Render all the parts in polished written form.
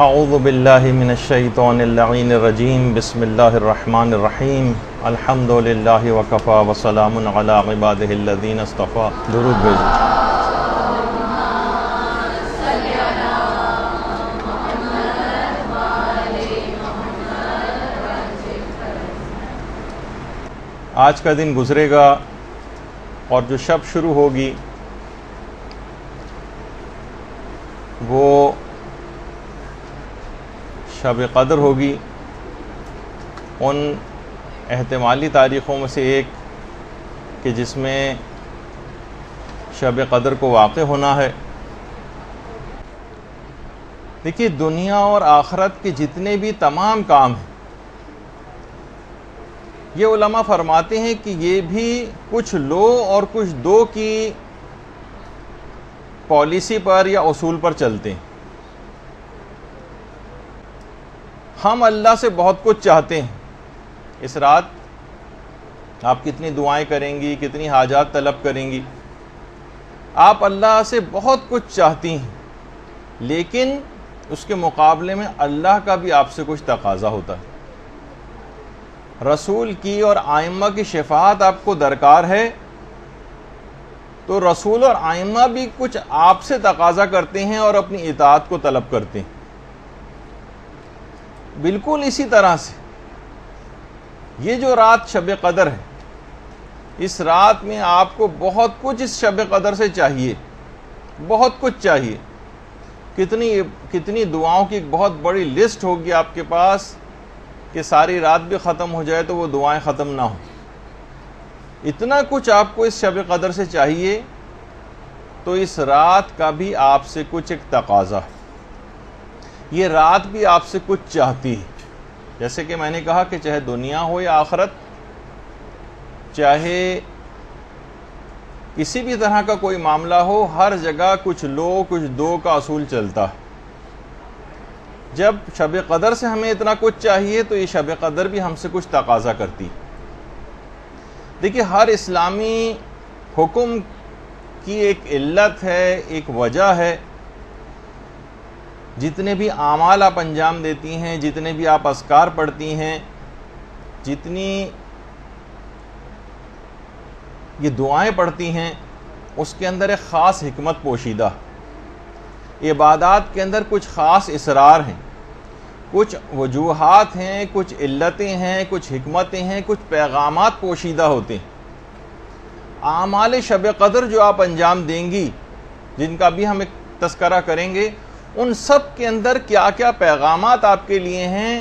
اعوذ باللہ من الشیطان اللعین الرجیم بسم اللہ الرحمن الرحیم الحمد للہ وکفا وسلام علی عبادہ الذین اصطفا۔ درود بھیجو۔ آج کا دن گزرے گا اور جو شب شروع ہوگی وہ شب قدر ہوگی۔ ان احتمالی تاریخوں میں سے ایک کہ جس میں شب قدر کو واقع ہونا ہے۔ دیکھیے، دنیا اور آخرت کے جتنے بھی تمام کام ہیں، یہ علماء فرماتے ہیں کہ یہ بھی کچھ لو اور کچھ دو کی پالیسی پر یا اصول پر چلتے ہیں۔ ہم اللہ سے بہت کچھ چاہتے ہیں۔ اس رات آپ کتنی دعائیں کریں گی، کتنی حاجات طلب کریں گی، آپ اللہ سے بہت کچھ چاہتی ہیں، لیکن اس کے مقابلے میں اللہ کا بھی آپ سے کچھ تقاضا ہوتا ہے۔ رسول کی اور ائمہ کی شفاعت آپ کو درکار ہے، تو رسول اور ائمہ بھی کچھ آپ سے تقاضا کرتے ہیں اور اپنی اطاعت کو طلب کرتے ہیں۔ بالکل اسی طرح سے یہ جو رات شب قدر ہے، اس رات میں آپ کو بہت کچھ اس شب قدر سے چاہیے، بہت کچھ چاہیے۔ کتنی دعاؤں کی ایک بہت بڑی لسٹ ہوگی آپ کے پاس کہ ساری رات بھی ختم ہو جائے تو وہ دعائیں ختم نہ ہوں۔ اتنا کچھ آپ کو اس شب قدر سے چاہیے، تو اس رات کا بھی آپ سے کچھ ایک تقاضا ہے۔ یہ رات بھی آپ سے کچھ چاہتی ہے۔ جیسے کہ میں نے کہا کہ چاہے دنیا ہو یا آخرت، چاہے کسی بھی طرح کا کوئی معاملہ ہو، ہر جگہ کچھ لو کچھ دو کا اصول چلتا ہے۔ جب شب قدر سے ہمیں اتنا کچھ چاہیے تو یہ شب قدر بھی ہم سے کچھ تقاضا کرتی۔ دیکھیے، ہر اسلامی حکم کی ایک علت ہے، ایک وجہ ہے۔ جتنے بھی اعمال آپ انجام دیتی ہیں، جتنے بھی آپ اذکار پڑھتی ہیں، جتنی یہ دعائیں پڑھتی ہیں، اس کے اندر ایک خاص حکمت پوشیدہ۔ عبادات کے اندر کچھ خاص اسرار ہیں، کچھ وجوہات ہیں، کچھ علتیں ہیں، کچھ حکمتیں ہیں، کچھ پیغامات پوشیدہ ہوتے ہیں۔ اعمال شب قدر جو آپ انجام دیں گی، جن کا بھی ہم ایک تذکرہ کریں گے، ان سب کے اندر کیا کیا پیغامات آپ کے لیے ہیں،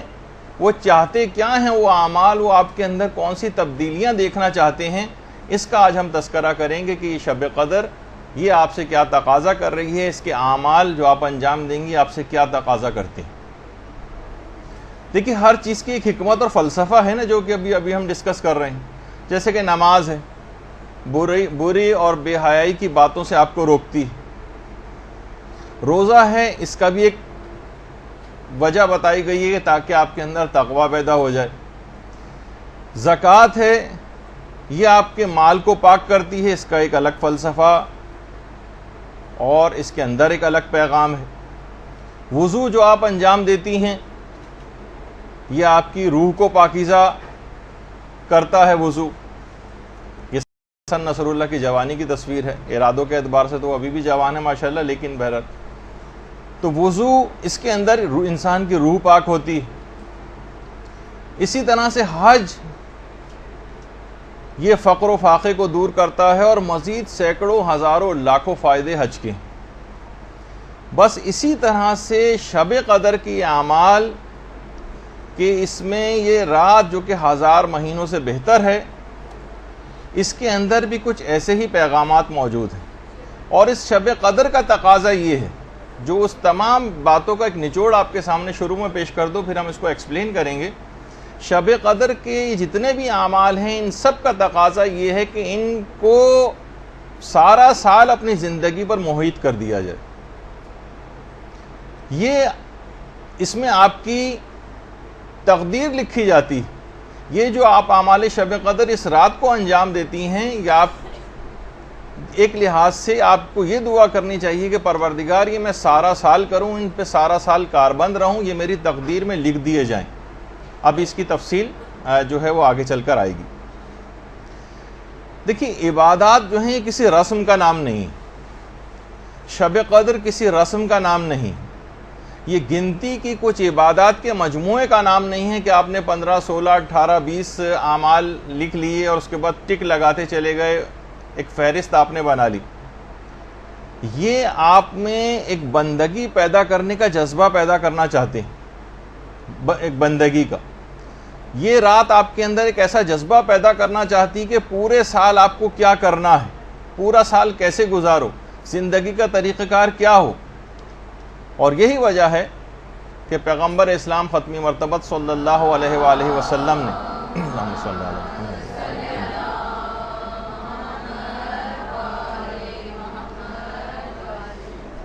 وہ چاہتے کیا ہیں وہ اعمال، وہ آپ کے اندر کون سی تبدیلیاں دیکھنا چاہتے ہیں، اس کا آج ہم تذکرہ کریں گے کہ یہ شب قدر یہ آپ سے کیا تقاضا کر رہی ہے، اس کے اعمال جو آپ انجام دیں گی آپ سے کیا تقاضا کرتے ہیں۔ دیکھیے، ہر چیز کی ایک حکمت اور فلسفہ ہے نا، جو کہ ابھی ہم ڈسکس کر رہے ہیں۔ جیسے کہ نماز ہے، بری اور بے حیائی کی باتوں سے آپ کو روکتی ہے۔ روزہ ہے، اس کا بھی ایک وجہ بتائی گئی ہے تاکہ آپ کے اندر تقوی پیدا ہو جائے۔ زکوٰۃ ہے، یہ آپ کے مال کو پاک کرتی ہے، اس کا ایک الگ فلسفہ اور اس کے اندر ایک الگ پیغام ہے۔ وضو جو آپ انجام دیتی ہیں، یہ آپ کی روح کو پاکیزہ کرتا ہے۔ وضو یہ حسن نصر اللہ کی جوانی کی تصویر ہے، ارادوں کے اعتبار سے تو وہ ابھی بھی جوان ہے ماشاءاللہ، لیکن بہرحال تو وضو اس کے اندر انسان کی روح پاک ہوتی ہے۔ اسی طرح سے حج، یہ فقر و فاقے کو دور کرتا ہے، اور مزید سینکڑوں ہزاروں لاکھوں فائدے حج کے۔ بس اسی طرح سے شب قدر کی اعمال کہ اس میں یہ رات جو کہ ہزار مہینوں سے بہتر ہے، اس کے اندر بھی کچھ ایسے ہی پیغامات موجود ہیں۔ اور اس شب قدر کا تقاضا یہ ہے، جو اس تمام باتوں کا ایک نچوڑ آپ کے سامنے شروع میں پیش کر دو، پھر ہم اس کو ایکسپلین کریں گے۔ شب قدر کے جتنے بھی اعمال ہیں، ان سب کا تقاضا یہ ہے کہ ان کو سارا سال اپنی زندگی پر محیط کر دیا جائے۔ یہ اس میں آپ کی تقدیر لکھی جاتی۔ یہ جو آپ اعمال شب قدر اس رات کو انجام دیتی ہیں، یا آپ ایک لحاظ سے آپ کو یہ دعا کرنی چاہیے کہ پروردگار یہ میں سارا سال کروں، ان پہ سارا سال کاربند رہوں، یہ میری تقدیر میں لکھ دیے جائیں۔ اب اس کی تفصیل جو ہے وہ آگے چل کر آئے گی۔ دیکھیے عبادات جو ہیں یہ کسی رسم کا نام نہیں، شب قدر کسی رسم کا نام نہیں، یہ گنتی کی کچھ عبادات کے مجموعے کا نام نہیں ہے کہ آپ نے 15 16 18 20 اعمال لکھ لیے اور اس کے بعد ٹک لگاتے چلے گئے، ایک فہرست آپ نے بنا لی۔ یہ آپ میں ایک بندگی پیدا کرنے کا جذبہ پیدا کرنا چاہتے ہیں، ایک بندگی کا۔ یہ رات آپ کے اندر ایک ایسا جذبہ پیدا کرنا چاہتی کہ پورے سال آپ کو کیا کرنا ہے، پورا سال کیسے گزارو، زندگی کا طریقہ کار کیا ہو۔ اور یہی وجہ ہے کہ پیغمبر اسلام ختمی مرتبت صلی اللہ علیہ وآلہ وسلم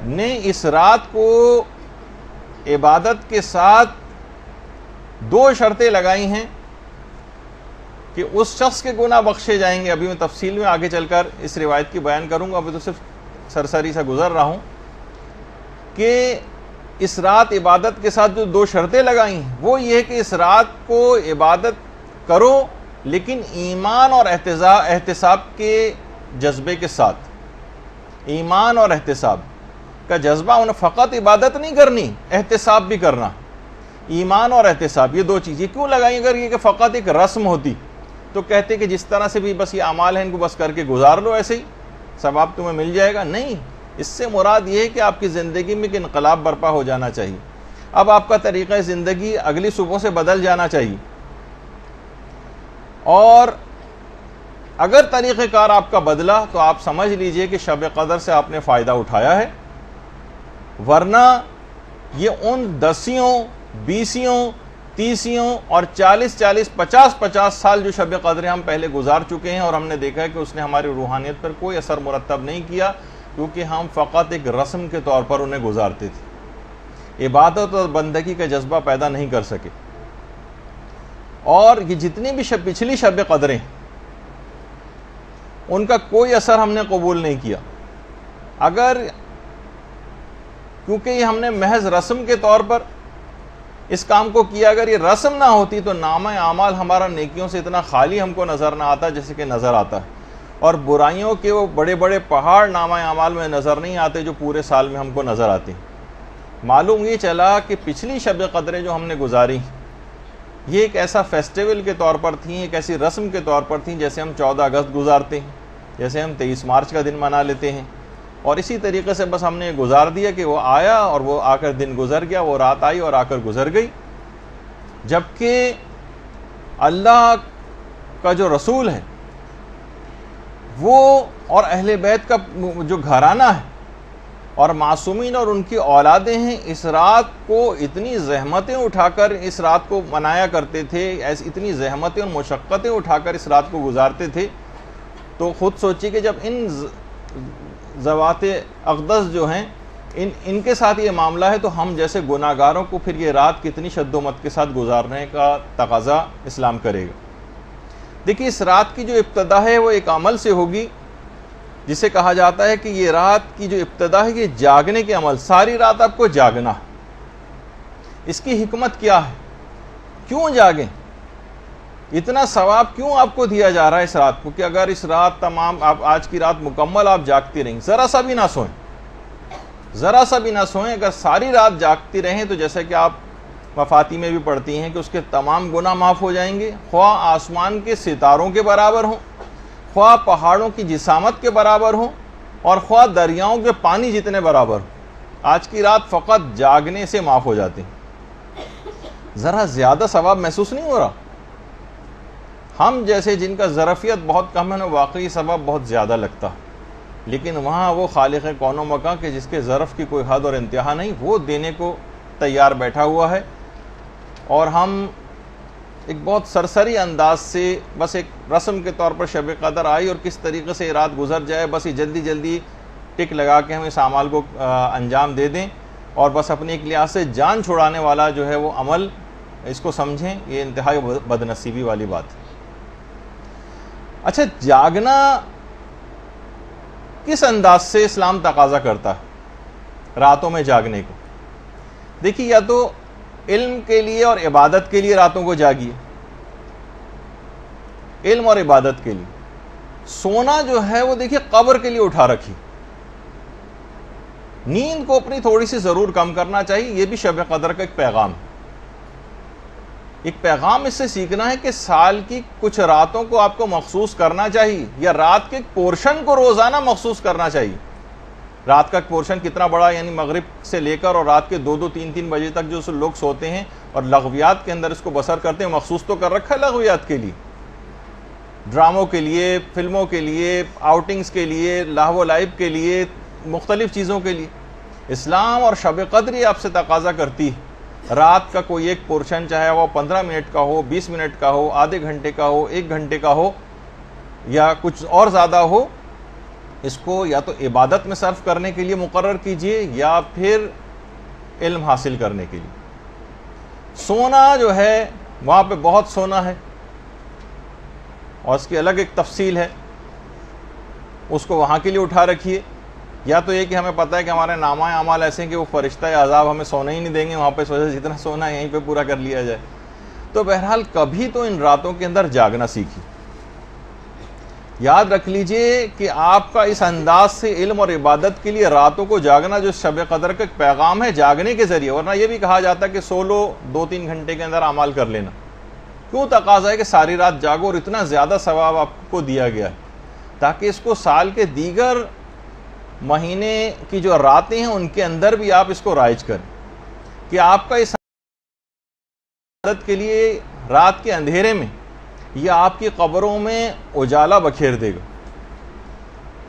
نے اس رات کو عبادت کے ساتھ 2 شرطیں لگائی ہیں کہ اس شخص کے گناہ بخشے جائیں گے۔ ابھی میں تفصیل میں آگے چل کر اس روایت کی بیان کروں گا، ابھی تو صرف سرسری سے گزر رہا ہوں کہ اس رات عبادت کے ساتھ جو 2 شرطیں لگائی ہیں وہ یہ ہے کہ اس رات کو عبادت کرو لیکن ایمان اور احتساب کے جذبے کے ساتھ۔ ایمان اور احتساب کا جذبہ، انہیں فقط عبادت نہیں کرنی، احتساب بھی کرنا۔ ایمان اور احتساب یہ 2 چیزیں کیوں لگائیں؟ اگر یہ کہ فقط ایک رسم ہوتی تو کہتے کہ جس طرح سے بھی بس یہ اعمال ہیں ان کو بس کر کے گزار لو، ایسے ہی ثواب تمہیں مل جائے گا۔ نہیں، اس سے مراد یہ ہے کہ آپ کی زندگی میں ایک انقلاب برپا ہو جانا چاہیے۔ اب آپ کا طریقہ زندگی اگلی صبح سے بدل جانا چاہیے، اور اگر طریقہ کار آپ کا بدلا تو آپ سمجھ لیجئے کہ شب قدر سے آپ نے فائدہ اٹھایا ہے، ورنہ یہ ان 10 20 30 اور 40 50 سال جو شب قدر ہم پہلے گزار چکے ہیں، اور ہم نے دیکھا ہے کہ اس نے ہماری روحانیت پر کوئی اثر مرتب نہیں کیا، کیونکہ ہم فقط ایک رسم کے طور پر انہیں گزارتے تھے، عبادت اور بندگی کا جذبہ پیدا نہیں کر سکے۔ اور یہ جتنی بھی پچھلی شب قدریں ان کا کوئی اثر ہم نے قبول نہیں کیا، کیونکہ یہ ہم نے محض رسم کے طور پر اس کام کو کیا۔ اگر یہ رسم نہ ہوتی تو نامہ اعمال ہمارا نیکیوں سے اتنا خالی ہم کو نظر نہ آتا جیسے کہ نظر آتا ہے، اور برائیوں کے وہ بڑے بڑے پہاڑ نامہ اعمال میں نظر نہیں آتے جو پورے سال میں ہم کو نظر آتے ہیں۔ معلوم یہ چلا کہ پچھلی شب قدریں جو ہم نے گزاری یہ ایک ایسا فیسٹیول کے طور پر تھیں، ایک ایسی رسم کے طور پر تھیں جیسے ہم 14 اگست گزارتے ہیں، جیسے ہم 23 مارچ کا دن منا لیتے ہیں، اور اسی طریقے سے بس ہم نے گزار دیا کہ وہ آیا اور وہ آ کر دن گزر گیا، وہ رات آئی اور آ کر گزر گئی۔ جبکہ اللہ کا جو رسول ہے وہ اور اہل بیت کا جو گھرانہ ہے اور معصومین اور ان کی اولادیں ہیں، اس رات کو اتنی زحمتیں اٹھا کر اس رات کو منایا کرتے تھے، اتنی زحمتیں اور مشقتیں اٹھا کر اس رات کو گزارتے تھے۔ تو خود سوچیے کہ جب ان ذوات اقدس جو ہیں ان کے ساتھ یہ معاملہ ہے تو ہم جیسے گناہ گاروں کو پھر یہ رات کتنی شد و مت کے ساتھ گزارنے کا تقاضا اسلام کرے گا۔ دیکھیے اس رات کی جو ابتدا ہے وہ ایک عمل سے ہوگی جسے کہا جاتا ہے کہ یہ رات کی جو ابتدا ہے یہ جاگنے کے عمل، ساری رات آپ کو جاگنا ہے۔ اس کی حکمت کیا ہے؟ کیوں جاگیں؟ اتنا ثواب کیوں آپ کو دیا جا رہا ہے اس رات کو کہ اگر اس رات آج کی رات مکمل آپ جاگتی رہیں، ذرا سا بھی نہ سوئیں، ذرا سا بھی نہ سوئیں، اگر ساری رات جاگتی رہیں تو جیسا کہ آپ مفاتی میں بھی پڑھتی ہیں کہ اس کے تمام گناہ معاف ہو جائیں گے، خواہ آسمان کے ستاروں کے برابر ہوں، خواہ پہاڑوں کی جسامت کے برابر ہوں، اور خواہ دریاؤں کے پانی جتنے برابر ہوں۔ آج کی رات فقط جاگنے سے معاف ہو جاتی ہیں۔ ذرا زیادہ ثواب محسوس نہیں ہو رہا؟ ہم جیسے جن کا ظرفیت بہت کم ہے واقعی ثواب بہت زیادہ لگتا، لیکن وہاں وہ خالق کون و مکان کہ جس کے ظرف کی کوئی حد اور انتہا نہیں، وہ دینے کو تیار بیٹھا ہوا ہے، اور ہم ایک بہت سرسری انداز سے بس ایک رسم کے طور پر شب قدر آئی اور کس طریقے سے رات گزر جائے، بس یہ جلدی جلدی ٹک لگا کے ہم اس اعمال کو انجام دے دیں، اور بس اپنے ایک لحاظ سے جان چھڑانے والا جو ہے وہ عمل اس کو سمجھیں، یہ انتہائی بدنصیبی والی بات ہے۔ اچھا، جاگنا کس انداز سے اسلام تقاضا کرتا ہے راتوں میں جاگنے کو؟ دیکھیے، یا تو علم کے لیے اور عبادت کے لیے راتوں کو جاگیے، علم اور عبادت کے لیے۔ سونا جو ہے وہ دیکھیے قبر کے لیے اٹھا رکھی، نیند کو اپنی تھوڑی سی ضرور کم کرنا چاہیے۔ یہ بھی شب قدر کا ایک پیغام ہے۔ ایک پیغام اس سے سیکھنا ہے کہ سال کی کچھ راتوں کو آپ کو مخصوص کرنا چاہیے، یا رات کے ایک پورشن کو روزانہ مخصوص کرنا چاہیے۔ رات کا ایک پورشن کتنا بڑا، یعنی مغرب سے لے کر اور رات کے 2-3 بجے تک جو لوگ سوتے ہیں اور لغویات کے اندر اس کو بسر کرتے ہیں، مخصوص تو کر رکھا ہے لغویات کے لیے، ڈراموں کے لیے، فلموں کے لیے، آؤٹنگز کے لیے، لاہو و لعب کے لیے، مختلف چیزوں کے لیے۔ اسلام اور شب قدر یہ آپ سے تقاضا کرتی ہے رات کا کوئی ایک پورشن، چاہے وہ 15 منٹ کا ہو، 20 منٹ کا ہو، آدھے گھنٹے کا ہو، 1 گھنٹے کا ہو، یا کچھ اور زیادہ ہو، اس کو یا تو عبادت میں صرف کرنے کے لیے مقرر کیجئے یا پھر علم حاصل کرنے کے لیے۔ سونا جو ہے وہاں پہ بہت سونا ہے اور اس کی الگ ایک تفصیل ہے، اس کو وہاں کے لیے اٹھا رکھیے۔ یا تو یہ کہ ہمیں پتہ ہے کہ ہمارے نامہ اعمال ایسے ہیں کہ وہ فرشتہ عذاب ہمیں سونے ہی نہیں دیں گے، وہاں پہ سوچے جتنا سونا ہے یہیں پہ پورا کر لیا جائے۔ تو بہرحال کبھی تو ان راتوں کے اندر جاگنا سیکھیے۔ یاد رکھ لیجئے کہ آپ کا اس انداز سے علم اور عبادت کے لیے راتوں کو جاگنا جو شب قدر کا ایک پیغام ہے، جاگنے کے ذریعے، ورنہ یہ بھی کہا جاتا ہے کہ سو لو 2-3 گھنٹے کے اندر اعمال کر لینا۔ کیوں تقاضا ہے کہ ساری رات جاگو اور اتنا زیادہ ثواب آپ کو دیا گیا ہے، تاکہ اس کو سال کے دیگر مہینے کی جو راتیں ہیں ان کے اندر بھی آپ اس کو رائج کریں، کہ آپ کا اس عبادت کے لیے رات کے اندھیرے میں یہ آپ کی قبروں میں اجالا بکھیر دے گا۔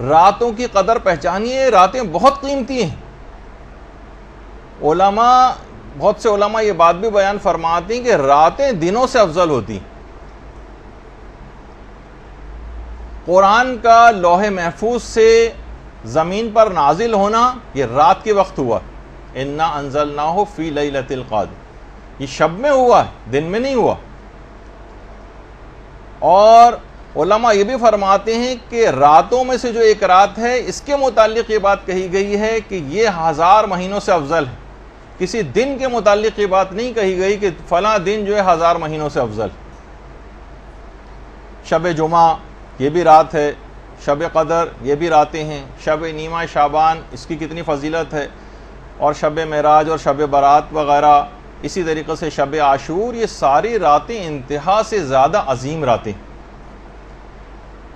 راتوں کی قدر پہچانیے، راتیں بہت قیمتی ہیں۔ بہت سے علماء یہ بات بھی بیان فرماتے ہیں کہ راتیں دنوں سے افضل ہوتی ہیں۔ قرآن کا لوح محفوظ سے زمین پر نازل ہونا یہ رات کے وقت ہوا، انا انزلناہ فی لیلۃ القدر، یہ شب میں ہوا ہے، دن میں نہیں ہوا۔ اور علماء یہ بھی فرماتے ہیں کہ راتوں میں سے جو ایک رات ہے اس کے متعلق یہ بات کہی گئی ہے کہ یہ 1000 مہینوں سے افضل ہے۔ کسی دن کے متعلق یہ بات نہیں کہی گئی کہ فلاں دن جو ہے 1000 مہینوں سے افضل۔ شب جمعہ یہ بھی رات ہے، شب قدر یہ بھی راتیں ہیں، شب نیمہ شعبان اس کی کتنی فضیلت ہے، اور شب معراج اور شب برات وغیرہ، اسی طریقے سے شب عاشور، یہ ساری راتیں انتہا سے زیادہ عظیم راتیں۔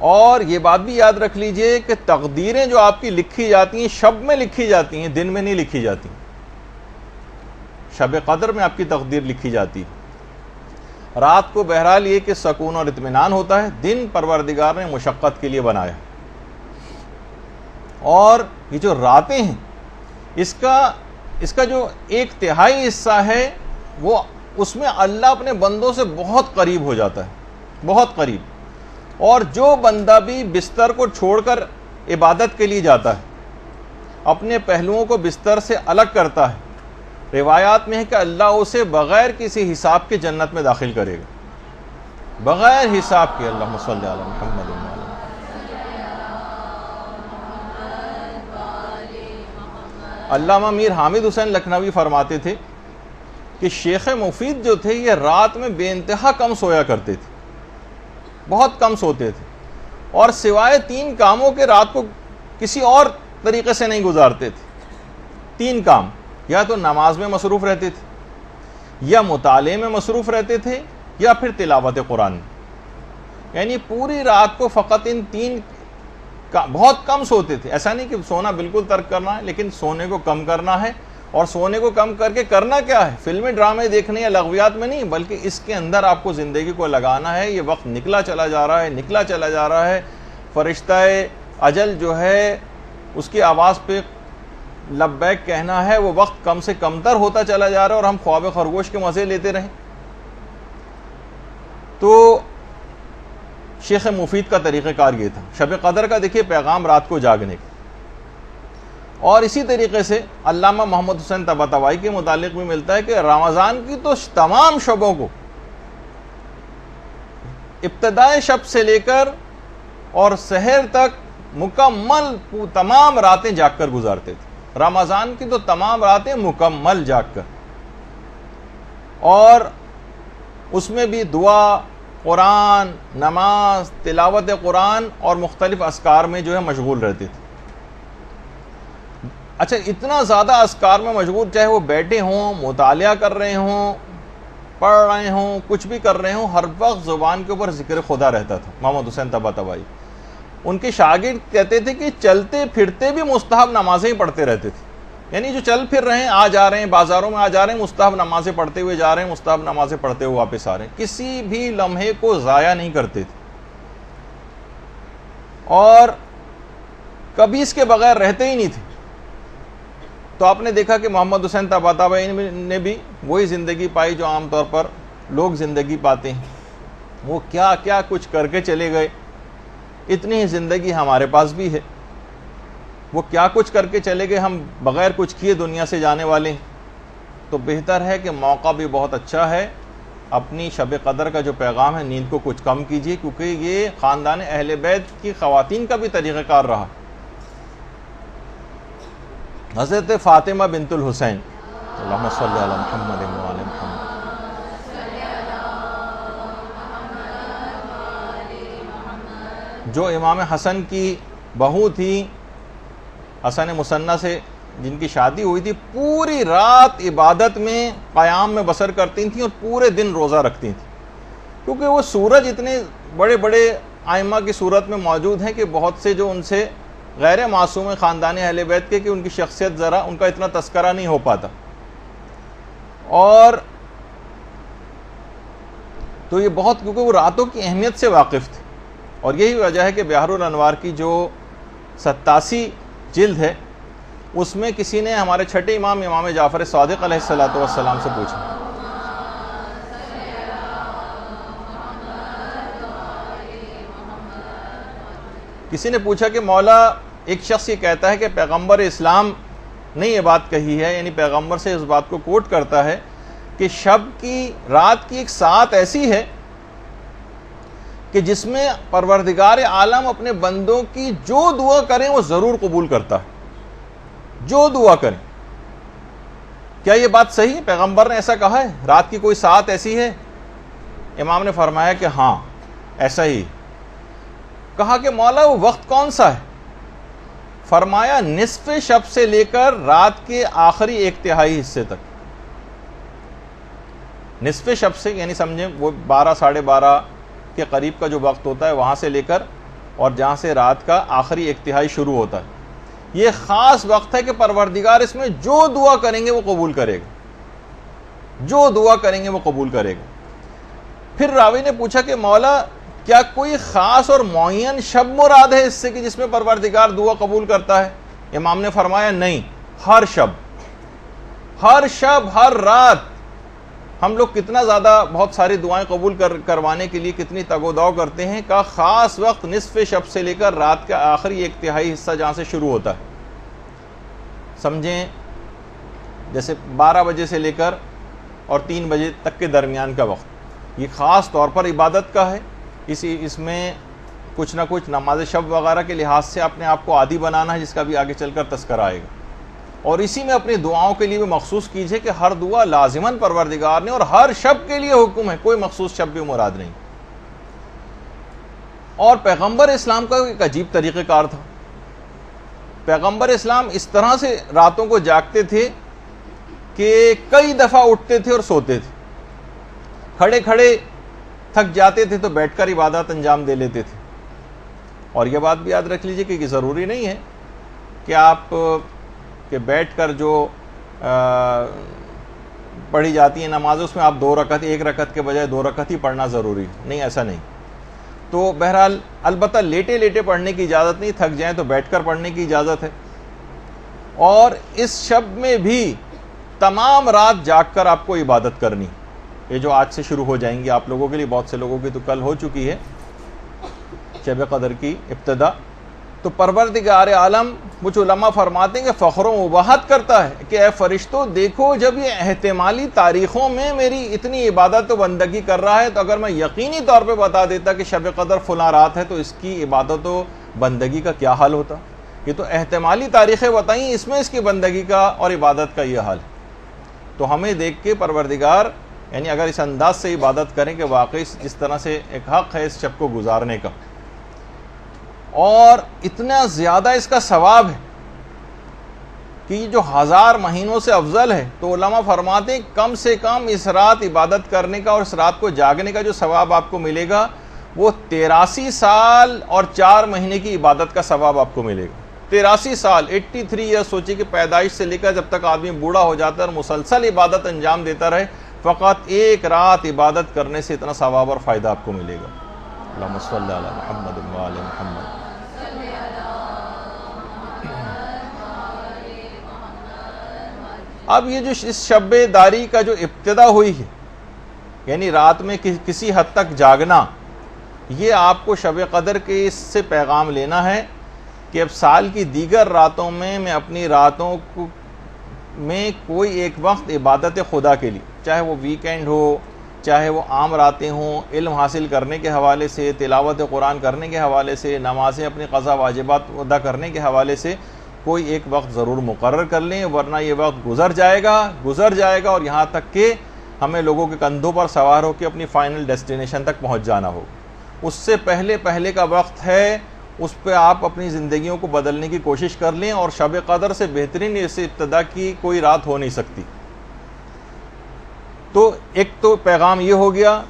اور یہ بات بھی یاد رکھ لیجئے کہ تقدیریں جو آپ کی لکھی جاتی ہیں شب میں لکھی جاتی ہیں، دن میں نہیں لکھی جاتی۔ شب قدر میں آپ کی تقدیر لکھی جاتی ہے۔ رات کو بہرحال یہ کہ سکون اور اطمینان ہوتا ہے، دن پروردگار نے مشقت کے لیے بنایا۔ اور یہ جو راتیں ہیں اس کا جو 1/3 حصہ ہے وہ اس میں اللہ اپنے بندوں سے بہت قریب ہو جاتا ہے، بہت قریب۔ اور جو بندہ بھی بستر کو چھوڑ کر عبادت کے لیے جاتا ہے، اپنے پہلوؤں کو بستر سے الگ کرتا ہے، روایات میں ہے کہ اللہ اسے بغیر کسی حساب کے جنت میں داخل کرے گا، بغیر حساب کے۔ اللہم صلی علی محمد وعلی محمد۔ علامہ میر حامد حسین لکھنوی فرماتے تھے کہ شیخ مفید جو تھے یہ رات میں بے انتہا کم سویا کرتے تھے، بہت کم سوتے تھے، اور سوائے 3 کاموں کے رات کو کسی اور طریقے سے نہیں گزارتے تھے۔ 3 کام، یا تو نماز میں مصروف رہتے تھے، یا مطالعے میں مصروف رہتے تھے، یا پھر تلاوت قرآن۔ یعنی پوری رات کو فقط ان 3 کا بہت کم سوتے تھے۔ ایسا نہیں کہ سونا بالکل ترک کرنا ہے، لیکن سونے کو کم کرنا ہے۔ اور سونے کو کم کر کے کرنا کیا ہے؟ فلمیں ڈرامے دیکھنے یا لغویات میں نہیں، بلکہ اس کے اندر آپ کو زندگی کو لگانا ہے۔ یہ وقت نکلا چلا جا رہا ہے، نکلا چلا جا رہا ہے۔ فرشتہ اجل جو ہے اس کی آواز پہ لبیک کہنا ہے، وہ وقت کم سے کم تر ہوتا چلا جا رہا ہے اور ہم خواب خرگوش کے مزے لیتے رہیں۔ تو شیخ مفید کا طریقہ کار یہ تھا۔ شب قدر کا دیکھیے پیغام رات کو جاگنے کا۔ اور اسی طریقے سے علامہ محمد حسین طباطبائی کے متعلق بھی ملتا ہے کہ رمضان کی تو تمام شبوں کو ابتدائے شب سے لے کر اور سحر تک مکمل تمام راتیں جاگ کر گزارتے تھے، رمضان کی تو تمام راتیں مکمل جاگ کر، اور اس میں بھی دعا، قرآن، نماز، تلاوت قرآن اور مختلف اذکار میں جو ہے مشغول رہتے تھے۔ اچھا، اتنا زیادہ اذکار میں مشغول، چاہے وہ بیٹھے ہوں، مطالعہ کر رہے ہوں، پڑھ رہے ہوں، کچھ بھی کر رہے ہوں، ہر وقت زبان کے اوپر ذکر خدا رہتا تھا محمد حسین طباطبائی۔ ان کے شاگرد کہتے تھے کہ چلتے پھرتے بھی مستحب نمازیں ہی پڑھتے رہتے تھے، یعنی جو چل پھر رہے ہیں، آ جا رہے ہیں، بازاروں میں آ جا رہے ہیں، مستحب نمازیں پڑھتے ہوئے جا رہے ہیں، مستحب نمازیں پڑھتے ہوئے واپس آ رہے ہیں، کسی بھی لمحے کو ضائع نہیں کرتے تھے، اور کبھی اس کے بغیر رہتے ہی نہیں تھے۔ تو آپ نے دیکھا کہ محمد حسین طباطبائی نے بھی وہی زندگی پائی جو عام طور پر لوگ زندگی پاتے ہیں۔ وہ کیا کیا کچھ کر کے چلے گئے، اتنی ہی زندگی ہمارے پاس بھی ہے۔ وہ کیا کچھ کر کے چلے گئے، ہم بغیر کچھ کیے دنیا سے جانے والے ہیں۔ تو بہتر ہے کہ موقع بھی بہت اچھا ہے، اپنی شب قدر کا جو پیغام ہے نیند کو کچھ کم کیجیے، کیونکہ یہ خاندان اہل بیت کی خواتین کا بھی طریقہ کار رہا۔ حضرت فاطمہ بنت الحسین، اللہم صلی علی محمد و آل محمد، جو امام حسن کی بہو تھی، حسن مثنیٰ سے جن کی شادی ہوئی تھی، پوری رات عبادت میں قیام میں بسر کرتی تھیں اور پورے دن روزہ رکھتی تھیں، کیونکہ وہ سورج اتنے بڑے بڑے ائمہ کی صورت میں موجود ہیں کہ بہت سے جو ان سے غیر معصوم خاندان اہل بیت کے کہ ان کی شخصیت ذرا ان کا اتنا تذکرہ نہیں ہو پاتا، اور تو یہ بہت، کیونکہ وہ راتوں کی اہمیت سے واقف تھے، اور یہی وجہ ہے کہ بحر الانوار کی جو 87 جلد ہے، اس میں کسی نے ہمارے چھٹے امام جعفر صادق علیہ السلام سے پوچھا، کسی نے پوچھا کہ مولا، ایک شخص یہ کہتا ہے کہ پیغمبر اسلام نے یہ بات کہی ہے، یعنی پیغمبر سے اس بات کو کوٹ کرتا ہے کہ شب کی، رات کی ایک ساعت ایسی ہے کہ جس میں پروردگار عالم اپنے بندوں کی جو دعا کریں وہ ضرور قبول کرتا ہے، جو دعا کریں۔ کیا یہ بات صحیح ہے؟ پیغمبر نے ایسا کہا ہے؟ رات کی کوئی ساعت ایسی ہے؟ امام نے فرمایا کہ ہاں ایسا ہی۔ کہا کہ مولا وہ وقت کون سا ہے؟ فرمایا نصف شب سے لے کر رات کے آخری 1/3 حصے تک۔ نصف شب سے یعنی سمجھیں وہ 12 ساڑھے 12 کے قریب کا جو وقت ہوتا ہے، وہاں سے لے کر اور جہاں سے رات کا آخری 1/3 شروع ہوتا ہے، یہ خاص وقت ہے کہ پروردگار اس میں جو دعا کریں گے وہ قبول کرے گا، جو دعا کریں گے وہ قبول کرے گا۔ پھر راوی نے پوچھا کہ مولا کیا کوئی خاص اور معین شب مراد ہے اس سے کہ جس میں پروردگار دعا قبول کرتا ہے؟ امام نے فرمایا نہیں، ہر شب، ہر شب، ہر رات۔ ہم لوگ کتنا زیادہ بہت ساری دعائیں قبول کروانے کے لیے کتنی تگ و دو کرتے ہیں، کا خاص وقت نصف شب سے لے کر رات کا آخری 1/3 حصہ جہاں سے شروع ہوتا ہے، سمجھیں جیسے 12 بجے سے لے کر اور 3 بجے تک کے درمیان کا وقت، یہ خاص طور پر عبادت کا ہے۔ اس میں کچھ نہ کچھ نماز شب وغیرہ کے لحاظ سے اپنے آپ کو عادی بنانا ہے، جس کا بھی آگے چل کر تذکرہ آئے گا، اور اسی میں اپنی دعاؤں کے لیے بھی مخصوص کیجئے کہ ہر دعا لازماً پروردگار نے، اور ہر شب کے لیے حکم ہے، کوئی مخصوص شب بھی مراد نہیں۔ اور پیغمبر اسلام کا ایک عجیب طریقہ کار تھا۔ پیغمبر اسلام اس طرح سے راتوں کو جاگتے تھے کہ کئی دفعہ اٹھتے تھے اور سوتے تھے، کھڑے کھڑے تھک جاتے تھے تو بیٹھ کر عبادت انجام دے لیتے تھے۔ اور یہ بات بھی یاد رکھ لیجئے کہ یہ ضروری نہیں ہے کہ آپ کہ بیٹھ کر جو پڑھی جاتی ہیں نماز، اس میں آپ 2 رکعت، 1 رکعت کے بجائے 2 رکعت ہی پڑھنا ضروری نہیں، ایسا نہیں۔ تو بہرحال البتہ لیٹے لیٹے پڑھنے کی اجازت نہیں، تھک جائیں تو بیٹھ کر پڑھنے کی اجازت ہے۔ اور اس شب میں بھی تمام رات جاگ کر آپ کو عبادت کرنی، یہ جو آج سے شروع ہو جائیں گی آپ لوگوں کے لیے، بہت سے لوگوں کی تو کل ہو چکی ہے شب قدر کی ابتدا۔ تو پروردگار عالم، کچھ علماء فرماتے ہیں کہ فخر و مباحت کرتا ہے کہ اے فرشتوں دیکھو، جب یہ احتمالی تاریخوں میں میری اتنی عبادت و بندگی کر رہا ہے، تو اگر میں یقینی طور پہ بتا دیتا کہ شب قدر فلاں رات ہے تو اس کی عبادت و بندگی کا کیا حال ہوتا؟ یہ تو احتمالی تاریخیں بتائیں، اس میں اس کی بندگی کا اور عبادت کا یہ حال ہے۔ تو ہمیں دیکھ کے پروردگار یعنی اگر اس انداز سے عبادت کریں کہ واقعی جس طرح سے ایک حق ہے اس شب کو گزارنے کا، اور اتنا زیادہ اس کا ثواب ہے کہ یہ جو 1000 مہینوں سے افضل ہے، تو علماء فرماتے ہیں کم سے کم اس رات عبادت کرنے کا اور اس رات کو جاگنے کا جو ثواب آپ کو ملے گا وہ 83 سال اور 4 مہینے کی عبادت کا ثواب آپ کو ملے گا۔ 83 سال 83 ایئر، سوچیں کہ پیدائش سے لے کر جب تک آدمی بوڑھا ہو جاتا ہے اور مسلسل عبادت انجام دیتا رہے، فقط ایک رات عبادت کرنے سے اتنا ثواب اور فائدہ آپ کو ملے گا۔ اللہم صلی علی محمد و آل محمد۔ اب یہ جو اس شب داری کا جو ابتدا ہوئی ہے، یعنی رات میں کسی حد تک جاگنا، یہ آپ کو شب قدر کے اس سے پیغام لینا ہے کہ اب سال کی دیگر راتوں میں اپنی راتوں میں کوئی ایک وقت عبادت خدا کے لیے، چاہے وہ ویکینڈ ہو، چاہے وہ عام راتیں ہوں، علم حاصل کرنے کے حوالے سے، تلاوت قرآن کرنے کے حوالے سے، نمازیں اپنی قضا واجبات ادا کرنے کے حوالے سے کوئی ایک وقت ضرور مقرر کر لیں، ورنہ یہ وقت گزر جائے گا اور یہاں تک کہ ہمیں لوگوں کے کندھوں پر سوار ہو کے اپنی فائنل ڈیسٹینیشن تک پہنچ جانا ہو۔ اس سے پہلے کا وقت ہے، اس پہ آپ اپنی زندگیوں کو بدلنے کی کوشش کر لیں، اور شب قدر سے بہترین اس ابتدا کی کوئی رات ہو نہیں سکتی۔ تو ایک تو پیغام یہ ہو گیا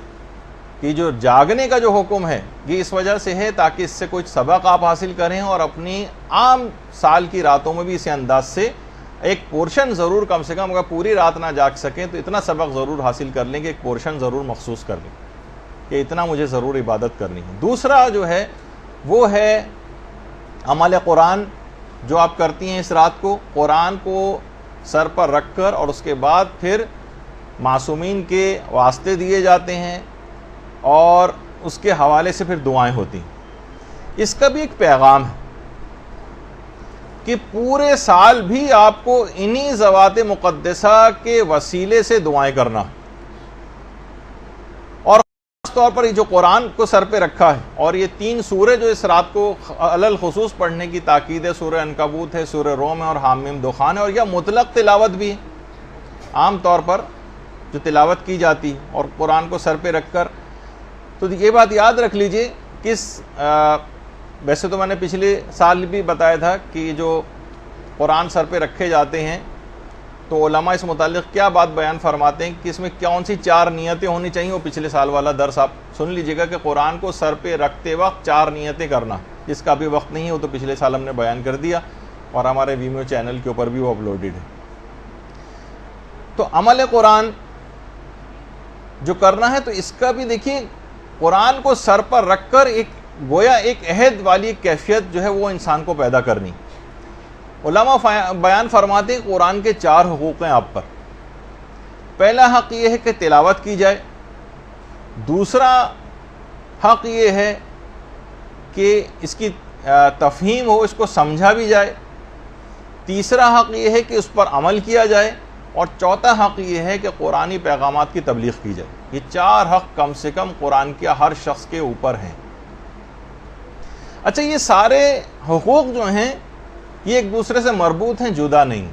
کہ جو جاگنے کا جو حکم ہے یہ اس وجہ سے ہے تاکہ اس سے کچھ سبق آپ حاصل کریں، اور اپنی عام سال کی راتوں میں بھی اسی انداز سے ایک پورشن ضرور، کم سے کم اگر پوری رات نہ جاگ سکیں تو اتنا سبق ضرور حاصل کر لیں کہ ایک پورشن ضرور مخصوص کر لیں کہ اتنا مجھے ضرور عبادت کرنی ہے۔ دوسرا جو ہے وہ ہے عمل قرآن، جو آپ کرتی ہیں اس رات کو، قرآن کو سر پر رکھ کر، اور اس کے بعد پھر معصومین کے واسطے دیے جاتے ہیں اور اس کے حوالے سے پھر دعائیں ہوتی ہیں۔ اس کا بھی ایک پیغام ہے کہ پورے سال بھی آپ کو انہی ذوات مقدسہ کے وسیلے سے دعائیں کرنا، اور خاص طور پر یہ جو قرآن کو سر پہ رکھا ہے، اور یہ 3 سورے جو اس رات کو علل خصوص پڑھنے کی تاکید ہے، سورہ عنکبوت ہے، سورہ روم ہے، اور حامیم دخان ہے، اور یہ مطلق تلاوت بھی ہے، عام طور پر جو تلاوت کی جاتی ہے اور قرآن کو سر پہ رکھ کر۔ تو یہ بات یاد رکھ لیجئے کہ ویسے تو میں نے پچھلے سال بھی بتایا تھا کہ جو قرآن سر پہ رکھے جاتے ہیں تو علماء اس متعلق کیا بات بیان فرماتے ہیں کہ اس میں کون سی 4 نیتیں ہونی چاہیے۔ وہ پچھلے سال والا درس آپ سن لیجئے گا کہ قرآن کو سر پہ رکھتے وقت 4 نیتیں کرنا، جس کا بھی وقت نہیں ہے وہ تو پچھلے سال ہم نے بیان کر دیا، اور ہمارے ویمیو چینل کے اوپر بھی وہ اپلوڈڈ ہے۔ تو عمل قرآن جو کرنا ہے تو اس کا بھی دیکھیے، قرآن کو سر پر رکھ کر ایک گویا ایک عہد والی کیفیت جو ہے وہ انسان کو پیدا کرنی۔ علماء بیان فرماتے ہیں قرآن کے 4 حقوق ہیں آپ پر۔ پہلا حق یہ ہے کہ تلاوت کی جائے، دوسرا حق یہ ہے کہ اس کی تفہیم ہو، اس کو سمجھا بھی جائے، تیسرا حق یہ ہے کہ اس پر عمل کیا جائے، اور چوتھا حق یہ ہے کہ قرآنی پیغامات کی تبلیغ کی جائے۔ یہ 4 حق کم سے کم قرآن کے ہر شخص کے اوپر ہیں۔ اچھا، یہ سارے حقوق جو ہیں یہ ایک دوسرے سے مربوط ہیں، جدا نہیں۔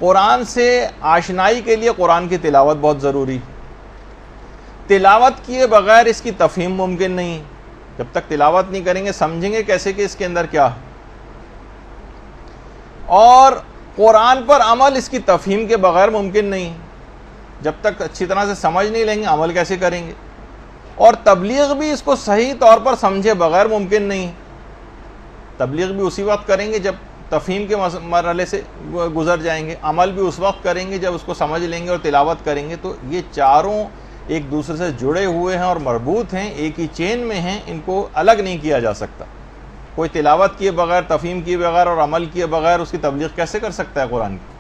قرآن سے آشنائی کے لیے قرآن کی تلاوت بہت ضروری، تلاوت کیے بغیر اس کی تفہیم ممکن نہیں۔ جب تک تلاوت نہیں کریں گے سمجھیں گے کیسے کہ اس کے اندر کیا ہے، اور قرآن پر عمل اس کی تفہیم کے بغیر ممکن نہیں۔ جب تک اچھی طرح سے سمجھ نہیں لیں گے عمل کیسے کریں گے، اور تبلیغ بھی اس کو صحیح طور پر سمجھے بغیر ممکن نہیں۔ تبلیغ بھی اسی وقت کریں گے جب تفہیم کے مرحلے سے گزر جائیں گے، عمل بھی اس وقت کریں گے جب اس کو سمجھ لیں گے اور تلاوت کریں گے۔ تو یہ چاروں ایک دوسرے سے جڑے ہوئے ہیں اور مربوط ہیں، ایک ہی چین میں ہیں، ان کو الگ نہیں کیا جا سکتا۔ کوئی تلاوت کیے بغیر، تفہیم کیے بغیر اور عمل کیے بغیر اس کی تبلیغ کیسے کر سکتا ہے قرآن کی؟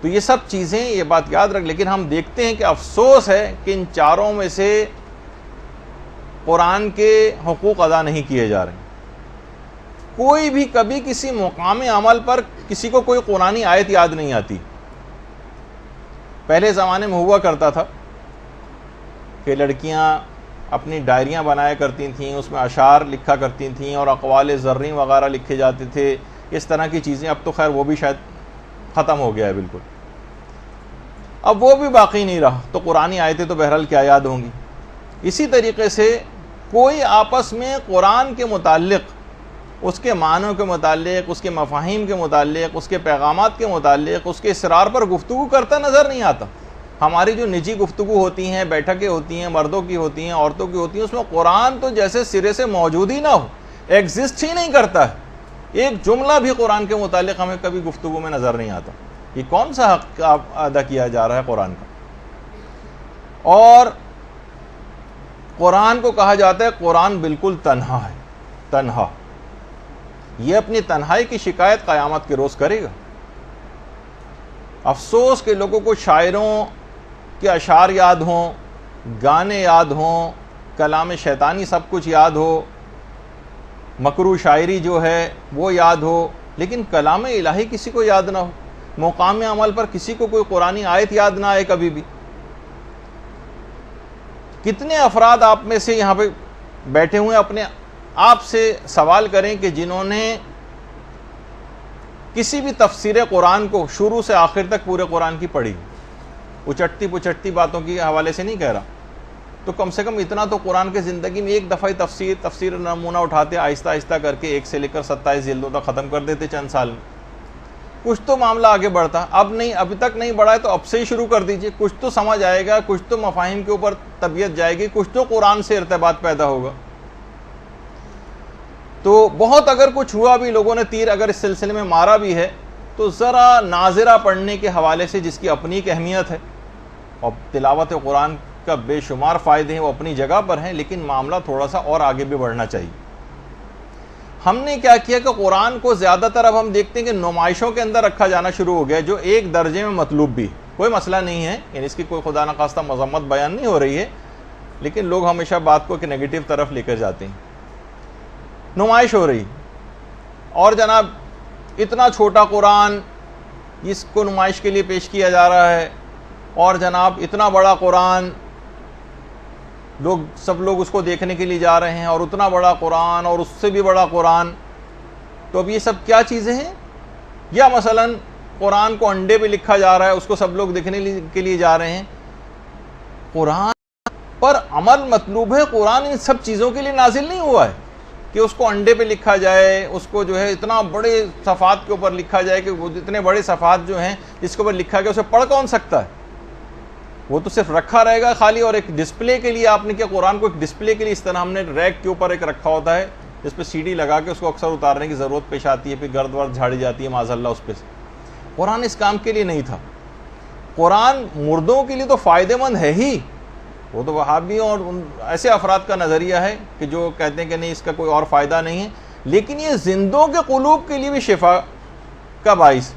تو یہ سب چیزیں، یہ بات یاد رکھ، لیکن ہم دیکھتے ہیں کہ افسوس ہے کہ ان چاروں میں سے قرآن کے حقوق ادا نہیں کیے جا رہے۔ کوئی بھی کبھی کسی مقام عمل پر کسی کو کوئی قرآنی آیت یاد نہیں آتی۔ پہلے زمانے میں ہوا کرتا تھا کہ لڑکیاں اپنی ڈائریاں بنایا کرتی تھیں، اس میں اشعار لکھا کرتی تھیں اور اقوال زرعی وغیرہ لکھے جاتے تھے، اس طرح کی چیزیں. اب تو خیر وہ بھی شاید ختم ہو گیا ہے بالکل، اب وہ بھی باقی نہیں رہا. تو قرآنی آیتیں تو بہرحال کیا یاد ہوں گی. اسی طریقے سے کوئی آپس میں قرآن کے متعلق، اس کے معنوں کے متعلق، اس کے مفاہیم کے متعلق، اس کے پیغامات کے متعلق، اس کے اسرار پر گفتگو کرتا نظر نہیں آتا. ہماری جو نجی گفتگو ہوتی ہیں، بیٹھکیں ہوتی ہیں، مردوں کی ہوتی ہیں، عورتوں کی ہوتی ہیں، اس میں قرآن تو جیسے سرے سے موجود ہی نہ ہو، ایگزسٹ ہی نہیں کرتا ہے. ایک جملہ بھی قرآن کے متعلق ہمیں کبھی گفتگو میں نظر نہیں آتا. یہ کون سا حق ادا کیا جا رہا ہے قرآن کا؟ اور قرآن کو کہا جاتا ہے قرآن بالکل تنہا ہے، تنہا. یہ اپنی تنہائی کی شکایت قیامت کے روز کرے گا. افسوس کہ لوگوں کو شاعروں کے اشعار یاد ہوں، گانے یاد ہوں، کلام شیطانی سب کچھ یاد ہو، مکروہ شاعری جو ہے وہ یاد ہو، لیکن کلام الہی کسی کو یاد نہ ہو. مقام عمل پر کسی کو کوئی قرآنی آیت یاد نہ آئے کبھی بھی. کتنے افراد آپ میں سے یہاں پہ بیٹھے ہوئے اپنے آپ سے سوال کریں کہ جنہوں نے کسی بھی تفسیر قرآن کو شروع سے آخر تک پورے قرآن کی پڑھی، اچٹتی پچٹتی باتوں کے حوالے سے نہیں کہہ رہا، تو کم سے کم اتنا تو قرآن کے زندگی میں ایک دفعہ تفسیر نمونہ اٹھاتے، آہستہ آہستہ کر کے 1 سے لے کر 27 جلدوں تک ختم کر دیتے چند سال میں. کچھ تو معاملہ آگے بڑھتا. اب نہیں، ابھی تک نہیں بڑھا ہے تو اب سے ہی شروع کر دیجئے. کچھ تو سمجھ آئے گا، کچھ تو مفاہیم کے اوپر طبیعت جائے گی، کچھ تو قرآن سے ارتباط پیدا ہوگا. تو بہت اگر کچھ ہوا بھی، لوگوں نے تیر اگر اس سلسلے میں مارا بھی ہے، تو ذرا ناظرہ پڑھنے کے حوالے سے جس کی اپنی ایک اہمیت ہے، اور تلاوت قرآن کا بے شمار فائدے ہیں، وہ اپنی جگہ پر ہیں، لیکن معاملہ تھوڑا سا اور آگے بھی بڑھنا چاہیے. ہم نے کیا کیا کہ قرآن کو زیادہ تر اب ہم دیکھتے ہیں کہ نمائشوں کے اندر رکھا جانا شروع ہو گیا، جو ایک درجے میں مطلوب بھی. کوئی مسئلہ نہیں ہے، یعنی اس کی کوئی خدا نخواستہ مذمت بیان نہیں ہو رہی ہے، لیکن لوگ ہمیشہ بات کو کہ نیگیٹو طرف لے کر جاتے ہیں. نمائش ہو رہی، اور جناب اتنا چھوٹا قرآن اس کو نمائش کے لیے پیش کیا جا رہا ہے، اور جناب اتنا بڑا قرآن سب لوگ اس کو دیکھنے کے لیے جا رہے ہیں، اور اتنا بڑا قرآن اور اس سے بھی بڑا قرآن. تو اب یہ سب کیا چیزیں ہیں؟ یا مثلا قرآن کو انڈے پہ لکھا جا رہا ہے، اس کو سب لوگ دیکھنے کے لیے جا رہے ہیں. قرآن پر عمل مطلوب ہے. قرآن ان سب چیزوں کے لیے نازل نہیں ہوا ہے کہ اس کو انڈے پہ لکھا جائے، اس کو جو ہے اتنا بڑے صفحات کے اوپر لکھا جائے کہ وہ اتنے بڑے صفحات جو ہیں جس کے اوپر لکھا گیا اسے پڑھ کون سکتا ہے؟ وہ تو صرف رکھا رہے گا خالی، اور ایک ڈسپلے کے لیے آپ نے کیا قرآن کو ایک ڈسپلے کے لیے اس طرح ہم نے ریک کے اوپر ایک رکھا ہوتا ہے جس پہ CD لگا کے اس کو اکثر اتارنے کی ضرورت پیش آتی ہے، پھر گرد ورد جھاڑی جاتی ہے معاذ اللہ اس پہ سے. قرآن اس کام کے لیے نہیں تھا. قرآن مردوں کے لیے تو فائدہ مند ہے ہی. وہ تو وہابیوں اور ایسے افراد کا نظریہ ہے کہ جو کہتے ہیں کہ نہیں اس کا کوئی اور فائدہ نہیں ہے، لیکن یہ زندوں کے قلوب کے لیے بھی شفا کا باعث.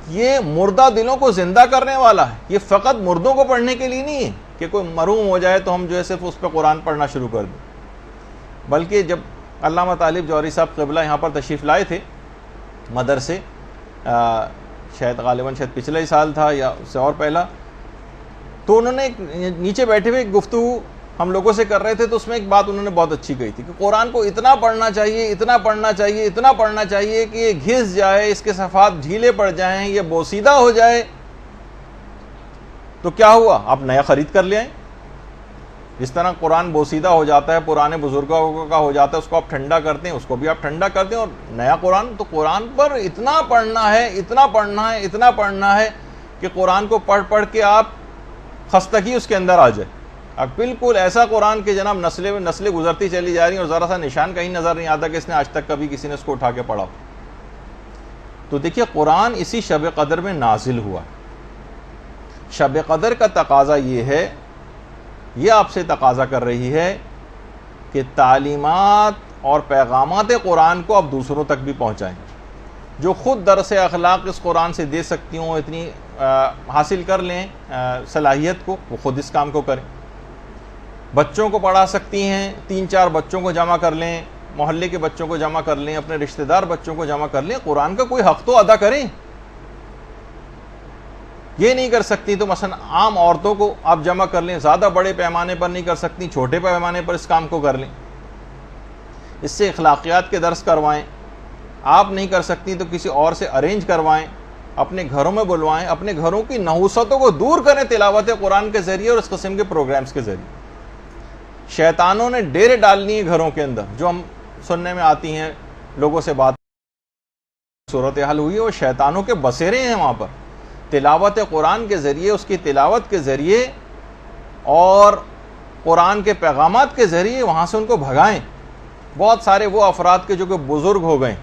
یہ مردہ دلوں کو زندہ کرنے والا ہے. یہ فقط مردوں کو پڑھنے کے لیے نہیں ہے کہ کوئی مرحوم ہو جائے تو ہم جو ہے صرف اس پہ قرآن پڑھنا شروع کر دیں. بلکہ جب علامہ طالب جوہری صاحب قبلہ یہاں پر تشریف لائے تھے مدرسے، غالباً پچھلے سال تھا یا اس سے اور پہلا، تو انہوں نے نیچے بیٹھے ہوئے گفتگو ہم لوگوں سے کر رہے تھے، تو اس میں ایک بات انہوں نے بہت اچھی کہی تھی کہ قرآن کو اتنا پڑھنا چاہیے، اتنا پڑھنا چاہیے، اتنا پڑھنا چاہیے کہ یہ گھس جائے، اس کے صفحات ڈھیلے پڑ جائیں، یہ بوسیدہ ہو جائے. تو کیا ہوا؟ آپ نیا خرید کر لے آئیں. جس طرح قرآن بوسیدہ ہو جاتا ہے، پرانے بزرگوں کا ہو جاتا ہے، اس کو آپ ٹھنڈا کرتے ہیں، اس کو بھی آپ ٹھنڈا کرتے ہیں. اور نیا قرآن، تو قرآن پر اتنا پڑھنا ہے، اتنا پڑھنا ہے، اتنا پڑھنا ہے کہ قرآن کو پڑھ پڑھ کے آپ خستگی اس کے اندر آ جائے. اب بالکل ایسا قرآن کہ جناب نسلیں گزرتی چلی جا رہی ہیں اور ذرا سا نشان کہیں نظر نہیں آتا کہ اس نے آج تک کبھی کسی نے اس کو اٹھا کے پڑھا. تو دیکھیے قرآن اسی شب قدر میں نازل ہوا. شب قدر کا تقاضا یہ ہے، یہ آپ سے تقاضا کر رہی ہے کہ تعلیمات اور پیغامات قرآن کو آپ دوسروں تک بھی پہنچائیں. جو خود درس اخلاق اس قرآن سے دے سکتی ہوں، اتنی حاصل کر لیں صلاحیت کو، وہ خود اس کام کو کریں. بچوں کو پڑھا سکتی ہیں، 3-4 بچوں کو جمع کر لیں، محلے کے بچوں کو جمع کر لیں، اپنے رشتہ دار بچوں کو جمع کر لیں. قرآن کا کوئی حق تو ادا کریں. یہ نہیں کر سکتی تو مثلا عام عورتوں کو آپ جمع کر لیں، زیادہ بڑے پیمانے پر نہیں کر سکتی، چھوٹے پیمانے پر اس کام کو کر لیں، اس سے اخلاقیات کے درس کروائیں۔ آپ نہیں کر سکتی تو کسی اور سے ارینج کروائیں، اپنے گھروں میں بلوائیں، اپنے گھروں کی نحوستوں کو دور کریں تلاوت قرآن کے ذریعے اور اس قسم کے پروگرامز کے ذریعے۔ شیطانوں نے ڈیرے ڈالنی ہے گھروں کے اندر، جو ہم سننے میں آتی ہیں لوگوں سے بات صورتحال ہوئی ہے، وہ شیطانوں کے بسیرے ہیں وہاں پر۔ تلاوت قرآن کے ذریعے، اس کی تلاوت کے ذریعے اور قرآن کے پیغامات کے ذریعے وہاں سے ان کو بھگائیں۔ بہت سارے وہ افراد کے جو کہ بزرگ ہو گئے،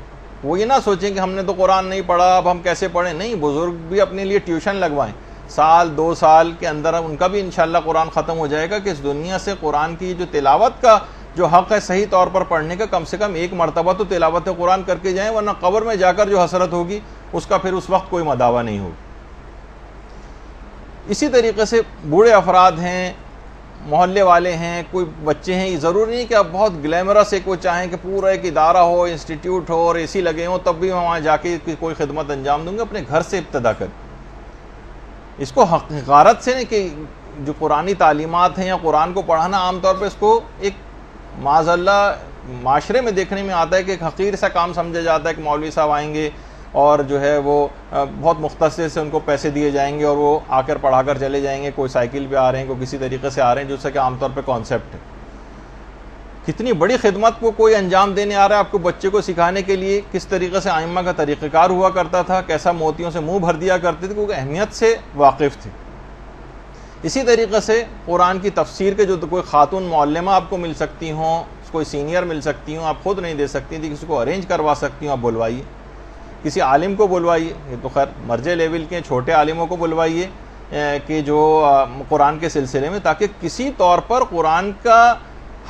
وہ یہ نہ سوچیں کہ ہم نے تو قرآن نہیں پڑھا اب ہم کیسے پڑھیں، نہیں، بزرگ بھی اپنے لیے ٹیوشن لگوائیں، سال 2 سال کے اندر ان کا بھی انشاءاللہ قرآن ختم ہو جائے گا کہ اس دنیا سے قرآن کی جو تلاوت کا جو حق ہے صحیح طور پر پڑھنے کا، کم سے کم 1 مرتبہ تو تلاوت قرآن کر کے جائیں، ورنہ قبر میں جا کر جو حسرت ہوگی اس کا پھر اس وقت کوئی مداوع نہیں ہوگی۔ اسی طریقے سے بوڑھے افراد ہیں، محلے والے ہیں، کوئی بچے ہیں، یہ ضروری نہیں کہ آپ بہت گلیمرس ہے کوئی چاہیں کہ پورا ایک ادارہ ہو، انسٹیٹیوٹ ہو اور اے سی لگے ہوں تب بھی میں وہاں جا کے کوئی خدمت انجام دوں گا۔ اپنے گھر سے ابتدا کریں، اس کو حقارت سے نہیں کہ جو قرآنی تعلیمات ہیں یا قرآن کو پڑھانا عام طور پہ اس کو ایک معاذ اللہ معاشرے میں دیکھنے میں آتا ہے کہ ایک حقیر سا کام سمجھا جاتا ہے کہ مولوی صاحب آئیں گے اور جو ہے وہ بہت مختصر سے ان کو پیسے دیے جائیں گے اور وہ آ کر پڑھا کر چلے جائیں گے، کوئی سائیکل پہ آ رہے ہیں، کوئی کسی طریقے سے آ رہے ہیں، جو کہ عام طور پہ کانسیپٹ ہے۔ کتنی بڑی خدمت کو کوئی انجام دینے آ رہا ہے آپ کو بچے کو سکھانے کے لیے کس طریقے سے ائمہ کا طریقہ کار ہوا کرتا تھا، کیسا موتیوں سے منہ بھر دیا کرتے تھے، کیونکہ اہمیت سے واقف تھے۔ اسی طریقے سے قرآن کی تفسیر کے جو کوئی خاتون معلمہ آپ کو مل سکتی ہوں، کوئی سینئر مل سکتی ہوں، آپ خود نہیں دے سکتی تھی، کسی کو ارینج کروا سکتی ہوں، آپ بلوائیے، کسی عالم کو بلوائیے، یہ تو خیر مرجع لیول کے چھوٹے عالموں کو بلوائیے کہ جو قرآن کے سلسلے میں، تاکہ کسی طور پر قرآن کا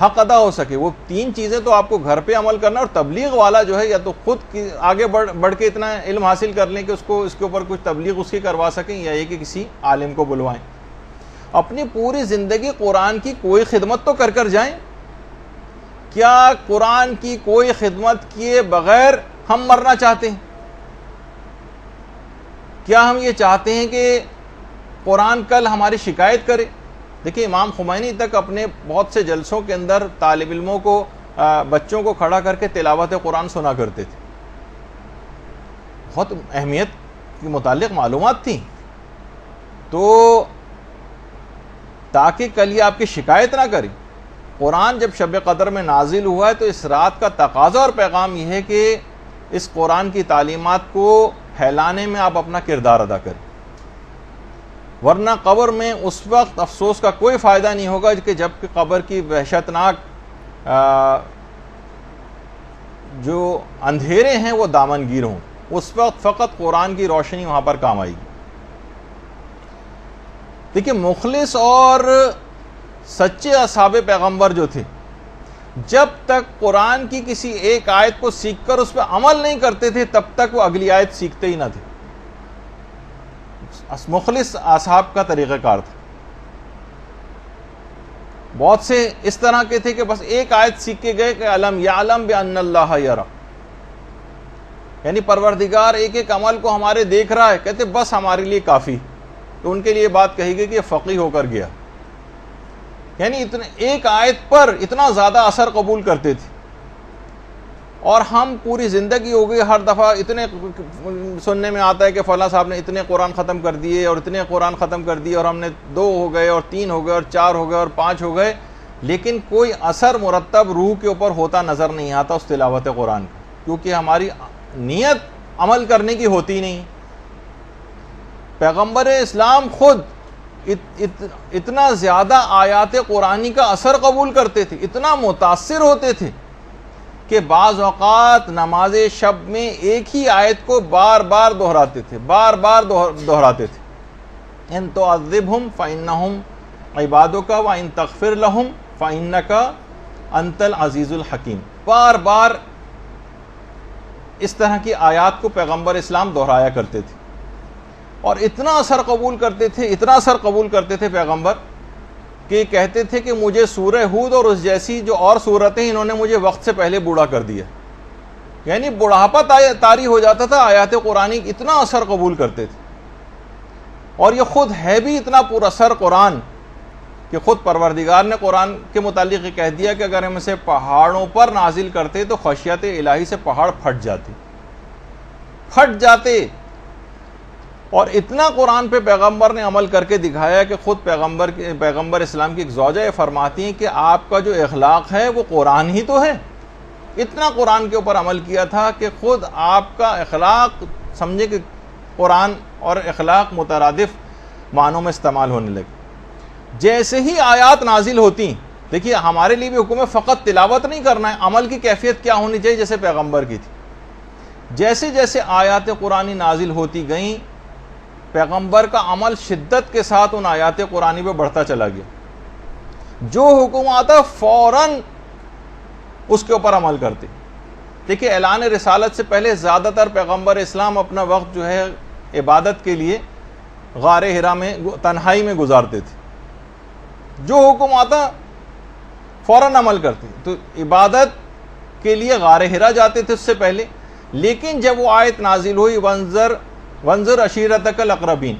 حق ادا ہو سکے۔ وہ 3 چیزیں تو آپ کو گھر پہ عمل کرنا، اور تبلیغ والا جو ہے یا تو خود آگے بڑھ کے اتنا علم حاصل کر لیں کہ اس کے اوپر کچھ تبلیغ اس کی کروا سکیں، یا یہ کہ کسی عالم کو بلوائیں۔ اپنی پوری زندگی قرآن کی کوئی خدمت تو کر جائیں۔ کیا قرآن کی کوئی خدمت کیے بغیر ہم مرنا چاہتے ہیں؟ کیا ہم یہ چاہتے ہیں کہ قرآن کل ہماری شکایت کرے؟ دیکھیں امام خمینی تک اپنے بہت سے جلسوں کے اندر طالب علموں کو، بچوں کو کھڑا کر کے تلاوت قرآن سنا کرتے تھے۔ بہت اہمیت کے متعلق معلومات تھیں، تو تاکہ کل یہ آپ کی شکایت نہ کرے۔ قرآن جب شب قدر میں نازل ہوا ہے تو اس رات کا تقاضا اور پیغام یہ ہے کہ اس قرآن کی تعلیمات کو پھیلانے میں آپ اپنا کردار ادا کریں، ورنہ قبر میں اس وقت افسوس کا کوئی فائدہ نہیں ہوگا کہ جب کہ قبر کی وحشتناک جو اندھیرے ہیں وہ دامنگیر ہوں، اس وقت فقط قرآن کی روشنی وہاں پر کام آئے گی۔ دیکھیں مخلص اور سچے اصحاب پیغمبر جو تھے، جب تک قرآن کی کسی ایک آیت کو سیکھ کر اس پہ عمل نہیں کرتے تھے تب تک وہ اگلی آیت سیکھتے ہی نہ تھے۔ مخلص اصحاب کا طریقہ کار تھا۔ بہت سے اس طرح کے تھے کہ بس ایک آیت سیکھ کے گئے کہ علم یعلم بان اللہ یرا، یعنی پروردگار ایک ایک عمل کو ہمارے دیکھ رہا ہے، کہتے بس ہمارے لیے کافی، تو ان کے لیے بات کہی گئی کہ یہ فقیہ ہو کر گیا، یعنی ایک آیت پر اتنا زیادہ اثر قبول کرتے تھے۔ اور ہم پوری زندگی ہو گئی ہر دفعہ اتنے سننے میں آتا ہے کہ فلاں صاحب نے اتنے قرآن ختم کر دیے اور اتنے قرآن ختم کر دیے، اور ہم نے 2 ہو گئے اور 3 ہو گئے اور 4 ہو گئے اور 5 ہو گئے، لیکن کوئی اثر مرتب روح کے اوپر ہوتا نظر نہیں آتا اس تلاوت قرآن کا، کیونکہ ہماری نیت عمل کرنے کی ہوتی نہیں۔ پیغمبر اسلام خود اتنا زیادہ آیات قرآنی کا اثر قبول کرتے تھے، اتنا متاثر ہوتے تھے کہ بعض اوقات نماز شب میں ایک ہی آیت کو بار بار دہراتے تھے، دہراتے تھے۔ ان تعذبہم فانہم عبادک وان تغفر لہم فانک انت العزیز الحکیم۔ بار بار اس طرح کی آیات کو پیغمبر اسلام دہرایا کرتے تھے، اور اتنا اثر قبول کرتے تھے پیغمبر کہ کہتے تھے کہ مجھے سورہ ہود اور اس جیسی جو اور صورتیں انہوں نے مجھے وقت سے پہلے بوڑھا کر دیا، یعنی بڑھاپا طاری ہو جاتا تھا آیات قرآنی، اتنا اثر قبول کرتے تھے۔ اور یہ خود ہے بھی اتنا پر اثر قرآن کہ خود پروردگار نے قرآن کے متعلق یہ کہہ دیا کہ اگر ہم اسے پہاڑوں پر نازل کرتے تو خشیت الہی سے پہاڑ پھٹ جاتے. اور اتنا قرآن پہ پیغمبر نے عمل کر کے دکھایا کہ خود پیغمبر اسلام کی ایک زوجہ یہ فرماتی ہیں کہ آپ کا جو اخلاق ہے وہ قرآن ہی تو ہے. اتنا قرآن کے اوپر عمل کیا تھا کہ خود آپ کا اخلاق سمجھے کہ قرآن اور اخلاق مترادف معنوں میں استعمال ہونے لگے. جیسے ہی آیات نازل ہوتی، دیکھیے ہمارے لیے بھی حکم ہے فقط تلاوت نہیں کرنا ہے، عمل کی کیفیت کیا ہونی چاہیے جیسے پیغمبر کی تھی. جیسے جیسے آیات قرآنی نازل ہوتی گئیں، پیغمبر کا عمل شدت کے ساتھ ان آیات قرآنی پہ بڑھتا چلا گیا. جو حکم آتا فوراً اس کے اوپر عمل کرتے. دیکھیے اعلان رسالت سے پہلے زیادہ تر پیغمبر اسلام اپنا وقت جو ہے عبادت کے لیے غار حرا میں تنہائی میں گزارتے تھے. جو حکم آتا فوراً عمل کرتے. تو عبادت کے لیے غار حرا جاتے تھے اس سے پہلے. لیکن جب وہ آیت نازل ہوئی وانذر عشیرتک الاقربین،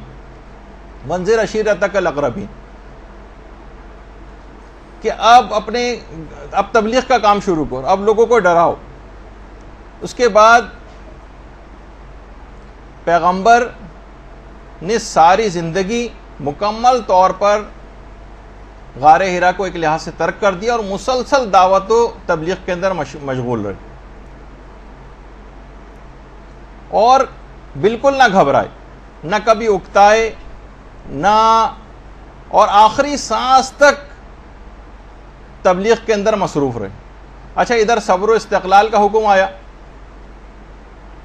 وانذر عشیرتک الاقربین، کہ اب تبلیغ کا کام شروع کرو، اب لوگوں کو ڈراؤ. اس کے بعد پیغمبر نے ساری زندگی مکمل طور پر غار حرا کو ایک لحاظ سے ترک کر دیا اور مسلسل دعوت و تبلیغ کے اندر مشغول رہے، اور بالکل نہ گھبرائے، نہ کبھی اکتائے، نہ، اور آخری سانس تک تبلیغ کے اندر مصروف رہے. اچھا ادھر صبر و استقلال کا حکم آیا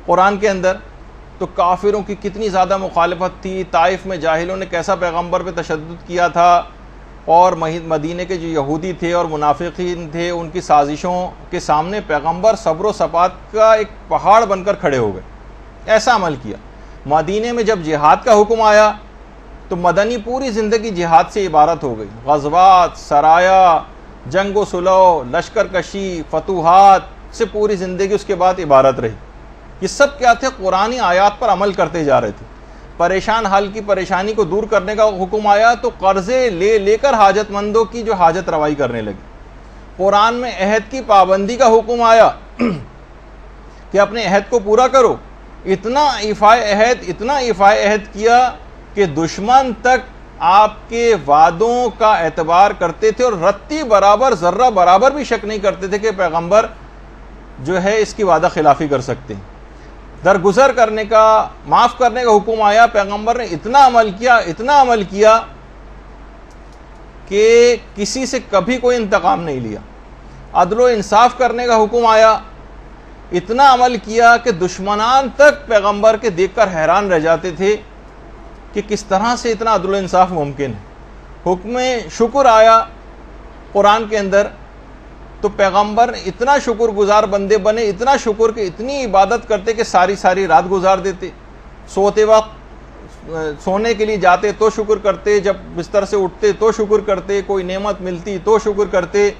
قرآن کے اندر، تو کافروں کی کتنی زیادہ مخالفت تھی. طائف میں جاہلوں نے کیسا پیغمبر پہ تشدد کیا تھا، اور مدینے کے جو یہودی تھے اور منافقین تھے ان کی سازشوں کے سامنے پیغمبر صبر و ثبات کا ایک پہاڑ بن کر کھڑے ہو گئے. ایسا عمل کیا. مدینے میں جب جہاد کا حکم آیا تو مدنی پوری زندگی جہاد سے عبارت ہو گئی. غزوات، سرایا، جنگ و صلح، لشکر کشی، فتوحات سے پوری زندگی اس کے بعد عبارت رہی. یہ سب کیا تھے؟ قرآنی آیات پر عمل کرتے جا رہے تھے. پریشان حال کی پریشانی کو دور کرنے کا حکم آیا تو قرضے لے کر حاجت مندوں کی جو حاجت روائی کرنے لگے. قرآن میں عہد کی پابندی کا حکم آیا کہ اپنے عہد کو پورا کرو. اتنا ایفائے عہد کیا کہ دشمن تک آپ کے وعدوں کا اعتبار کرتے تھے اور رتی برابر، ذرہ برابر بھی شک نہیں کرتے تھے کہ پیغمبر جو ہے اس کی وعدہ خلافی کر سکتے ہیں. درگزر کرنے کا، معاف کرنے کا حکم آیا. پیغمبر نے اتنا عمل کیا کہ کسی سے کبھی کوئی انتقام نہیں لیا. عدل و انصاف کرنے کا حکم آیا. اتنا عمل کیا کہ دشمنان تک پیغمبر کے دیکھ کر حیران رہ جاتے تھے کہ کس طرح سے اتنا عدل و انصاف ممکن ہے. حکم شکر آیا قرآن کے اندر، تو پیغمبر اتنا شکر گزار بندے بنے، اتنا شکر کہ اتنی عبادت کرتے کہ ساری رات گزار دیتے. سوتے وقت سونے کے لیے جاتے تو شکر کرتے، جب بستر سے اٹھتے تو شکر کرتے، کوئی نعمت ملتی تو شکر کرتے،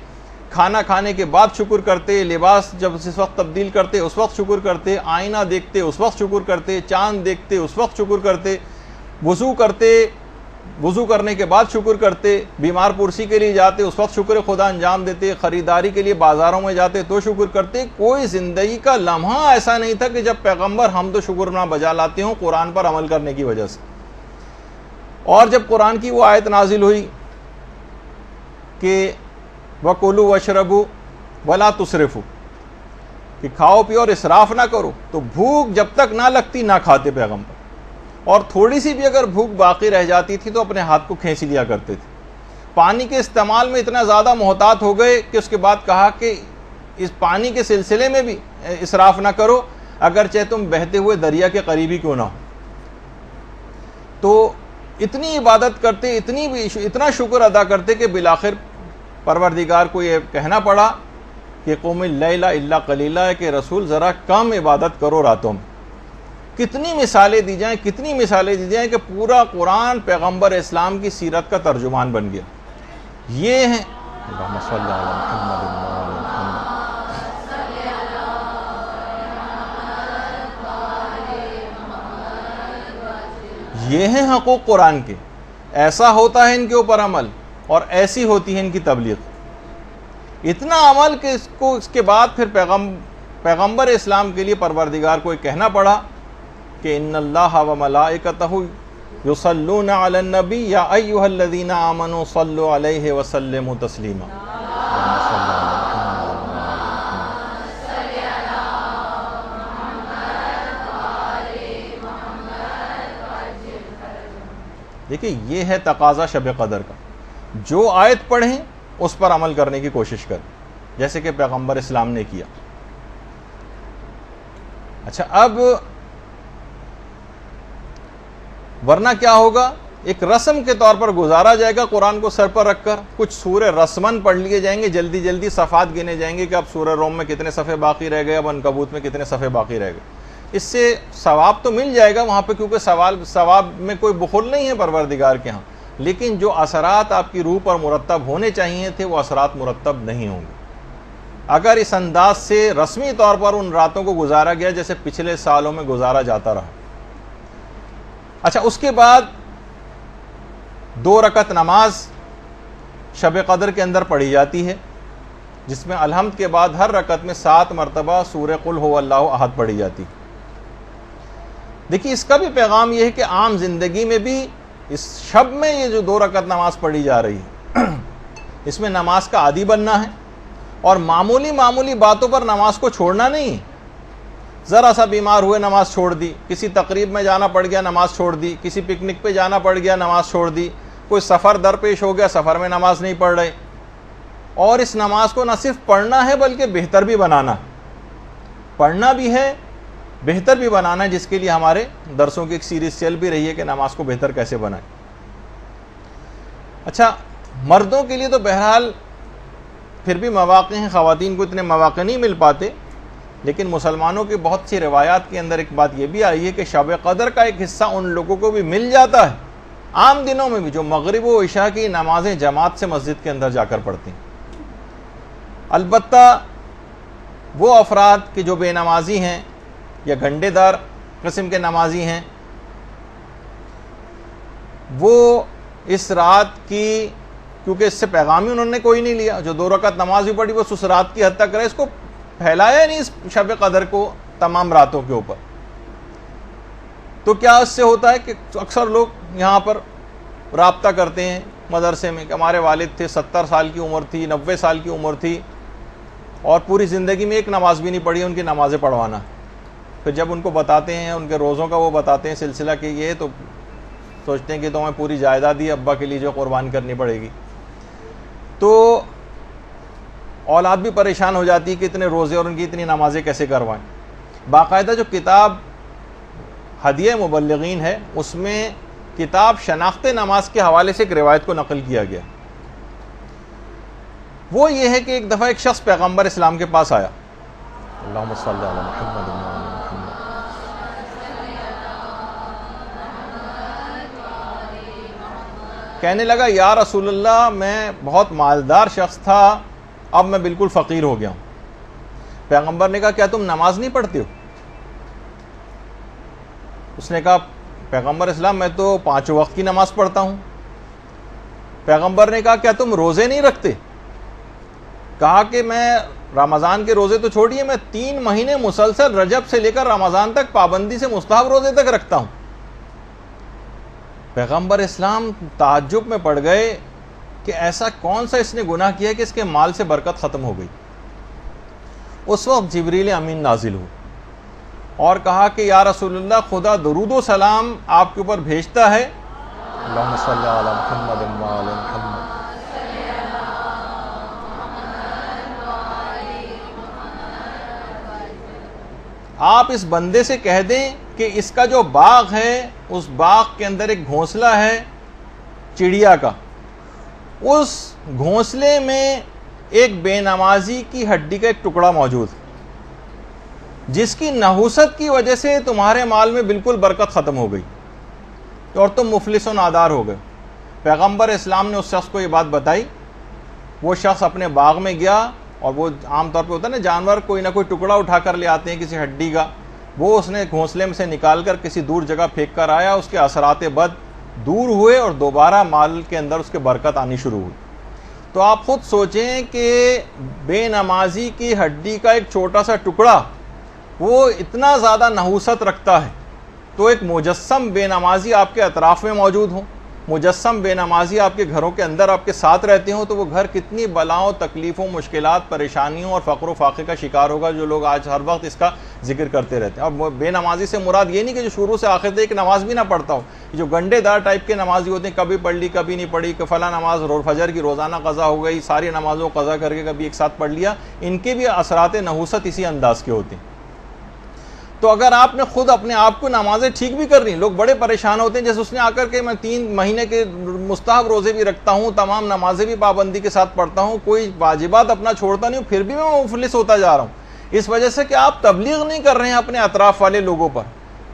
کھانا کھانے کے بعد شکر کرتے، لباس جب اس وقت تبدیل کرتے اس وقت شکر کرتے، آئینہ دیکھتے اس وقت شکر کرتے، چاند دیکھتے اس وقت شکر کرتے، وضو کرتے، وضو کرنے کے بعد شکر کرتے، بیمار پرسی کے لیے جاتے اس وقت شکر خدا انجام دیتے، خریداری کے لیے بازاروں میں جاتے تو شکر کرتے. کوئی زندگی کا لمحہ ایسا نہیں تھا کہ جب پیغمبر حمد و شکر نہ بجا لاتے ہوں قرآن پر عمل کرنے کی وجہ سے. اور جب قرآن کی وہ آیت نازل ہوئی کہ وَكُلُوا وَاشْرَبُوا وَلَا تُسْرِفُوا، کہ کھاؤ پیو اور اسراف نہ کرو، تو بھوک جب تک نہ لگتی نہ کھاتے پیغمبر. اور تھوڑی سی بھی اگر بھوک باقی رہ جاتی تھی تو اپنے ہاتھ کو کھینچ لیا کرتے تھے. پانی کے استعمال میں اتنا زیادہ محتاط ہو گئے کہ اس کے بعد کہا کہ اس پانی کے سلسلے میں بھی اسراف نہ کرو، اگرچہ تم بہتے ہوئے دریا کے قریبی کیوں نہ ہو. تو اتنی عبادت کرتے، اتنا شکر ادا کرتے کہ بالآخر پروردگار کو یہ کہنا پڑا کہ قوم اللیل الا قلیلا، ہے کہ رسول ذرا کم عبادت کرو راتوں میں. کتنی مثالیں دی جائیں کہ پورا قرآن پیغمبر اسلام کی سیرت کا ترجمان بن گیا. یہ ہیں اللہم صلی علی محمد وعلی محمد. یہ ہیں حقوق قرآن کے، ایسا ہوتا ہے ان کے اوپر عمل اور ایسی ہوتی ہے ان کی تبلیغ. اتنا عمل کہ اس کے بعد پھر پیغمبر اسلام کے لیے پروردگار کو یہ کہنا پڑا کہ ان اللہ و ملائکتہ یصلون علی النبی یا ایھا الذین آمنوا صلوا علیہ وسلموا تسلیما. دیکھیں یہ ہے تقاضا شب قدر کا. جو آیت پڑھیں اس پر عمل کرنے کی کوشش کریں جیسے کہ پیغمبر اسلام نے کیا. اچھا اب ورنہ کیا ہوگا؟ ایک رسم کے طور پر گزارا جائے گا قرآن کو سر پر رکھ کر، کچھ سورہ رسمن پڑھ لیے جائیں گے، جلدی جلدی صفحات گنے جائیں گے کہ اب سورہ روم میں کتنے صفحے باقی رہ گئے، اب عنکبوت میں کتنے صفحے باقی رہ گئے. اس سے ثواب تو مل جائے گا وہاں پہ، کیونکہ ثواب میں کوئی بخل نہیں ہے پروردگار کے ہاں، لیکن جو اثرات آپ کی روح پر مرتب ہونے چاہیے تھے وہ اثرات مرتب نہیں ہوں گے اگر اس انداز سے رسمی طور پر ان راتوں کو گزارا گیا جیسے پچھلے سالوں میں گزارا جاتا رہا. اچھا اس کے بعد 2 رکعت نماز شب قدر کے اندر پڑھی جاتی ہے، جس میں الحمد کے بعد ہر رکعت میں 7 مرتبہ سورہ قل ھو اللہ احد پڑھی جاتی. دیکھیے اس کا بھی پیغام یہ ہے کہ عام زندگی میں بھی اس شب میں یہ جو 2 رکعت نماز پڑھی جا رہی ہے اس میں نماز کا عادی بننا ہے اور معمولی باتوں پر نماز کو چھوڑنا نہیں. ذرا سا بیمار ہوئے نماز چھوڑ دی، کسی تقریب میں جانا پڑ گیا نماز چھوڑ دی، کسی پکنک پہ جانا پڑ گیا نماز چھوڑ دی، کوئی سفر درپیش ہو گیا سفر میں نماز نہیں پڑھ رہے. اور اس نماز کو نہ صرف پڑھنا ہے بلکہ بہتر بھی بنانا ہے. پڑھنا بھی ہے بہتر بھی بنانا ہے، جس کے لیے ہمارے درسوں کی ایک سیریز چل بھی رہی ہے کہ نماز کو بہتر کیسے بنائیں. اچھا مردوں کے لیے تو بہرحال پھر بھی مواقع ہیں، خواتین کو اتنے مواقع نہیں مل پاتے، لیکن مسلمانوں کی بہت سی روایات کے اندر ایک بات یہ بھی آئی ہے کہ شب قدر کا ایک حصہ ان لوگوں کو بھی مل جاتا ہے عام دنوں میں بھی جو مغرب و عشاء کی نمازیں جماعت سے مسجد کے اندر جا کر پڑھتے ہیں. البتہ وہ افراد کہ جو بے نمازی ہیں یا گھنٹے دار قسم کے نمازی ہیں، وہ اس رات کی، کیونکہ اس سے پیغام ہی انہوں نے کوئی نہیں لیا، جو 2 رکعت نماز بھی پڑھی وہ اس رات کی حد تک رہے، اس کو پھیلایا نہیں اس شب قدر کو تمام راتوں کے اوپر. تو کیا اس سے ہوتا ہے کہ اکثر لوگ یہاں پر رابطہ کرتے ہیں مدرسے میں کہ ہمارے والد تھے، 70 سال کی عمر تھی، 90 سال کی عمر تھی اور پوری زندگی میں ایک نماز بھی نہیں پڑھی، ان کی نمازیں پڑھوانا. پھر جب ان کو بتاتے ہیں ان کے روزوں کا وہ بتاتے ہیں سلسلہ کہ یہ تو سوچتے ہیں کہ تو ہمیں پوری جائیداد ہی ابا کے لیے جو قربان کرنی پڑے گی. تو اولاد بھی پریشان ہو جاتی ہے کہ اتنے روزے اور ان کی اتنی نمازیں کیسے کروائیں. باقاعدہ جو کتاب ہدیہ مبلغین ہے اس میں کتاب شناخت نماز کے حوالے سے ایک روایت کو نقل کیا گیا. وہ یہ ہے کہ ایک دفعہ ایک شخص پیغمبر اسلام کے پاس آیا، اللہم صلی علی محمد و علی محمد، کہنے لگا یا رسول اللہ میں بہت مالدار شخص تھا، اب میں بالکل فقیر ہو گیا ہوں. پیغمبر نے کہا کیا تم نماز نہیں پڑھتے ہو؟ اس نے کہا پیغمبر اسلام میں تو 5 وقت کی نماز پڑھتا ہوں. پیغمبر نے کہا کیا تم روزے نہیں رکھتے؟ کہا کہ میں رمضان کے روزے تو چھوڑیے، میں 3 مہینے مسلسل رجب سے لے کر رمضان تک پابندی سے مستحب روزے تک رکھتا ہوں. پیغمبر اسلام تعجب میں پڑ گئے کہ ایسا کون سا اس نے گناہ کیا کہ اس کے مال سے برکت ختم ہو گئی. اس وقت جبریل امین نازل ہو اور کہا کہ یا رسول اللہ خدا درود و سلام آپ کے اوپر بھیجتا ہے، اللہم صلی علی محمد و علی محمد، آپ اس بندے سے کہہ دیں کہ اس کا جو باغ ہے اس باغ کے اندر ایک گھونسلہ ہے چڑیا کا، اس گھونسلے میں ایک بے نمازی کی ہڈی کا ایک ٹکڑا موجود ہے جس کی نحوست کی وجہ سے تمہارے مال میں بالکل برکت ختم ہو گئی اور تم مفلس و نادار ہو گئے. پیغمبر اسلام نے اس شخص کو یہ بات بتائی. وہ شخص اپنے باغ میں گیا اور وہ عام طور پہ ہوتا ہے نا جانور کوئی نہ کوئی ٹکڑا اٹھا کر لے آتے ہیں کسی ہڈی کا، وہ اس نے گھونسلے میں سے نکال کر کسی دور جگہ پھینک کر آیا، اس کے اثرات بد دور ہوئے اور دوبارہ مال کے اندر اس کے برکت آنی شروع ہوئی۔ تو آپ خود سوچیں کہ بے نمازی کی ہڈی کا ایک چھوٹا سا ٹکڑا وہ اتنا زیادہ نحوست رکھتا ہے، تو ایک مجسم بے نمازی آپ کے اطراف میں موجود ہو، مجسم بے نمازی آپ کے گھروں کے اندر آپ کے ساتھ رہتے ہوں، تو وہ گھر کتنی بلاؤں، تکلیفوں، مشکلات، پریشانیوں اور فقر و فاقے کا شکار ہوگا، جو لوگ آج ہر وقت اس کا ذکر کرتے رہتے ہیں۔ اور بے نمازی سے مراد یہ نہیں کہ جو شروع سے آخر تک ایک نماز بھی نہ پڑھتا ہو، جو گنڈے دار ٹائپ کے نمازی ہوتے ہیں، کبھی پڑھ لی کبھی نہیں پڑھی، کہ فلاں نماز فجر کی روزانہ قضا ہو گئی، ساری نمازوں قضا کر کے کبھی ایک ساتھ پڑھ لیا، ان کے بھی اثرات نحوست اسی انداز کے ہوتے ہیں۔ تو اگر آپ نے خود اپنے آپ کو نمازیں ٹھیک بھی کر رہی، لوگ بڑے پریشان ہوتے ہیں، جیسے اس نے آ کر کے میں 3 مہینے کے مستحب روزے بھی رکھتا ہوں، تمام نمازیں بھی پابندی کے ساتھ پڑھتا ہوں، کوئی واجبات اپنا چھوڑتا نہیں ہوں، پھر بھی میں مفلس ہوتا جا رہا ہوں، اس وجہ سے کہ آپ تبلیغ نہیں کر رہے ہیں اپنے اطراف والے لوگوں پر۔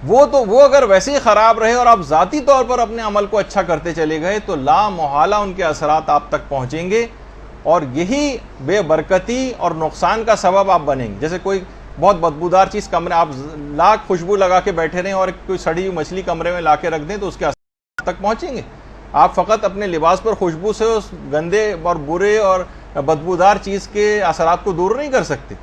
وہ اگر ویسے ہی خراب رہے اور آپ ذاتی طور پر اپنے عمل کو اچھا کرتے چلے گئے، تو لا محالہ ان کے اثرات آپ تک پہنچیں گے، اور یہی بے برکتی اور نقصان کا سبب آپ بنیں گے۔ جیسے کوئی بہت بدبودار چیز کمرے، آپ لاکھ خوشبو لگا کے بیٹھے رہیں اور کوئی سڑی ہوئی مچھلی کمرے میں لا کے رکھ دیں، تو اس کے اثرات تک پہنچیں گے۔ آپ فقط اپنے لباس پر خوشبو سے اس گندے اور برے اور بدبودار چیز کے اثرات کو دور نہیں کر سکتے۔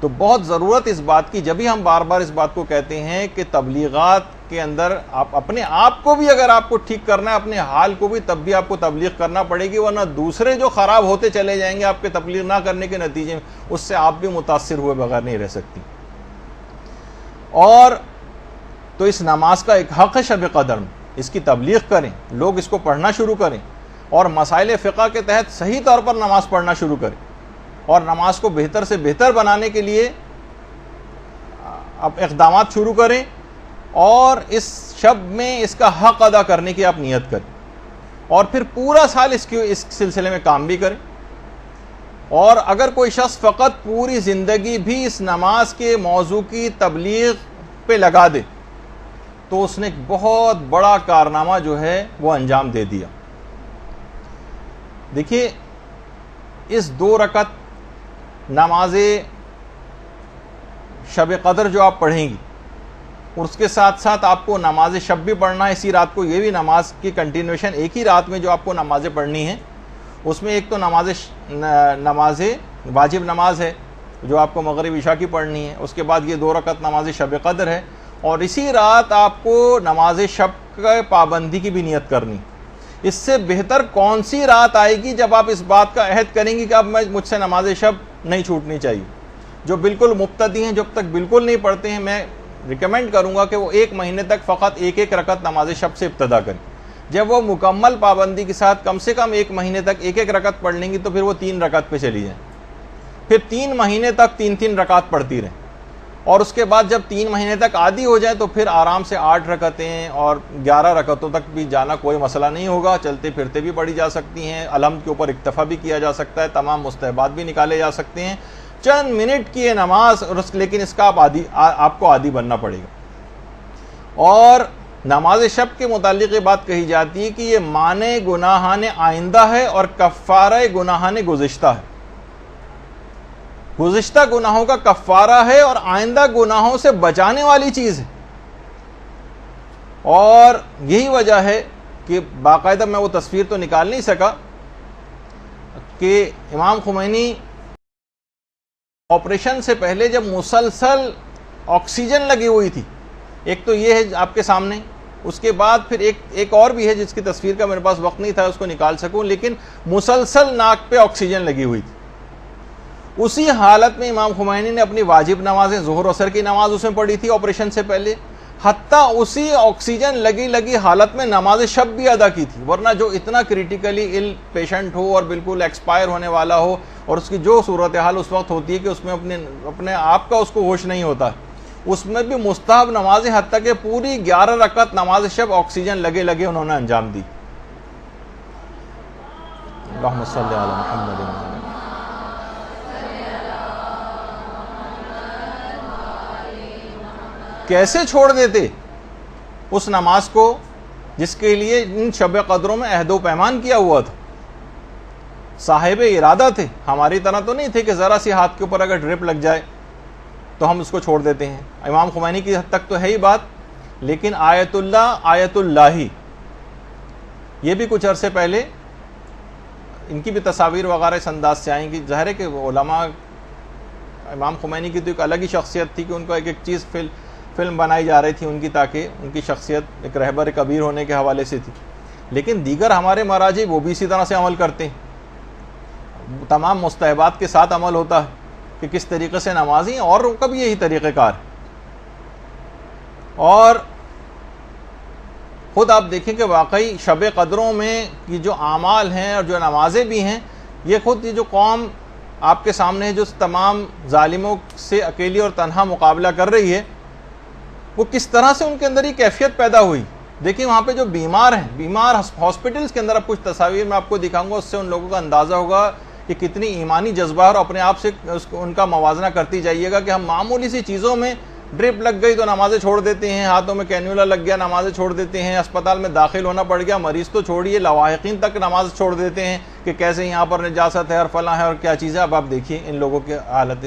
تو بہت ضرورت اس بات کی، جب ہی ہم بار بار اس بات کو کہتے ہیں کہ تبلیغات کے اندر آپ اپنے آپ کو بھی، اگر آپ کو ٹھیک کرنا ہے اپنے حال کو بھی، تب بھی آپ کو تبلیغ کرنا پڑے گی، ورنہ دوسرے جو خراب ہوتے چلے جائیں گے آپ کے تبلیغ نہ کرنے کے نتیجے میں، اس سے آپ بھی متاثر ہوئے بغیر نہیں رہ سکتی۔ اور تو اس نماز کا ایک حق ہے شب قدر میں، اس کی تبلیغ کریں، لوگ اس کو پڑھنا شروع کریں، اور مسائل فقہ کے تحت صحیح طور پر نماز پڑھنا شروع کریں، اور نماز کو بہتر سے بہتر بنانے کے لیے اب اقدامات شروع کریں، اور اس شب میں اس کا حق ادا کرنے کی آپ نیت کریں، اور پھر پورا سال اس سلسلے میں کام بھی کریں۔ اور اگر کوئی شخص فقط پوری زندگی بھی اس نماز کے موضوع کی تبلیغ پہ لگا دے، تو اس نے ایک بہت بڑا کارنامہ جو ہے وہ انجام دے دیا۔ دیکھیے، اس 2 رکعت نماز شب قدر جو آپ پڑھیں گی، اور اس کے ساتھ ساتھ آپ کو نماز شب بھی پڑھنا ہے اسی رات کو، یہ بھی نماز کی کنٹینیوشن ایک ہی رات میں جو آپ کو نمازیں پڑھنی ہیں، اس میں ایک تو نماز واجب نماز ہے جو آپ کو مغرب عشاء کی پڑھنی ہے، اس کے بعد یہ 2 رکعت نماز شب قدر ہے، اور اسی رات آپ کو نماز شب کے پابندی کی بھی نیت کرنی۔ اس سے بہتر کون سی رات آئے گی جب آپ اس بات کا عہد کریں گی کہ اب مجھ سے نماز شب نہیں چھوٹنی چاہیے۔ جو بالکل مبتدی ہیں، جب تک بالکل نہیں پڑھتے ہیں، میں ریکمینڈ کروں گا کہ وہ 1 مہینے تک فقط ایک رکعت نماز شب سے ابتدا کریں۔ جب وہ مکمل پابندی کے ساتھ کم سے کم 1 مہینے تک ایک رکعت پڑھ لیں گی، تو پھر وہ 3 رکعت پہ چلی جائیں، پھر 3 مہینے تک 3 رکعت پڑھتی رہیں، اور اس کے بعد جب 3 مہینے تک عادی ہو جائے تو پھر آرام سے 8 رکعتیں اور 11 رکعتوں تک بھی جانا کوئی مسئلہ نہیں ہوگا، چلتے پھرتے بھی پڑھی جا سکتی ہیں، الحمد کے اوپر اکتفا بھی کیا جا سکتا ہے، تمام مستحبات بھی نکالے جا سکتے ہیں، چند منٹ کی یہ نماز، لیکن اس کا آپ کو عادی بننا پڑے گا۔ اور نماز شب کے متعلق یہ بات کہی جاتی ہے کہ یہ معنی گناہان آئندہ ہے اور کفارہ گناہان گزشتہ ہے۔ گزشتہ گناہوں کا کفارہ ہے اور آئندہ گناہوں سے بچانے والی چیز ہے، اور یہی وجہ ہے کہ باقاعدہ میں وہ تصویر تو نکال نہیں سکا کہ امام خمینی آپریشن سے پہلے جب مسلسل آکسیجن لگی ہوئی تھی، ایک تو یہ ہے آپ کے سامنے، اس کے بعد پھر ایک اور بھی ہے جس کی تصویر کا میرے پاس وقت نہیں تھا اس کو نکال سکوں، لیکن مسلسل ناک پہ آکسیجن لگی ہوئی تھی۔ اسی حالت میں امام خمینی نے اپنی واجب نمازیں، ظہر اثر کی نماز اس میں پڑھی تھی آپریشن سے پہلے، حتیٰ اسی آکسیجن لگی حالت میں نماز شب بھی ادا کی تھی، ورنہ جو اتنا کریٹیکلی ال پیشنٹ ہو اور بالکل ایکسپائر ہونے والا ہو، اور اس کی جو صورتحال اس وقت ہوتی ہے کہ اس میں اپنے آپ کا اس کو ہوش نہیں ہوتا، اس میں بھی مستحب نمازیں حتیٰ کہ پوری 11 رکعت نماز شب آکسیجن لگے انہوں نے انجام دی۔ اللہم صلی علی محمد۔ کیسے چھوڑ دیتے اس نماز کو جس کے لیے ان شب قدروں میں عہد و پیمان کیا ہوا تھا؟ صاحب ارادہ تھے، ہماری طرح تو نہیں تھے کہ ذرا سی ہاتھ کے اوپر اگر ڈرپ لگ جائے تو ہم اس کو چھوڑ دیتے ہیں. امام خمینی کی حد تک تو ہے ہی بات, لیکن آیت اللہ آیت اللہ یہ بھی کچھ عرصے پہلے ان کی بھی تصاویر وغیرہ اس انداز سے آئیں گی. ظاہر ہے کہ علماء, امام خمینی کی تو ایک الگ ہی شخصیت تھی کہ ان کو ایک ایک چیز فلم بنائی جا رہی تھی ان کی, تاکہ ان کی شخصیت ایک رہبر کبیر ہونے کے حوالے سے تھی. لیکن دیگر ہمارے مراجع وہ بھی اسی طرح سے عمل کرتے ہیں, تمام مستحبات کے ساتھ عمل ہوتا ہے کہ کس طریقے سے نمازی ہیں, اور ان کا بھی یہی طریقہ کار. اور خود آپ دیکھیں کہ واقعی شب قدروں میں یہ جو اعمال ہیں اور جو نمازیں بھی ہیں, یہ خود یہ جو قوم آپ کے سامنے ہے جو تمام ظالموں سے اکیلی اور تنہا مقابلہ کر رہی ہے, وہ کس طرح سے ان کے اندر یہ کیفیت پیدا ہوئی. دیکھیں وہاں پہ جو بیمار ہیں, بیمار ہاسپٹلس کے اندر, اب کچھ تصاویر میں آپ کو دکھاؤں گا, اس سے ان لوگوں کا اندازہ ہوگا کہ کتنی ایمانی جذبہ اور اپنے آپ سے ان کا موازنہ کرتی جائیے گا کہ ہم معمولی سی چیزوں میں ڈرپ لگ گئی تو نمازیں چھوڑ دیتے ہیں, ہاتھوں میں کینیولا لگ گیا نمازیں چھوڑ دیتے ہیں, اسپتال میں داخل ہونا پڑ گیا, مریض تو چھوڑیے لواحقین تک نماز چھوڑ دیتے ہیں کہ کیسے یہاں پر نجاست ہے اور فلاں ہے اور کیا چیز ہے. اب آپ دیکھیے ان لوگوں کی حالت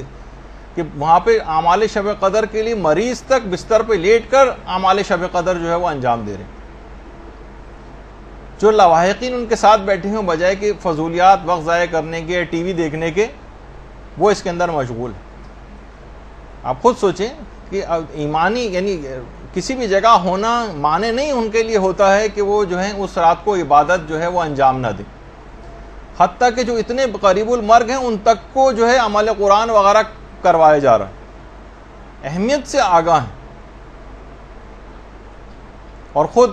کہ وہاں پہ اعمال شب قدر کے لیے مریض تک بستر پہ لیٹ کر اعمال شب قدر جو ہے وہ انجام دے رہے ہیں. جو لواحقین ان کے ساتھ بیٹھے ہوں, بجائے کہ فضولیات وقت ضائع کرنے کے, ٹی وی دیکھنے کے, وہ اس کے اندر مشغول ہیں. آپ خود سوچیں کہ ایمانی یعنی کسی بھی جگہ ہونا معنی نہیں ان کے لیے ہوتا ہے کہ وہ جو ہے اس رات کو عبادت جو ہے وہ انجام نہ دیں. حتیٰ کہ جو اتنے قریب المرگ ہیں ان تک کو جو ہے عمل قرآن وغیرہ کروایا جا رہا ہے, اہمیت سے آگاہ ہیں. اور خود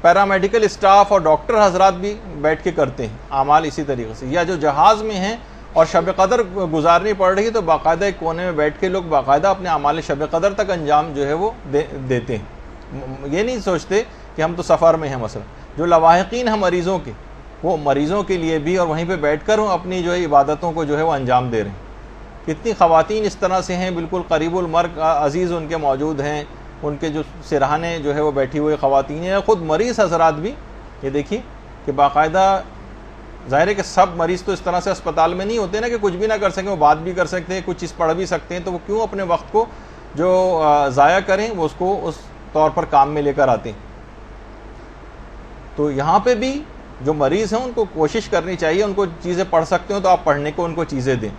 پیرامیڈیکل اسٹاف اور ڈاکٹر حضرات بھی بیٹھ کے کرتے ہیں اعمال اسی طریقے سے. یا جو جہاز میں ہیں اور شب قدر گزارنی پڑ رہی ہے تو باقاعدہ ایک کونے میں بیٹھ کے لوگ باقاعدہ اپنے اعمال شب قدر تک انجام جو ہے وہ دیتے ہیں. یہ نہیں سوچتے کہ ہم تو سفر میں ہیں. مثلا جو لواحقین ہیں مریضوں کے, وہ مریضوں کے لیے بھی اور وہیں پہ بیٹھ کر اپنی جو ہے عبادتوں کو جو ہے وہ انجام دے رہے ہیں. کتنی خواتین اس طرح سے ہیں بالکل قریب المرگ عزیز ان کے موجود ہیں, ان کے جو سرہانے جو ہے وہ بیٹھی ہوئی خواتین ہیں, خود مریض حضرات بھی. یہ دیکھیے کہ باقاعدہ, ظاہر ہے کہ سب مریض تو اس طرح سے اسپتال میں نہیں ہوتے نا کہ کچھ بھی نہ کر سکیں, وہ بات بھی کر سکتے ہیں, کچھ چیز پڑھ بھی سکتے ہیں, تو وہ کیوں اپنے وقت کو جو ضائع کریں, وہ اس کو اس طور پر کام میں لے کر آتے ہیں. تو یہاں پہ بھی جو مریض ہیں ان کو کوشش کرنی چاہیے, ان کو چیزیں پڑھ سکتے ہو تو آپ پڑھنے کو ان کو چیزیں دیں.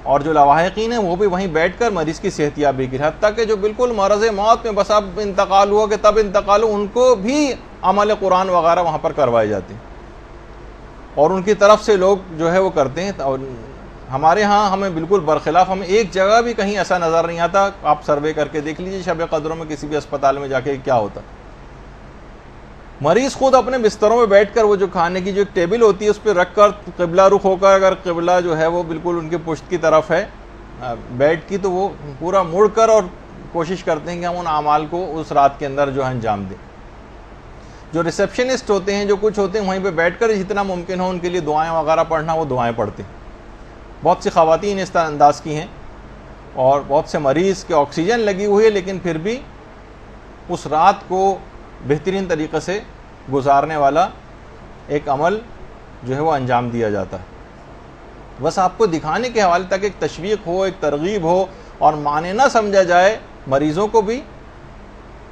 اور جو لواحقین ہیں وہ بھی وہیں بیٹھ کر مریض کی صحت یابی کی, حتیٰ کہ جو بالکل مرض موت میں بس اب انتقال ہوا کہ تب انتقال ہو, ان کو بھی عمل قرآن وغیرہ وہاں پر کروائے جاتے ہیں اور ان کی طرف سے لوگ جو ہے وہ کرتے ہیں. اور ہمارے ہاں ہمیں بالکل برخلاف, ہمیں ایک جگہ بھی کہیں ایسا نظر نہیں آتا. آپ سروے کر کے دیکھ لیجیے شب قدروں میں کسی بھی اسپتال میں جا کے کیا ہوتا. مریض خود اپنے بستروں میں بیٹھ کر وہ جو کھانے کی جو ایک ٹیبل ہوتی ہے اس پہ رکھ کر قبلہ رخ ہو کر, اگر قبلہ جو ہے وہ بالکل ان کے پشت کی طرف ہے بیڈ کی, تو وہ پورا مڑ کر اور کوشش کرتے ہیں کہ ہم ان اعمال کو اس رات کے اندر جو ہے انجام دیں. جو ریسیپشنسٹ ہوتے ہیں, جو کچھ ہوتے ہیں, وہیں پہ بیٹھ کر جتنا ممکن ہو ان کے لیے دعائیں وغیرہ پڑھنا, وہ دعائیں پڑھتے ہیں. بہت سی خواتین اس طرح انداز کی ہیں اور بہت سے مریض کے آکسیجن لگی ہوئی ہے, لیکن پھر بھی اس رات کو بہترین طریقے سے گزارنے والا ایک عمل جو ہے وہ انجام دیا جاتا ہے. بس آپ کو دکھانے کے حوالے تک ایک تشویق ہو, ایک ترغیب ہو, اور معنی نہ سمجھا جائے. مریضوں کو بھی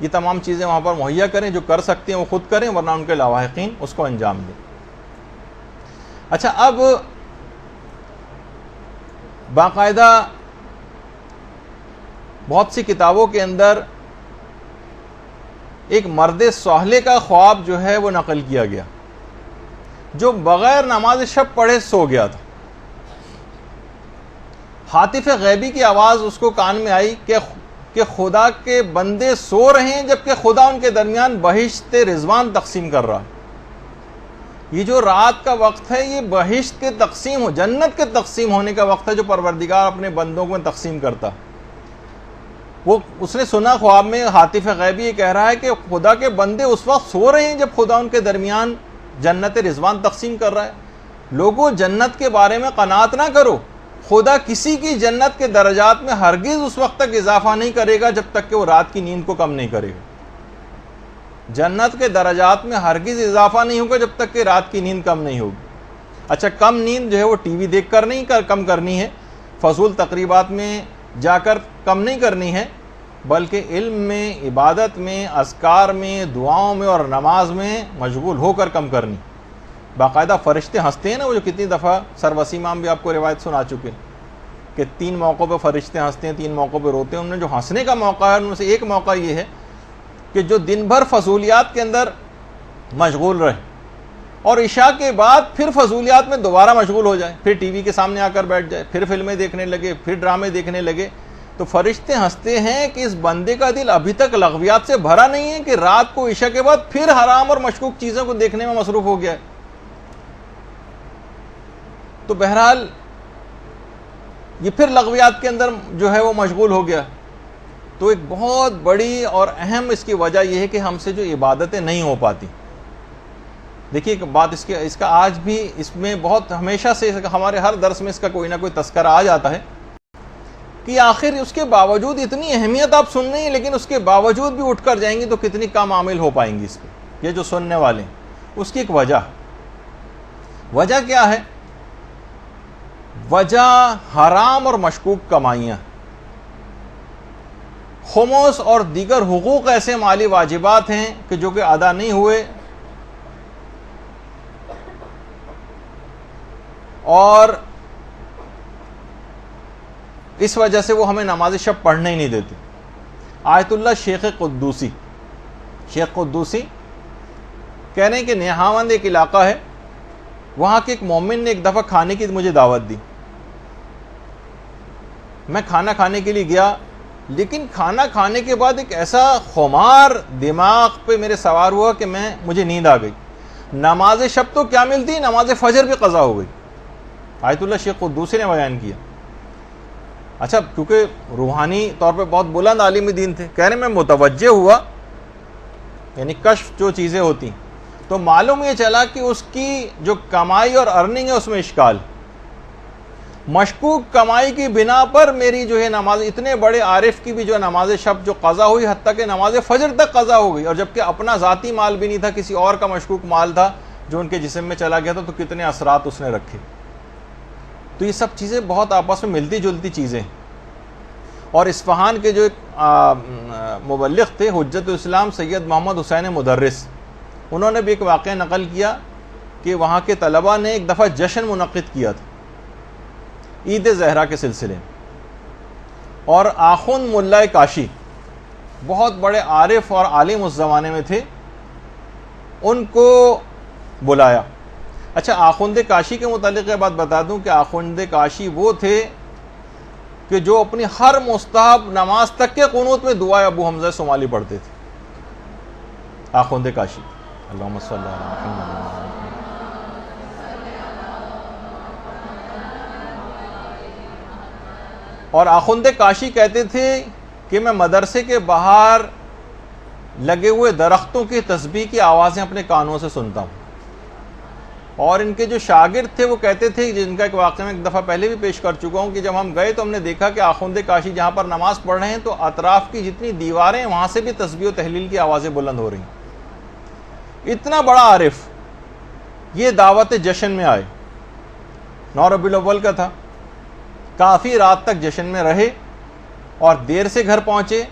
یہ تمام چیزیں وہاں پر مہیا کریں, جو کر سکتے ہیں وہ خود کریں, ورنہ ان کے لواحقین اس کو انجام دیں. اچھا, اب باقاعدہ بہت سی کتابوں کے اندر ایک مرد صالح کا خواب جو ہے وہ نقل کیا گیا, جو بغیر نماز شب پڑھے سو گیا تھا. ہاتف غیبی کی آواز اس کو کان میں آئی کہ خدا کے بندے سو رہے ہیں جبکہ خدا ان کے درمیان بہشت رضوان تقسیم کر رہا ہے. یہ جو رات کا وقت ہے یہ بہشت کے تقسیم ہو, جنت کے تقسیم ہونے کا وقت ہے, جو پروردگار اپنے بندوں کو تقسیم کرتا. وہ اس نے سنا خواب میں, ہاتف غیبی یہ کہہ رہا ہے کہ خدا کے بندے اس وقت سو رہے ہیں جب خدا ان کے درمیان جنت رضوان تقسیم کر رہا ہے. لوگوں, جنت کے بارے میں قناعت نہ کرو. خدا کسی کی جنت کے درجات میں ہرگز اس وقت تک اضافہ نہیں کرے گا جب تک کہ وہ رات کی نیند کو کم نہیں کرے گا. جنت کے درجات میں ہرگز اضافہ نہیں ہوگا جب تک کہ رات کی نیند کم نہیں ہوگی. اچھا, کم نیند جو ہے وہ ٹی وی دیکھ کر نہیں کم کرنی ہے, فضول تقریبات میں جا کر کم نہیں کرنی ہے، بلکہ علم میں، عبادت میں، اذکار میں، دعاؤں میں اور نماز میں مشغول ہو کر کم کرنی۔ باقاعدہ فرشتے ہنستے ہیں نا، وہ جو کتنی دفعہ سر وسیم امام بھی آپ کو روایت سنا چکے کہ 3 موقعوں پہ فرشتے ہنستے ہیں، 3 موقعوں پہ روتے ہیں۔ ان میں جو ہنسنے کا موقع ہے ان میں سے ایک موقع یہ ہے کہ جو دن بھر فضولیات کے اندر مشغول رہے اور عشاء کے بعد پھر فضولیات میں دوبارہ مشغول ہو جائے، پھر ٹی وی کے سامنے آ کر بیٹھ جائے، پھر فلمیں دیکھنے لگے، پھر ڈرامے دیکھنے لگے، تو فرشتے ہنستے ہیں کہ اس بندے کا دل ابھی تک لغویات سے بھرا نہیں ہے کہ رات کو عشاء کے بعد پھر حرام اور مشکوک چیزوں کو دیکھنے میں مصروف ہو گیا ہے۔ تو بہرحال یہ پھر لغویات کے اندر جو ہے وہ مشغول ہو گیا۔ تو ایک بہت بڑی اور اہم اس کی وجہ یہ ہے کہ ہم سے جو عبادتیں نہیں ہو پاتی۔ دیکھیے ایک بات اس کا آج بھی اس میں بہت ہمیشہ سے ہمارے ہر درس میں اس کا کوئی نہ کوئی تذکرہ آ جاتا ہے کہ آخر اس کے باوجود اتنی اہمیت آپ سن رہی ہیں، لیکن اس کے باوجود بھی اٹھ کر جائیں گی تو کتنی کم عامل ہو پائیں گی اس پہ، یہ جو سننے والے ہیں۔ اس کی ایک وجہ کیا ہے؟ وجہ حرام اور مشکوک کمائیاں، خمس اور دیگر حقوق ایسے مالی واجبات ہیں کہ جو کہ ادا نہیں ہوئے، اور اس وجہ سے وہ ہمیں نماز شب پڑھنے ہی نہیں دیتے۔ آیت اللہ شیخ قدوسی کہہ رہے ہیں کہ نیہاوند ایک علاقہ ہے، وہاں کے ایک مومن نے ایک دفعہ کھانے کی مجھے دعوت دی۔ میں کھانا کھانے کے لیے گیا، لیکن کھانا کھانے کے بعد ایک ایسا خمار دماغ پہ میرے سوار ہوا کہ مجھے نیند آ گئی۔ نماز شب تو کیا ملتی، نماز فجر بھی قضا ہو گئی۔ آیت اللہ شیخ قدوسی نے بیان کیا۔ اچھا، کیونکہ روحانی طور پہ بہت بلند عالم دین تھے، کہہ رہے میں متوجہ ہوا، یعنی کشف جو چیزیں ہوتی، تو معلوم یہ چلا کہ اس کی جو کمائی اور ارننگ ہے اس میں اشکال، مشکوک کمائی کی بنا پر میری جو ہے نماز، اتنے بڑے عارف کی بھی جو نماز شب جو قضا ہوئی، حتیٰ کہ نماز فجر تک قضا ہو گئی، اور جبکہ اپنا ذاتی مال بھی نہیں تھا، کسی اور کا مشکوک مال تھا جو ان کے جسم میں چلا گیا تھا، تو کتنے اثرات اس نے رکھے۔ تو یہ سب چیزیں بہت آپس میں ملتی جلتی چیزیں۔ اور اصفہان کے جو ایک مبلغ تھے حجت الاسلام سید محمد حسین مدرس، انہوں نے بھی ایک واقعہ نقل کیا کہ وہاں کے طلباء نے ایک دفعہ جشن منعقد کیا تھا عید زہرا کے سلسلے میں، اور آخوند ملا کاشی بہت بڑے عارف اور عالم اس زمانے میں تھے، ان کو بلایا۔ اچھا، آخوند کاشی کے متعلق یہ بات بتا دوں کہ آخوند کاشی وہ تھے کہ جو اپنی ہر مستحب نماز تک کے قنوت میں دعائے ابو حمزہ سمالی پڑھتے تھے۔ آخوند کاشی، اللہم صلی اللہ علیہ وسلم۔ اور آخوند کاشی کہتے تھے کہ میں مدرسے کے باہر لگے ہوئے درختوں کی تسبیح کی آوازیں اپنے کانوں سے سنتا ہوں، اور ان کے جو شاگرد تھے وہ کہتے تھے، جن کا ایک واقعہ میں ایک دفعہ پہلے بھی پیش کر چکا ہوں، کہ جب ہم گئے تو ہم نے دیکھا کہ آخوند کاشی جہاں پر نماز پڑھ رہے ہیں تو اطراف کی جتنی دیواریں وہاں سے بھی تسبیح و تحلیل کی آوازیں بلند ہو رہی ہیں۔ اتنا بڑا عارف یہ دعوت جشن میں آئے، 9 ربیع الاول کا تھا، کافی رات تک جشن میں رہے اور دیر سے گھر پہنچے،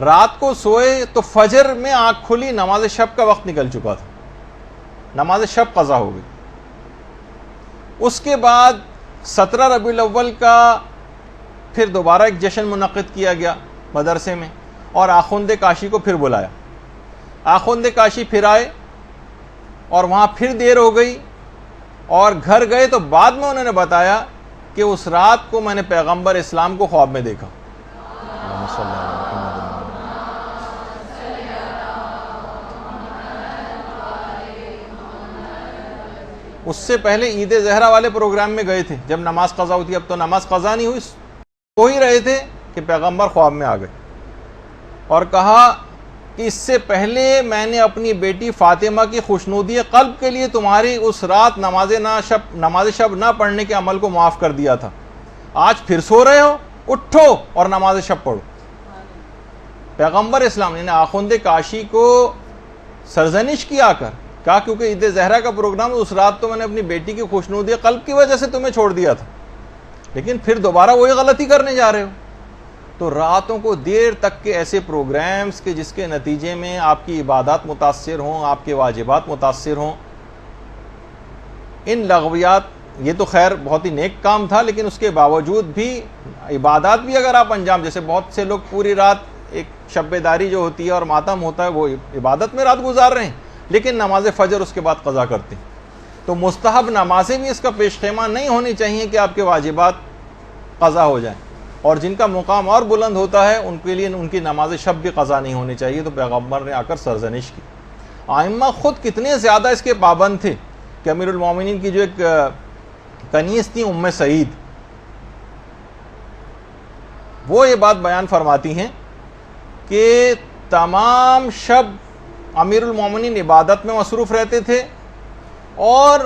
رات کو سوئے تو فجر میں آنکھ کھلی، نماز شب کا وقت نکل چکا تھا، نماز شب قضا ہو گئی۔ اس کے بعد 17 ربیع الاول کا پھر دوبارہ ایک جشن منعقد کیا گیا مدرسے میں، اور آخوند کاشی کو پھر بلایا۔ آخوند کاشی پھر آئے اور وہاں پھر دیر ہو گئی، اور گھر گئے تو بعد میں انہوں نے بتایا کہ اس رات کو میں نے پیغمبر اسلام کو خواب میں دیکھا۔ اس سے پہلے عید زہرا والے پروگرام میں گئے تھے جب نماز قضا ہوئی تھی، اب تو نماز قضا نہیں ہوئی، ہو ہی رہے تھے کہ پیغمبر خواب میں آ گئے اور کہا کہ اس سے پہلے میں نے اپنی بیٹی فاطمہ کی خوشنودی قلب کے لیے تمہاری اس رات نماز شب نہ پڑھنے کے عمل کو معاف کر دیا تھا، آج پھر سو رہے ہو، اٹھو اور نماز شب پڑھو۔ پیغمبر اسلام نے آخوند کاشی کو سرزنش کیا کر کہا کیونکہ عید زہرا کا پروگرام اس رات تو میں نے اپنی بیٹی کی خوشنودی قلب کی وجہ سے تمہیں چھوڑ دیا تھا، لیکن پھر دوبارہ وہی غلطی کرنے جا رہے ہو. تو راتوں کو دیر تک کے ایسے پروگرامز کے جس کے نتیجے میں آپ کی عبادات متاثر ہوں، آپ کے واجبات متاثر ہوں، ان لغویات، یہ تو خیر بہت ہی نیک کام تھا، لیکن اس کے باوجود بھی عبادات بھی اگر آپ انجام، جیسے بہت سے لوگ پوری رات ایک شب بیداری جو ہوتی ہے اور ماتم ہوتا ہے وہ عبادت میں رات گزار رہے ہیں، لیکن نماز فجر اس کے بعد قضا کرتے ہیں. تو مستحب نمازیں بھی اس کا پیش خیمہ نہیں ہونی چاہیے کہ آپ کے واجبات قضا ہو جائیں، اور جن کا مقام اور بلند ہوتا ہے ان کے لیے ان کی نماز شب بھی قضا نہیں ہونی چاہیے. تو پیغمبر نے آ کر سرزنش کی. ائمہ خود کتنے زیادہ اس کے پابند تھے کہ امیر المومنین کی جو ایک کنیز تھی ام سعید، وہ یہ بات بیان فرماتی ہیں کہ تمام شب امیر المومنین عبادت میں مصروف رہتے تھے، اور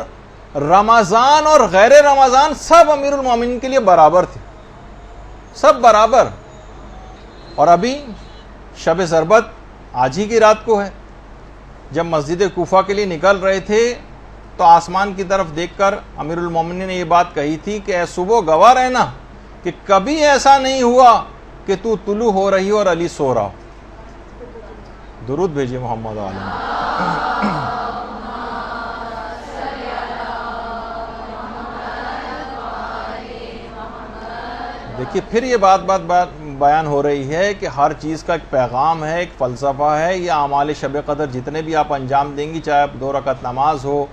رمضان اور غیر رمضان سب امیر المومنین کے لیے برابر تھے، سب برابر. اور ابھی شب ضربت آج ہی کی رات کو ہے. جب مسجد کوفہ کے لیے نکل رہے تھے تو آسمان کی طرف دیکھ کر امیر المومنین نے یہ بات کہی تھی کہ اے صبح گواہ رہنا کہ کبھی ایسا نہیں ہوا کہ تو طلوع ہو رہی ہو اور علی سو رہا ہو. درود بھیجیے محمد عالم. دیکھیے پھر یہ بات بیان ہو رہی ہے کہ ہر چیز کا ایک پیغام ہے، ایک فلسفہ ہے. یہ اعمال شب قدر جتنے بھی آپ انجام دیں گی، چاہے 2 رکعت نماز ہو،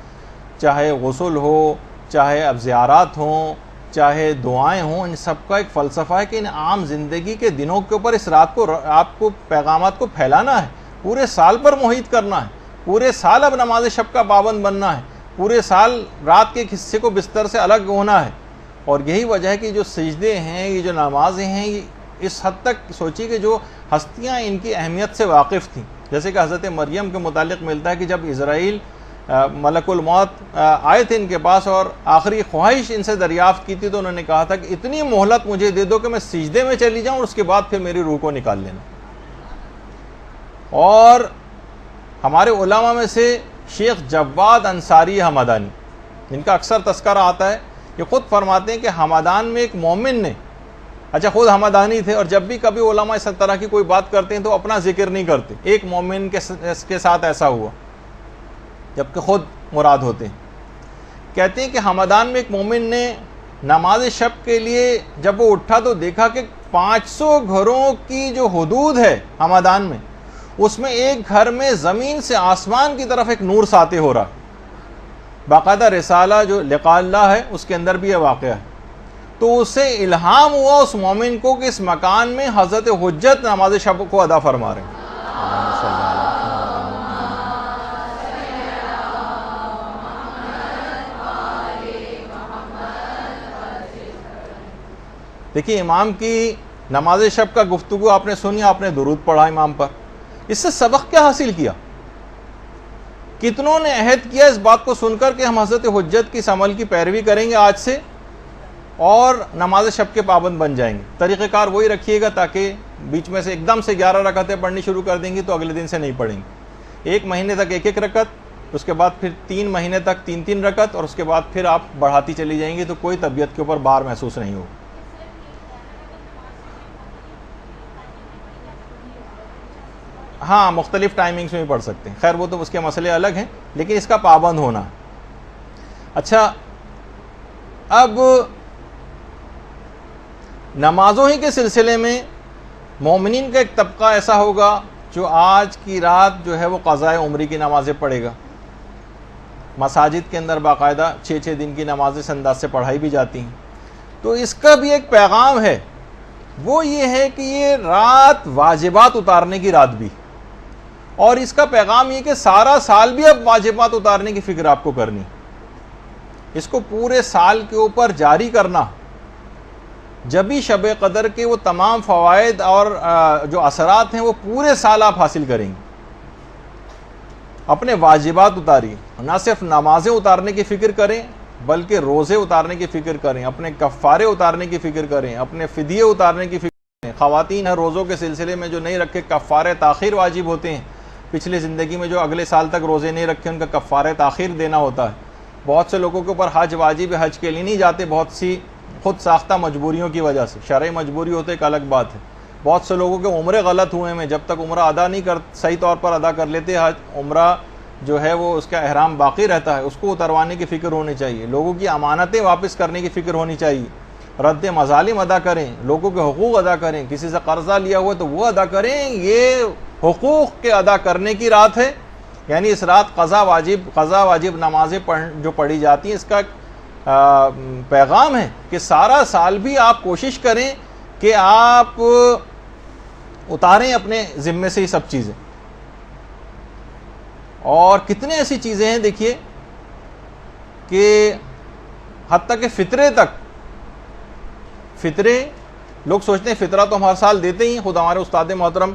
چاہے غسل ہو، چاہے اب زیارات ہوں، چاہے دعائیں ہوں، ان سب کا ایک فلسفہ ہے کہ ان عام زندگی کے دنوں کے اوپر اس رات کو آپ کو پیغامات کو پھیلانا ہے، پورے سال پر محیط کرنا ہے. پورے سال اب نماز شب کا پابند بننا ہے، پورے سال رات کے ایک حصے کو بستر سے الگ ہونا ہے. اور یہی وجہ ہے کہ جو سجدے ہیں، یہ جو نمازیں ہیں، یہ اس حد تک سوچی کہ جو ہستیاں ان کی اہمیت سے واقف تھیں. جیسے کہ حضرت مریم کے متعلق ملتا ہے کہ جب اسرائیل ملک الموت آئے تھے ان کے پاس اور آخری خواہش ان سے دریافت کی تھی، تو انہوں نے کہا تھا کہ اتنی مہلت مجھے دے دو کہ میں سجدے میں چلی جاؤں اور اس کے بعد پھر میری روح کو نکال لینا. اور ہمارے علماء میں سے شیخ جواد انصاری ہمدانی، جن کا اکثر تذکرہ آتا ہے، یہ خود فرماتے ہیں کہ ہمدان میں ایک مومن نے، اچھا خود ہمدانی تھے، اور جب بھی کبھی علماء اس طرح کی کوئی بات کرتے ہیں تو اپنا ذکر نہیں کرتے. ایک مومن کے ساتھ ایسا ہوا جبکہ خود مراد ہوتے ہیں. کہتے ہیں کہ ہمدان میں ایک مومن نے نماز شب کے لیے جب وہ اٹھا تو دیکھا کہ 500 گھروں کی جو حدود ہے ہمدان میں، اس میں ایک گھر میں زمین سے آسمان کی طرف ایک نور ساطع ہو رہا. باقاعدہ رسالہ جو لقاء اللہ ہے اس کے اندر بھی یہ واقعہ ہے. تو اسے الہام ہوا اس مومن کو کہ اس مکان میں حضرت حجت نماز شب کو ادا فرما رہے ہیں. دیکھیے امام کی نماز شب کا گفتگو آپ نے سنی، آپ نے درود پڑھا امام پر، اس سے سبق کیا حاصل کیا؟ کتنوں نے عہد کیا اس بات کو سن کر کہ ہم حضرت حجت کی اس عمل کی پیروی کریں گے آج سے اور نماز شب کے پابند بن جائیں گے. طریقہ کار وہی رکھیے گا تاکہ بیچ میں سے ایک دم سے 11 رکعتیں پڑھنی شروع کر دیں گی تو اگلے دن سے نہیں پڑھیں گے. 1 مہینے تک 1 رکعت، اس کے بعد پھر 3 مہینے تک 3 رکعت، اور اس کے بعد پھر آپ بڑھاتی چلی جائیں گی تو کوئی طبیعت کے اوپر بار محسوس نہیں ہوگا. ہاں مختلف ٹائمنگز میں بھی پڑھ سکتے ہیں، خیر وہ تو اس کے مسئلے الگ ہیں، لیکن اس کا پابند ہونا. اچھا اب نمازوں ہی کے سلسلے میں مومنین کا ایک طبقہ ایسا ہوگا جو آج کی رات جو ہے وہ قضاء عمری کی نمازیں پڑھے گا. مساجد کے اندر باقاعدہ 6 دن کی نمازیں اس انداز سے پڑھائی بھی جاتی ہیں. تو اس کا بھی ایک پیغام ہے، وہ یہ ہے کہ یہ رات واجبات اتارنے کی رات بھی، اور اس کا پیغام یہ کہ سارا سال بھی اب واجبات اتارنے کی فکر آپ کو کرنی، اس کو پورے سال کے اوپر جاری کرنا. جبھی شب قدر کے وہ تمام فوائد اور جو اثرات ہیں وہ پورے سال آپ حاصل کریں گے. اپنے واجبات اتاریے، نہ صرف نمازیں اتارنے کی فکر کریں بلکہ روزے اتارنے کی فکر کریں، اپنے کفارے اتارنے کی فکر کریں، اپنے فدیے اتارنے کی فکر کریں. خواتین ہیں روزوں کے سلسلے میں جو نہیں رکھے کفارے تاخیر واجب ہوتے ہیں. پچھلی زندگی میں جو اگلے سال تک روزے نہیں رکھے ان کا کفارے تاخیر دینا ہوتا ہے. بہت سے لوگوں کے اوپر حج واجب ہے، حج کے لیے نہیں جاتے، بہت سی خود ساختہ مجبوریوں کی وجہ سے. شرعی مجبوری ہوتے ایک الگ بات ہے. بہت سے لوگوں کے عمرے غلط ہوئے ہیں, جب تک عمرہ ادا نہیں صحیح طور پر ادا کر لیتے, عمرہ جو ہے وہ اس کا احرام باقی رہتا ہے, اس کو اتروانے کی فکر ہونی چاہیے. لوگوں کی امانتیں واپس کرنے کی فکر ہونی چاہیے. رد مظالم ادا کریں, لوگوں کے حقوق ادا کریں. کسی سے قرضہ لیا ہوا تو وہ ادا کریں. یہ حقوق کے ادا کرنے کی رات ہے. یعنی اس رات قضا واجب نمازیں جو پڑھی جاتی ہیں, اس کا پیغام ہے کہ سارا سال بھی آپ کوشش کریں کہ آپ اتاریں اپنے ذمے سے یہ سب چیزیں. اور کتنے ایسی چیزیں ہیں دیکھیے کہ حتیٰ کہ فطرے لوگ سوچتے ہیں فطرہ تو ہم ہر سال دیتے ہی. خود ہمارے استاد محترم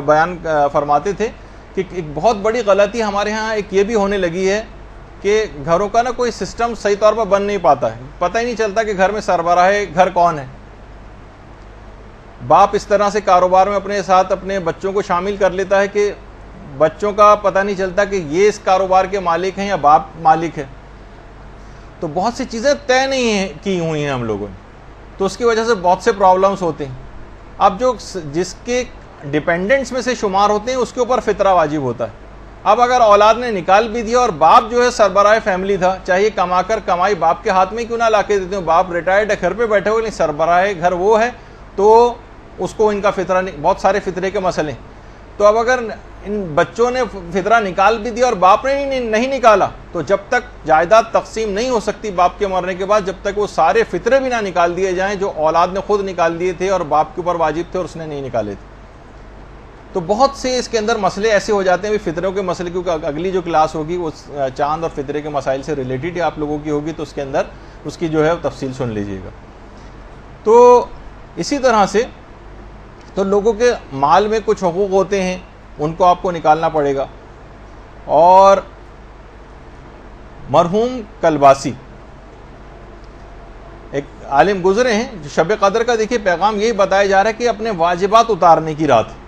بیان فرماتے تھے کہ ایک بہت بڑی غلطی ہمارے ہاں ایک یہ بھی ہونے لگی ہے کہ گھروں کا نا کوئی سسٹم صحیح طور پر بن نہیں پاتا ہے. پتہ ہی نہیں چلتا کہ گھر میں سربراہ گھر کون ہے. باپ اس طرح سے کاروبار میں اپنے ساتھ اپنے بچوں کو شامل کر لیتا ہے کہ بچوں کا پتہ نہیں چلتا کہ یہ اس کاروبار کے مالک ہیں یا باپ مالک ہے. تو بہت سی چیزیں طے نہیں کی ہوئی ہیں ہم لوگوں نے, تو اس کی وجہ سے بہت سے پرابلمس ہوتے ہیں. اب جس کے ڈیپینڈنٹس میں سے شمار ہوتے ہیں اس کے اوپر فطرہ واجب ہوتا ہے. اب اگر اولاد نے نکال بھی دیا اور باپ جو ہے سربراہ فیملی تھا, چاہیے کمائی باپ کے ہاتھ میں کیوں نہ لا کے دیتے ہوں, باپ ریٹائرڈ ہے گھر پہ بیٹھے ہوئے, لیکن سربراہ گھر وہ ہے, تو اس کو ان کا فطرہ بہت سارے فطرے کے مسئلے. تو اب اگر ان بچوں نے فطرہ نکال بھی دیا اور باپ نے نہیں نکالا, تو جب تک جائیداد تقسیم نہیں ہو سکتی باپ کے مرنے کے بعد, جب تک وہ سارے فطرے بھی نہ نکال دیے جائیں جو اولاد نے خود نکال دیے تھے اور باپ کے اوپر واجب تھے اور اس نے نہیں نکالے تھے. تو بہت سے اس کے اندر مسئلے ایسے ہو جاتے ہیں. فطروں کے مسئلے, کیونکہ اگلی جو کلاس ہوگی وہ چاند اور فطرے کے مسائل سے ریلیٹڈ آپ لوگوں کی ہوگی, تو اس کے اندر اس کی جو ہے تفصیل سن لیجئے گا. تو اسی طرح سے تو لوگوں کے مال میں کچھ حقوق ہوتے ہیں, ان کو آپ کو نکالنا پڑے گا. اور مرحوم کلباسی ایک عالم گزرے ہیں, جو شب قدر کا دیکھیے پیغام یہی بتایا جا رہا ہے کہ اپنے واجبات اتارنے کی رات ہے.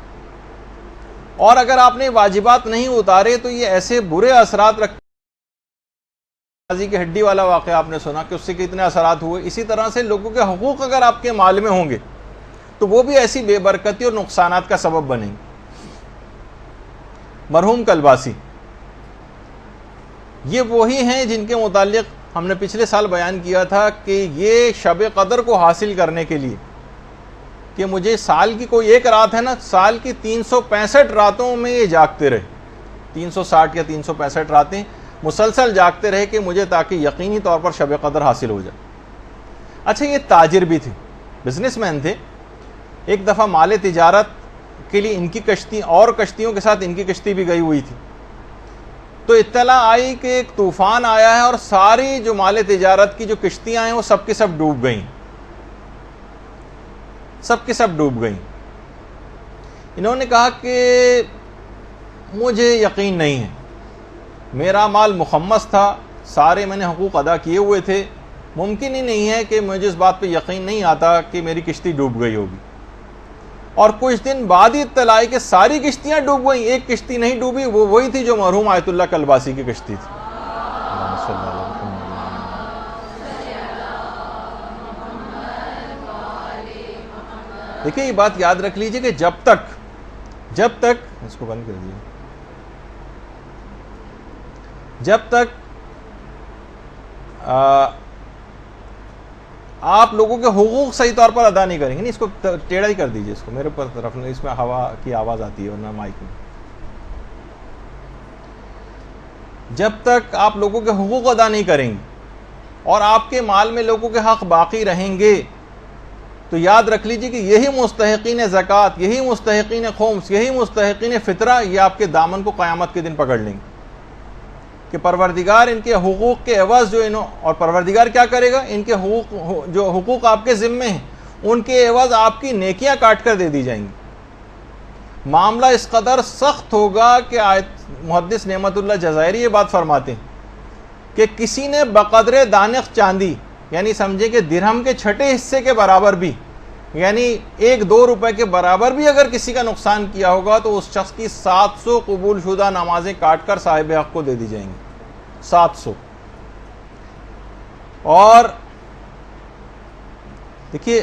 اور اگر آپ نے واجبات نہیں اتارے تو یہ ایسے برے اثرات رکھتے ہیں. کی ہڈی والا واقعہ آپ نے سنا کہ اس سے کتنے اثرات ہوئے. اسی طرح سے لوگوں کے حقوق اگر آپ کے مال میں ہوں گے تو وہ بھی ایسی بے برکتی اور نقصانات کا سبب بنیں گے. مرحوم کلباسی یہ وہی ہیں جن کے متعلق ہم نے پچھلے سال بیان کیا تھا کہ یہ شب قدر کو حاصل کرنے کے لیے کہ مجھے سال کی کوئی ایک رات ہے نا, سال کی 365 راتوں میں یہ جاگتے رہے, 360 یا 365 راتیں مسلسل جاگتے رہے کہ مجھے تاکہ یقینی طور پر شب قدر حاصل ہو جائے. اچھا, یہ تاجر بھی تھے, بزنس مین تھے. ایک دفعہ مال تجارت کے لیے ان کی کشتی اور کشتیوں کے ساتھ ان کی کشتی بھی گئی ہوئی تھی. تو اطلاع آئی کہ ایک طوفان آیا ہے اور ساری جو مال تجارت کی جو کشتیاں ہیں وہ سب کی سب ڈوب گئیں, سب کی سب ڈوب گئیں. انہوں نے کہا کہ مجھے یقین نہیں ہے, میرا مال مخمس تھا, سارے میں نے حقوق ادا کیے ہوئے تھے, ممکن ہی نہیں ہے کہ مجھے اس بات پہ یقین نہیں آتا کہ میری کشتی ڈوب گئی ہوگی. اور کچھ دن بعد ہی اطلاع آئی کہ ساری کشتیاں ڈوب گئیں, ایک کشتی نہیں ڈوبی, وہ وہی تھی جو مرحوم آیت اللہ کلباسی کی کشتی تھی. دیکھیں یہ بات یاد رکھ لیجئے کہ جب تک اس کو بند کر دیجیے, جب تک آپ لوگوں کے حقوق صحیح طور پر ادا نہیں کریں گے, نہیں اس کو ٹیڑھا ہی کر دیجئے, اس کو میرے اوپر طرف, اس میں ہوا کی آواز آتی ہے ورنہ مائک میں. جب تک آپ لوگوں کے حقوق ادا نہیں کریں گے اور آپ کے مال میں لوگوں کے حق باقی رہیں گے تو یاد رکھ لیجئے کہ یہی مستحقین زکوٰۃ, یہی مستحقین خمس, یہی مستحقین فطرہ یہ آپ کے دامن کو قیامت کے دن پکڑ لیں گے کہ پروردگار ان کے حقوق کے عوض جو اور پروردگار کیا کرے گا, ان کے حقوق آپ کے ذمے ہیں ان کے عوض آپ کی نیکیاں کاٹ کر دے دی جائیں گی. معاملہ اس قدر سخت ہوگا کہ محدث نعمت اللہ جزائری یہ بات فرماتے ہیں کہ کسی نے بقدر دانق چاندی, یعنی سمجھے کہ درہم کے چھٹے حصے کے برابر بھی, یعنی 1-2 روپے کے برابر بھی اگر کسی کا نقصان کیا ہوگا تو اس شخص کی 700 قبول شدہ نمازیں کاٹ کر صاحب حق کو دے دی جائیں گی. 700. اور دیکھیے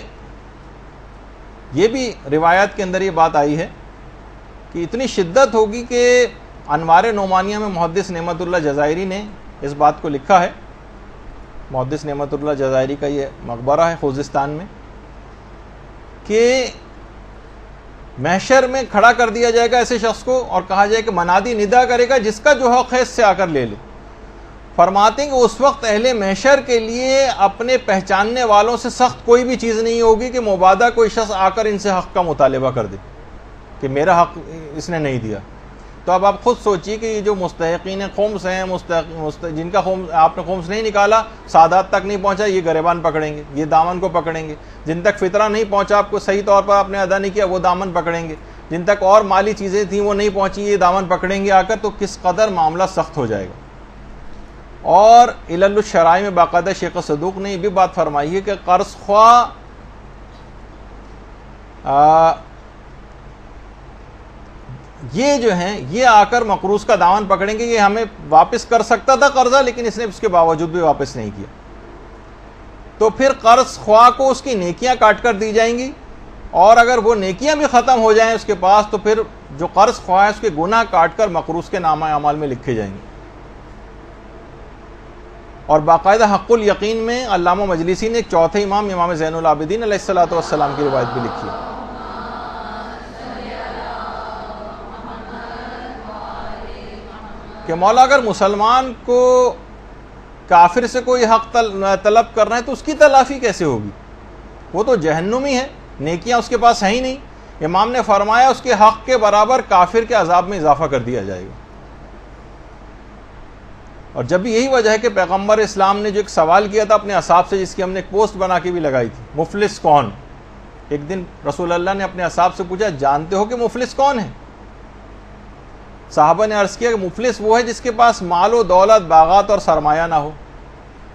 یہ بھی روایات کے اندر یہ بات آئی ہے کہ اتنی شدت ہوگی کہ انوار نعمانیہ میں محدث نعمت اللہ جزائری نے اس بات کو لکھا ہے. محدث نعمت اللہ جزائری کا یہ مقبرہ ہے خوزستان میں, کہ محشر میں کھڑا کر دیا جائے گا ایسے شخص کو اور کہا جائے کہ منادی ندا کرے گا جس کا جو حق ہے اس سے آ کر لے لے. فرماتے ہیں کہ اس وقت اہل محشر کے لیے اپنے پہچاننے والوں سے سخت کوئی بھی چیز نہیں ہوگی کہ مبادہ کوئی شخص آ کر ان سے حق کا مطالبہ کر دے کہ میرا حق اس نے نہیں دیا. تو اب آپ خود سوچیے کہ یہ جو مستحقین خمس ہیں, جن کا آپ نے خمس نہیں نکالا, سادات تک نہیں پہنچا, یہ گریبان پکڑیں گے, یہ دامن کو پکڑیں گے. جن تک فطرہ نہیں پہنچا, آپ کو صحیح طور پر آپ نے ادا نہیں کیا, وہ دامن پکڑیں گے. جن تک اور مالی چیزیں تھیں وہ نہیں پہنچی, یہ دامن پکڑیں گے آ کر. تو کس قدر معاملہ سخت ہو جائے گا. اور علل الشرائع میں باقاعدہ شیخ صدوق نے یہ بھی بات فرمائی ہے کہ قرض خواہ یہ جو ہیں یہ آ کر مقروض کا دامن پکڑیں گے, یہ ہمیں واپس کر سکتا تھا قرضہ لیکن اس نے اس کے باوجود بھی واپس نہیں کیا. تو پھر قرض خواہ کو اس کی نیکیاں کاٹ کر دی جائیں گی, اور اگر وہ نیکیاں بھی ختم ہو جائیں اس کے پاس تو پھر جو قرض خواہ ہے اس کے گناہ کاٹ کر مقروض کے نامہ اعمال میں لکھے جائیں گے. اور باقاعدہ حق الیقین میں علامہ مجلسی نے ایک چوتھے امام زین العابدین علیہ الصلوۃ والسلام کی روایت بھی لکھی ہے کہ مولا اگر مسلمان کو کافر سے کوئی حق طلب کرنا ہے تو اس کی تلافی کیسے ہوگی؟ وہ تو جہنمی ہے, نیکیاں اس کے پاس ہیں ہی نہیں. امام نے فرمایا اس کے حق کے برابر کافر کے عذاب میں اضافہ کر دیا جائے گا. اور جب بھی یہی وجہ ہے کہ پیغمبر اسلام نے جو ایک سوال کیا تھا اپنے اصحاب سے, جس کی ہم نے ایک پوسٹ بنا کے بھی لگائی تھی, مفلس کون؟ ایک دن رسول اللہ نے اپنے اصحاب سے پوچھا جانتے ہو کہ مفلس کون ہے؟ صحابہ نے عرض کیا کہ مفلس وہ ہے جس کے پاس مال و دولت, باغات اور سرمایہ نہ ہو.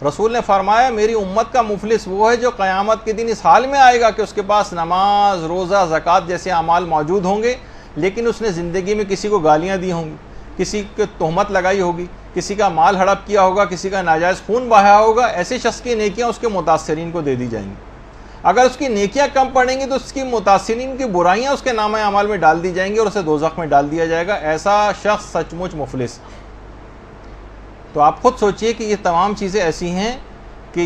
رسول نے فرمایا میری امت کا مفلس وہ ہے جو قیامت کے دن اس حال میں آئے گا کہ اس کے پاس نماز, روزہ, زکوٰۃ جیسے اعمال موجود ہوں گے, لیکن اس نے زندگی میں کسی کو گالیاں دی ہوں گی, کسی کو تہمت لگائی ہوگی, کسی کا مال ہڑپ کیا ہوگا, کسی کا ناجائز خون بہایا ہوگا. ایسے شخص کی نیکیاں اس کے متاثرین کو دے دی جائیں گی. اگر اس کی نیکیاں کم پڑیں گی تو اس کی متاثرین کی برائیاں اس کے نامہ اعمال میں ڈال دی جائیں گی اور اسے دوزخ میں ڈال دیا جائے گا. ایسا شخص سچ مچ مفلس. تو آپ خود سوچئے کہ یہ تمام چیزیں ایسی ہیں کہ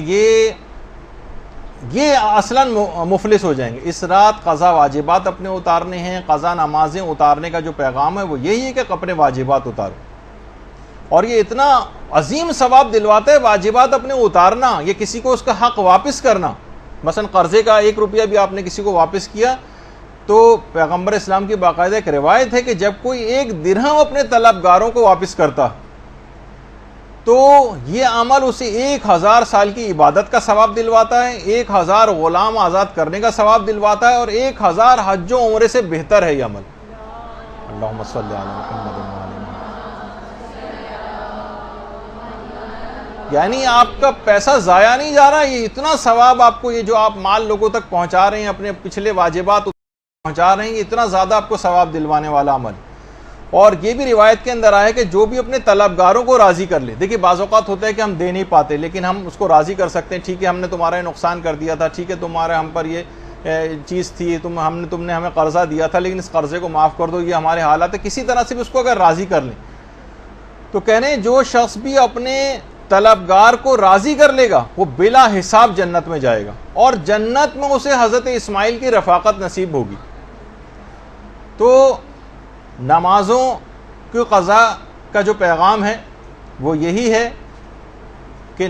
یہ اصلاً مفلس ہو جائیں گے. اس رات قضا واجبات اپنے اتارنے ہیں, قضا نمازیں اتارنے کا جو پیغام ہے وہ یہی ہے کہ اپنے واجبات اتارو. اور یہ اتنا عظیم ثواب دلواتا ہے واجبات اپنے اتارنا, یہ کسی کو اس کا حق واپس کرنا. مثلا قرضے کا 1 روپیہ بھی آپ نے کسی کو واپس کیا تو پیغمبر اسلام کی باقاعدہ ایک روایت ہے کہ جب کوئی 1 درہم اپنے طلبگاروں کو واپس کرتا تو یہ عمل اسے 1000 سال کی عبادت کا ثواب دلواتا ہے, 1000 غلام آزاد کرنے کا ثواب دلواتا ہے, اور 1000 حج و عمرے سے بہتر ہے یہ عمل. اللہم صلی علی محمد و علی محمد. یعنی آپ کا پیسہ ضائع نہیں جا رہا, یہ اتنا ثواب آپ کو, یہ جو آپ مال لوگوں تک پہنچا رہے ہیں, اپنے پچھلے واجبات پہنچا رہے ہیں, یہ اتنا زیادہ آپ کو ثواب دلوانے والا عمل. اور یہ بھی روایت کے اندر آیا کہ جو بھی اپنے طلبگاروں کو راضی کر لے. دیکھیے بعض اوقات ہوتا ہے کہ ہم دے نہیں پاتے لیکن ہم اس کو راضی کر سکتے ہیں, ٹھیک ہے ہم نے تمہارا یہ نقصان کر دیا تھا, ٹھیک ہے تمہارے ہم پر یہ چیز تھی, تم نے ہمیں قرضہ دیا تھا لیکن اس قرضے کو معاف کر دو, یہ ہمارے حالات ہے. کسی طرح سے بھی اس کو اگر راضی کر لیں تو کہہ رہے ہیں جو شخص بھی اپنے طلبگار کو راضی کر لے گا وہ بلا حساب جنت میں جائے گا, اور جنت میں اسے حضرت اسماعیل کی رفاقت نصیب ہوگی. تو نمازوں کی قضا کا جو پیغام ہے وہ یہی ہے کہ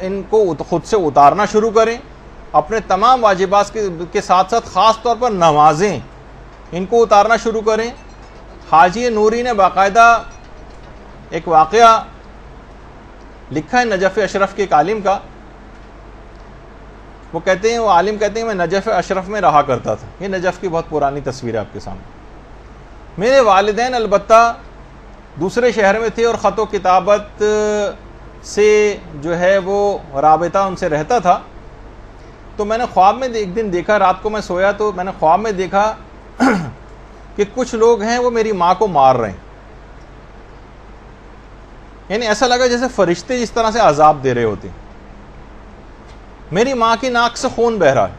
ان کو خود سے اتارنا شروع کریں, اپنے تمام واجبات کے ساتھ ساتھ خاص طور پر نمازیں ان کو اتارنا شروع کریں. حاجی نوری نے باقاعدہ ایک واقعہ لکھا ہے نجف اشرف کے ایک عالم کا. وہ عالم کہتے ہیں میں نجف اشرف میں رہا کرتا تھا. یہ نجف کی بہت پرانی تصویر ہے آپ کے سامنے. میرے والدین البتہ دوسرے شہر میں تھے اور خط و کتابت سے جو ہے وہ رابطہ ان سے رہتا تھا. تو میں نے خواب میں ایک دن دیکھا, رات کو میں سویا تو میں نے خواب میں دیکھا کہ کچھ لوگ ہیں وہ میری ماں کو مار رہے ہیں. یعنی ایسا لگا جیسے فرشتے جس طرح سے عذاب دے رہے ہوتے. میری ماں کی ناک سے خون بہ رہا ہے,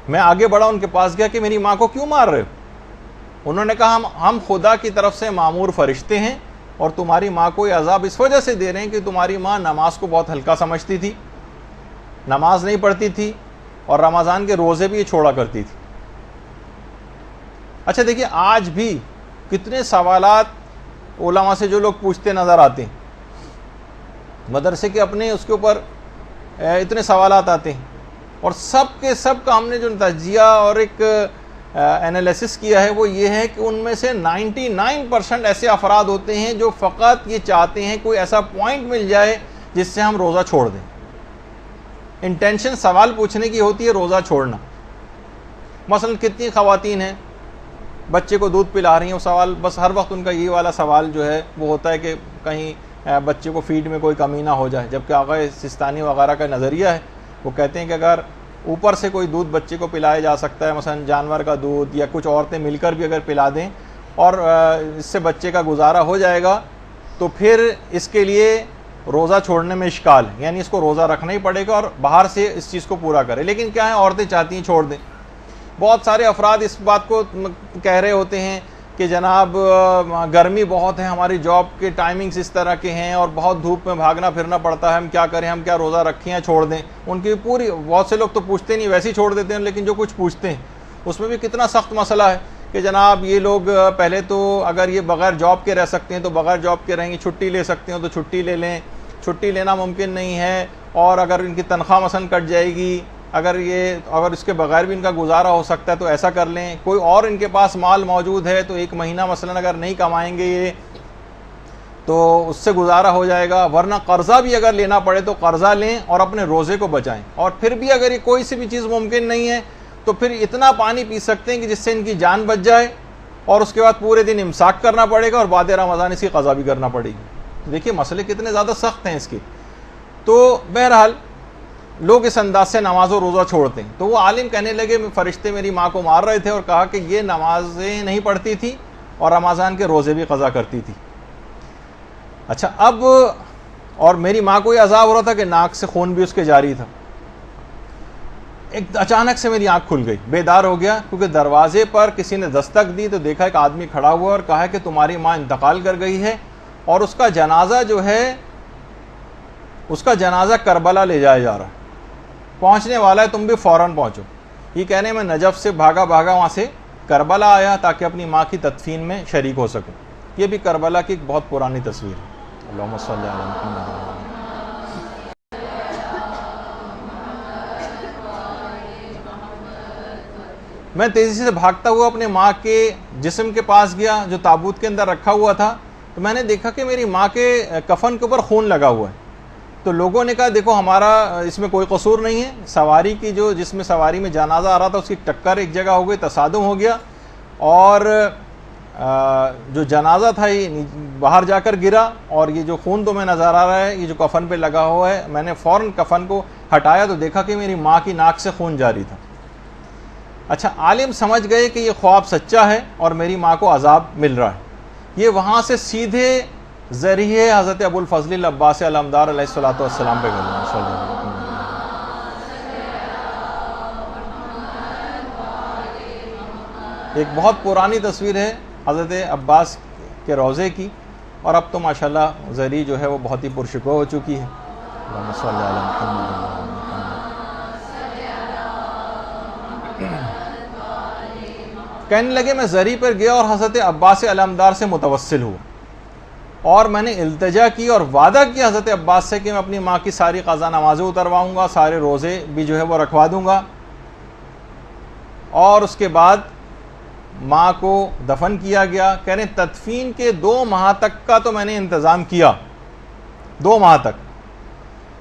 میں آگے بڑھا ان کے پاس گیا کہ میری ماں کو کیوں مار رہے ہو؟ انہوں نے کہا ہم خدا کی طرف سے مامور فرشتے ہیں اور تمہاری ماں کو یہ عذاب اس وجہ سے دے رہے ہیں کہ تمہاری ماں نماز کو بہت ہلکا سمجھتی تھی، نماز نہیں پڑھتی تھی اور رمضان کے روزے بھی یہ چھوڑا کرتی تھی۔ اچھا دیکھیے آج بھی کتنے سوالات علماء سے جو لوگ پوچھتے نظر آتے ہیں، مدرسے کے اپنے اس کے اوپر اتنے سوالات آتے ہیں، اور سب کے سب کا ہم نے جو تجزیہ اور ایک انالیسس کیا ہے وہ یہ ہے کہ ان میں سے 99% ایسے افراد ہوتے ہیں جو فقط یہ چاہتے ہیں کوئی ایسا پوائنٹ مل جائے جس سے ہم روزہ چھوڑ دیں۔ انٹینشن سوال پوچھنے کی ہوتی ہے روزہ چھوڑنا۔ مثلا کتنی خواتین ہیں بچے کو دودھ پلا رہی ہیں، وہ سوال بس ہر وقت ان کا یہ والا سوال جو ہے وہ ہوتا ہے کہ کہیں بچے کو فیڈ میں کوئی کمی نہ ہو جائے، جبکہ آقا سستانی وغیرہ کا نظریہ ہے، وہ کہتے ہیں کہ اگر اوپر سے کوئی دودھ بچے کو پلایا جا سکتا ہے، مثلا جانور کا دودھ یا کچھ عورتیں مل کر بھی اگر پلا دیں اور اس سے بچے کا گزارا ہو جائے گا تو پھر اس کے لیے روزہ چھوڑنے میں اشکال ہے، یعنی اس کو روزہ رکھنا ہی پڑے گا اور باہر سے اس چیز کو پورا کرے۔ لیکن کیا ہے عورتیں چاہتی ہیں چھوڑ دیں۔ بہت سارے افراد اس بات کو کہہ رہے ہوتے ہیں کہ جناب گرمی بہت ہے، ہماری جاب کے ٹائمنگز اس طرح کے ہیں اور بہت دھوپ میں بھاگنا پھرنا پڑتا ہے، ہم کیا کریں، ہم کیا روزہ رکھیں یا چھوڑ دیں۔ ان کی پوری بہت سے لوگ تو پوچھتے نہیں، ویسے ہی چھوڑ دیتے ہیں، لیکن جو کچھ پوچھتے ہیں اس میں بھی کتنا سخت مسئلہ ہے کہ جناب یہ لوگ پہلے تو اگر یہ بغیر جاب کے رہ سکتے ہیں تو بغیر جاب کے رہیں گے، چھٹی لے سکتے ہیں تو چھٹی لے لیں، چھٹی لینا ممکن نہیں ہے، اور اگر ان کی تنخواہ مثلا کٹ جائے گی، اگر اس کے بغیر بھی ان کا گزارا ہو سکتا ہے تو ایسا کر لیں، کوئی اور ان کے پاس مال موجود ہے تو ایک مہینہ مثلا اگر نہیں کمائیں گے یہ تو اس سے گزارا ہو جائے گا، ورنہ قرضہ بھی اگر لینا پڑے تو قرضہ لیں اور اپنے روزے کو بچائیں، اور پھر بھی اگر یہ کوئی سی بھی چیز ممکن نہیں ہے تو پھر اتنا پانی پی سکتے ہیں کہ جس سے ان کی جان بچ جائے، اور اس کے بعد پورے دن امساک کرنا پڑے گا اور بعد رمضان اس کی قضا بھی کرنا پڑے گی۔ دیکھیے مسئلے کتنے زیادہ سخت ہیں اس کے۔ تو بہرحال لوگ اس انداز سے نماز و روزہ چھوڑتے ہیں۔ تو وہ عالم کہنے لگے فرشتے میری ماں کو مار رہے تھے اور کہا کہ یہ نمازیں نہیں پڑھتی تھی اور رمضان کے روزے بھی قضا کرتی تھی۔ اچھا اب اور میری ماں کو یہ عذاب ہو رہا تھا کہ ناک سے خون بھی اس کے جاری تھا۔ ایک اچانک سے میری آنکھ کھل گئی، بیدار ہو گیا، کیونکہ دروازے پر کسی نے دستک دی تو دیکھا ایک آدمی کھڑا ہوا اور کہا کہ تمہاری ماں انتقال کر گئی ہے اور اس کا جنازہ جو ہے اس کا جنازہ کربلا لے جایا جا رہا ہے، پہنچنے والا ہے، تم بھی فوراً پہنچو۔ یہ کہنے میں نجف سے بھاگا وہاں سے کربلا آیا تاکہ اپنی ماں کی تدفین میں شریک ہو سکوں۔ یہ بھی کربلا کی ایک بہت پرانی تصویر ہے۔ اللہم صلی علی محمد۔ میں تیزی سے بھاگتا ہوا اپنے ماں کے جسم کے پاس گیا جو تابوت کے اندر رکھا ہوا تھا، تو میں نے دیکھا کہ میری ماں کے کفن کے اوپر خون لگا ہوا ہے۔ تو لوگوں نے کہا دیکھو ہمارا اس میں کوئی قصور نہیں ہے، سواری کی جس میں سواری میں جنازہ آ رہا تھا اس کی ٹکر ایک جگہ ہو گئی، تصادم ہو گیا، اور جو جنازہ تھا یہ باہر جا کر گرا، اور یہ جو خون تمہیں نظر آ رہا ہے یہ جو کفن پہ لگا ہوا ہے، میں نے فوراً کفن کو ہٹایا تو دیکھا کہ میری ماں کی ناک سے خون جاری تھا۔ اچھا عالم سمجھ گئے کہ یہ خواب سچا ہے اور میری ماں کو عذاب مل رہا ہے۔ یہ وہاں سے سیدھے ذریعے حضرت ابو الفضل العباس علمدار علیہ الصلوۃ والسلام پہ گئے۔ ایک بہت پرانی تصویر ہے حضرت عباس کے روضے کی، اور اب تو ماشاءاللہ زری جو ہے وہ بہت ہی پرشکوہ ہو چکی ہے۔ اللہم صلی علی محمد۔ کہنے لگے میں زری پر گیا اور حضرت عباس علمدار سے متوسل ہوا، اور میں نے التجا کی اور وعدہ کیا حضرت عباس سے کہ میں اپنی ماں کی ساری قضا نمازیں اترواؤں گا، سارے روزے بھی جو ہے وہ رکھوا دوں گا، اور اس کے بعد ماں کو دفن کیا گیا۔ کہہ رہے تدفین کے 2 ماہ تک کا تو میں نے انتظام کیا، 2 ماہ تک،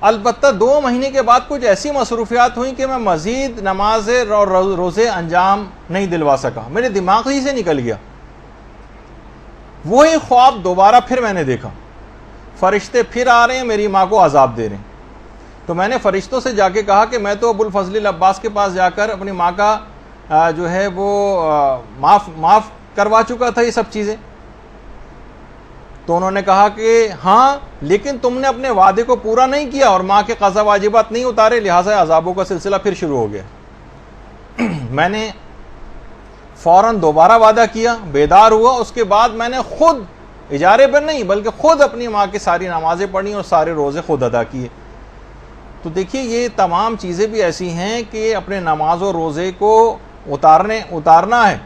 البتہ 2 مہینے کے بعد کچھ ایسی مصروفیات ہوئیں کہ میں مزید نمازیں اور روزے انجام نہیں دلوا سکا، میرے دماغ ہی سے نکل گیا۔ وہی خواب دوبارہ پھر میں نے دیکھا، فرشتے پھر آ رہے ہیں میری ماں کو عذاب دے رہے ہیں۔ تو میں نے فرشتوں سے جا کے کہا کہ میں تو ابو الفضل العباس کے پاس جا کر اپنی ماں کا جو ہے وہ معاف کروا چکا تھا یہ سب چیزیں۔ تو انہوں نے کہا کہ ہاں لیکن تم نے اپنے وعدے کو پورا نہیں کیا اور ماں کے قضا واجبات نہیں اتارے، لہٰذا عذابوں کا سلسلہ پھر شروع ہو گیا۔ میں نے فوراً دوبارہ وعدہ کیا، بیدار ہوا، اس کے بعد میں نے خود اجارے پر نہیں بلکہ خود اپنی ماں کی ساری نمازیں پڑھی اور سارے روزے خود ادا کیے۔ تو دیکھیے یہ تمام چیزیں بھی ایسی ہیں کہ اپنے نماز و روزے کو اتارنا ہے۔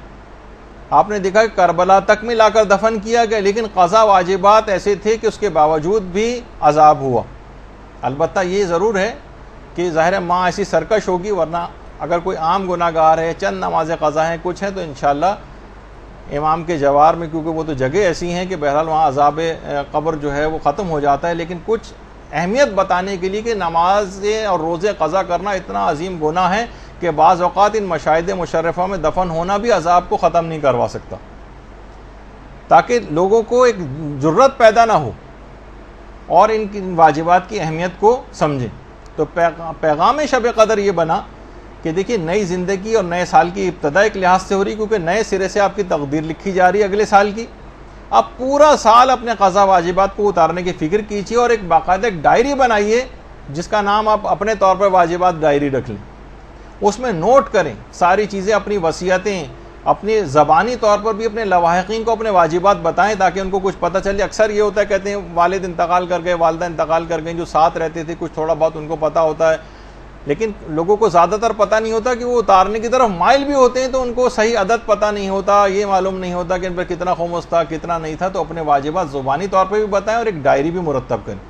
آپ نے دیکھا کہ کربلا تک میں لا کر دفن کیا گیا، لیکن قضا واجبات ایسے تھے کہ اس کے باوجود بھی عذاب ہوا۔ البتہ یہ ضرور ہے کہ ظاہر ماں ایسی سرکش ہوگی، ورنہ اگر کوئی عام گناہ گار ہے، چند نمازیں قضا ہیں، کچھ ہیں، تو انشاءاللہ امام کے جوار میں، کیونکہ وہ تو جگہ ایسی ہیں کہ بہرحال وہاں عذاب قبر جو ہے وہ ختم ہو جاتا ہے، لیکن کچھ اہمیت بتانے کے لیے کہ نمازیں اور روزے قضا کرنا اتنا عظیم گناہ ہے کہ بعض اوقات ان مشاہد مشرفہ میں دفن ہونا بھی عذاب کو ختم نہیں کروا سکتا، تاکہ لوگوں کو ایک جرت پیدا نہ ہو اور ان کی واجبات کی اہمیت کو سمجھیں۔ تو پیغام شب قدر یہ بنا کہ دیکھیے نئی زندگی اور نئے سال کی ابتدا ایک لحاظ سے ہو رہی، کیونکہ نئے سرے سے آپ کی تقدیر لکھی جا رہی ہے اگلے سال کی۔ اب پورا سال اپنے قضا واجبات کو اتارنے کی فکر کیجیے اور ایک باقاعدہ ایک ڈائری بنائیے جس کا نام آپ اپنے طور پر واجبات ڈائری رکھ لیں، اس میں نوٹ کریں ساری چیزیں، اپنی وصیتیں، اپنی زبانی طور پر بھی اپنے لواحقین کو اپنے واجبات بتائیں تاکہ ان کو کچھ پتہ چلے۔ اکثر یہ ہوتا ہے کہتے ہیں والد انتقال کر گئے، والدہ انتقال کر گئیں، جو ساتھ رہتے تھے کچھ تھوڑا بہت ان کو پتہ ہوتا ہے، لیکن لوگوں کو زیادہ تر پتہ نہیں ہوتا کہ وہ اتارنے کی طرف مائل بھی ہوتے ہیں تو ان کو صحیح عدد پتہ نہیں ہوتا، یہ معلوم نہیں ہوتا کہ ان پر کتنا خمس تھا کتنا نہیں تھا۔ تو اپنے واجبات زبانی طور پہ بھی بتائیں اور ایک ڈائری بھی مرتب کریں۔